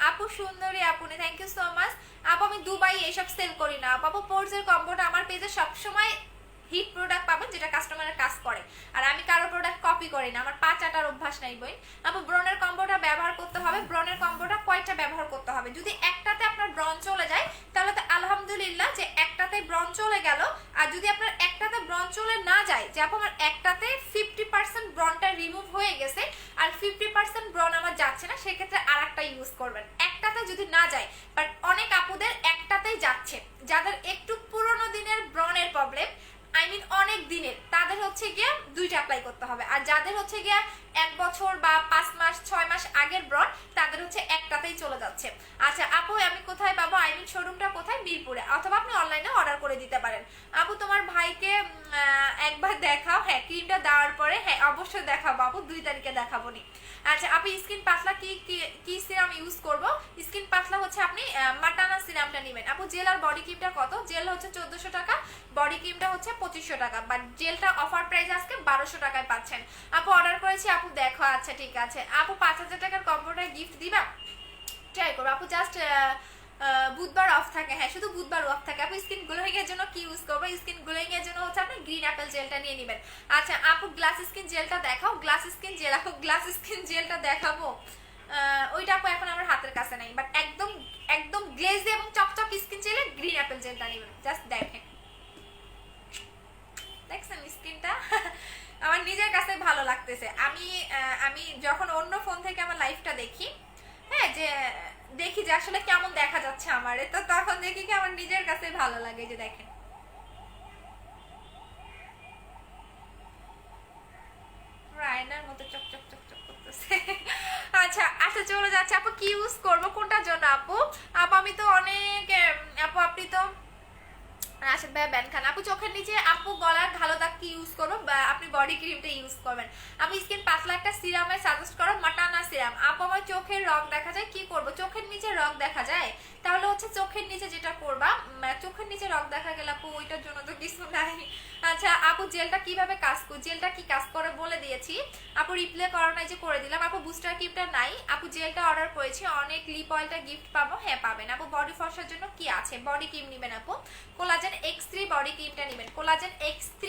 আপু সুন্দরী আপু, থ্যাংক ইউ সো মাচ আপু। আমি দুবাই এসব সেল করি না আপু। পোর্সের কম্বোটা আমার পেজে সবসময় হিট প্রোডাক্ট পাবেন, যেটা কাস্টমারের কাজ করে, আর আমি কারো প্রোডাক্ট কপি করি না, আমার 5 আটার অভ্যাস নাই বই। আপু ব্রনের কম্বোটা ব্যবহার করতে হবে। ব্রনের কম্বোটা কয়টা ব্যবহার করতে হবে? যদি একটাতে আপনার ব্রন চলে যায় তাহলে তো আলহামদুলিল্লাহ, যে একটাতে ব্রন চলে গেল। আর যদি আপনার একটাতে ব্রন চলে না যায়, যে আপু আমার একটাতে 50% ব্রনটা রিমুভ হয়ে গেছে আর 50% ব্রন আমার যাচ্ছে না, সেক্ষেত্রে আর একটা ইউজ করবেন। একটাতে যদি না যায়, বাট অনেক আপুদের একটাতেই যাচ্ছে, যাদের একটু পুরোনো দিনের ব্রনের প্রবলেম, আই মিন অনেক দিনের, তাদের হচ্ছে গিয়া 2টা অ্যাপ্লাই করতে হবে। আর যাদের হচ্ছে গিয়া 1 বছর বা 5 মাস 6 মাস আগের ব্রন, তাদের হচ্ছে একটাতেই চলে যাচ্ছে। আচ্ছা আপু আমি কোথায় পাবো? আই মিন শোরুমটা কোথায়? মিরপুরে, অথবা আপনি অনলাইনে অর্ডার করে দিতে পারেন। আপু তোমার ভাইকে একবার দেখাও। হ্যাঁ ক্রিমটা দেওয়ার পরে, হ্যাঁ অবশ্যই দেখাবো আপু, 2 তারিখে দেখাবো নি। আচ্ছা আপু স্কিন পাতলা কি সিরাম ইউজ করব? স্কিন পাতলা হচ্ছে আপনি মাটানা সিরামটা নেবেন আপু। জেল আর বডি ক্রিমটা কত? জেল হচ্ছে 1400 টাকা, বডি ক্রিমটা হচ্ছে 2500 টাকা, বাট জেলটা অফার প্রাইস আজকে 1200 টাকায় পাচ্ছেন। আপু অর্ডার করেছি আপু, দেখো। আচ্ছা ঠিক আছে আপু, 5000 টাকার কম্বোটা গিফট দিবা? ট্রাই করবো আপু। জাস্ট বুধবার অফ থাকে, হ্যাঁ শুধু বুধবার অফ থাকে আপু। স্কিন গ্লোয়িং এর জন্য কি ইউজ করবো? স্কিন গ্লোয়িং এর জন্য হচ্ছে আপনি গ্রিন অ্যাপেল জেলটা নিয়ে নেবেন। আচ্ছা আপু গ্লাস স্কিন জেলটা দেখাও। গ্লাস স্কিন জেল আপু, গ্লাস স্কিন জেলটা দেখাবো? ওইটা আপু এখন আমার হাতের কাছে নাই, বাট একদম একদম গ্লেজি এবং চকচক স্কিন জেলে গ্রিন অ্যাপেল জেলটা নেবেন। জাস্ট দেখেন, দেখছেন স্কিনটা? আমার নিজের কাছে ভালো লাগতেছে। আমি যখন অন্য ফোন থেকে আমার লাইফটা দেখি, হ্যাঁ যে দেখি যে আসলে কেমন দেখা যাচ্ছে আমারে, তো তখন দেখি কি আমার নিজের কাছে ভালো লাগে। যে দেখেন রায়নার মতো চকচক চকচক করতেছে। আচ্ছা আচ্ছা চলে যাচ্ছে আপু। কি ইউজ করবো কোনটার জন্য আপু? আপু আমি তো অনেক, আপু আপনি তো রাশেদ ভাই ব্যান খান। আপু চোখের নিচে আপু গলার ভালো দাগ কি ইউজ করবো? আপনি বডি ক্রিমটা ইউজ করবেন। আপু স্কিন পাতলা একটা সিরামের সাজেস্ট করো, মাটানা সিরাম। আপু আমার চোখের রগ দেখা যায়, কি করব? চোখের নিচে রগ দেখা যায়, তাহলে হচ্ছে চোখের নিচে যেটা করবা, চোখের নিচে রগ দেখা গেলে আপু ওইটার জন্য তো কিছু নাই। আচ্ছা আপু জেলটা কিভাবে কাজ করে? জেলটা কি কাজ করে বলে দিয়েছি আপু, রিপ্লে করো নাই যে করে দিলাম। আপু বুস্টার ক্রিমটা নাই আপু, জেলটা অর্ডার করেছি। অনেক লিপ অয়েলটা গিফট পাবো, হ্যাঁ পাবেন আপু। বডি ফর্সার জন্য কি আছে? বডি ক্রিম নেবেন আপু, কোলাজেন X3 বডি ক্রিমটা নেবেন, কোলাজেন X3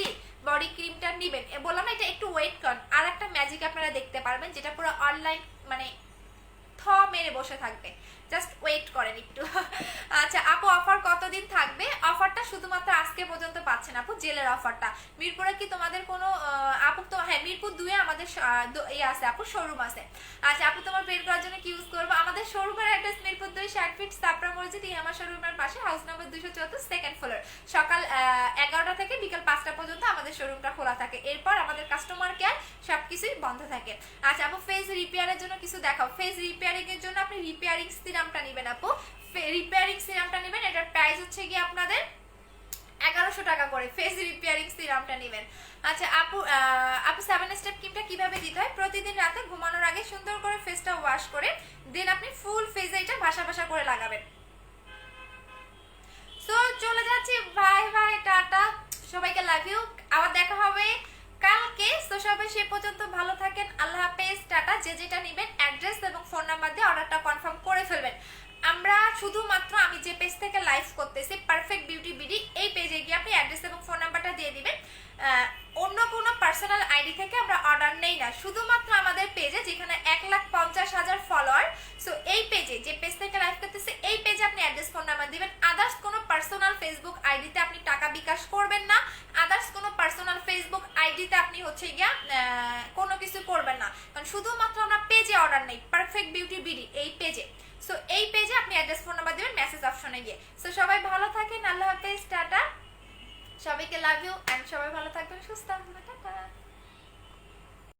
বডি ক্রিমটা নেবেন। বললাম না এটা একটু ওয়েট করেন, আর একটা ম্যাজিক আপনারা দেখতে পারবেন, যেটা পুরো অনলাইন মানে থ মেরে বসে থাকবে, জাস্ট ওয়েট করেন একটু। আচ্ছা আপু অফার কতদিন থাকবে? অফারটা শুধুমাত্র আজকে পর্যন্ত পাচ্ছেন আপু, জেলের অফারটা। মিরপুরে কি তোমাদের কোনো আপু? তো হ্যাঁ মিরপুর 2 এ আমাদের আছে আপু, শোরুম আছে। আচ্ছা আপু তোমার বের করার জন্য কি ইউজ করবো? আমাদের শোরুমের অ্যাড্রেস মিরপুর 2 60 ফিট সাপড়া মসজিদ, আমার শোরুমের পাশে, হাউস নাম্বার 274, সেকেন্ড ফ্লোর। সকাল 11টা থেকে বিকাল 5টা পর্যন্ত আমাদের শোরুমটা খোলা থাকে, এরপর আমাদের কাস্টমার কেয়ার সবকিছুই বন্ধ থাকে। আচ্ছা আপু ফেস রিপেয়ারের জন্য কিছু দেখাও। ফেস রিপেয়ারিং এর জন্য আপনি রিপেয়ারিং সিরামটা নেবেন আপু, রিপেয়ারিং সিরামটা নেবেন। এটার প্রাইস হচ্ছে কি আপনাদের 1100 টাকা করে, ফেস রিপেয়ারিং সিরামটা নেবেন। আচ্ছা আপু আপু 7 স্টেপ ক্রিমটা কিভাবে দিতে হয়? প্রতিদিন রাতে ঘুমানোর আগে সুন্দর করে ফেসটা ওয়াশ করে দেন আপনি ফুল ফেসে এটা ভাসা ভাসা করে লাগাবেন। সো চলে যাচ্ছি, বাই বাই, টাটা সবাইকে, লাভ ইউ। আবার দেখা হবে কালকে। তো সবাই সে পর্যন্ত ভালো থাকেন, আল্লাহ হাফেজ, টাটা। যে যেটা নেবেন অ্যাড্রেস এবং ফোন নাম্বার দিয়ে অর্ডারটা কনফার্ম করে ফেলবেন। আমরা শুধুমাত্র আমি যে পেজ থেকে লাইভ করতেছি পারফেক্ট বিউটি বিডি, এই পেজে গিয়ে আপনি অ্যাড্রেস এবং ফোন নাম্বারটা দিয়ে দিবেন। অন্য কোনো পার্সোনাল আইডি থেকে আমরা অর্ডার নেই না, শুধুমাত্র আমাদের পেজে যেখানে 1,50,000 ফলোয়ার। সো এই পেজে, যে পেজ থেকে লাইভ করতেছে এই পেজে আপনি অ্যাড্রেস ফোন নাম্বার দিবেন। আদার্স কোনো পার্সোনাল ফেসবুক আইডিতে আপনি টাকা বিকাশ করবেন না, আদার্স কোনো পার্সোনাল ফেসবুক আইডিতে আপনি হচ্ছে গিয়া কোনো কিছু করবেন না, কারণ শুধুমাত্র আমরা পেজে অর্ডার নেই, পারফেক্ট বিউটি বিডি এই পেজে। সো এই পেজে আপনি অ্যাড্রেস ফোন নাম্বার দিবেন মেসেজ অপশনে গিয়ে। সো সবাই ভালো থাকেন, আল্লাহ হাফেজ, টাটা, সবাইকে লাভ ইউ, এন্ড সবাই ভালো থাকবেন, সুস্থ থাকবেন, টাটা।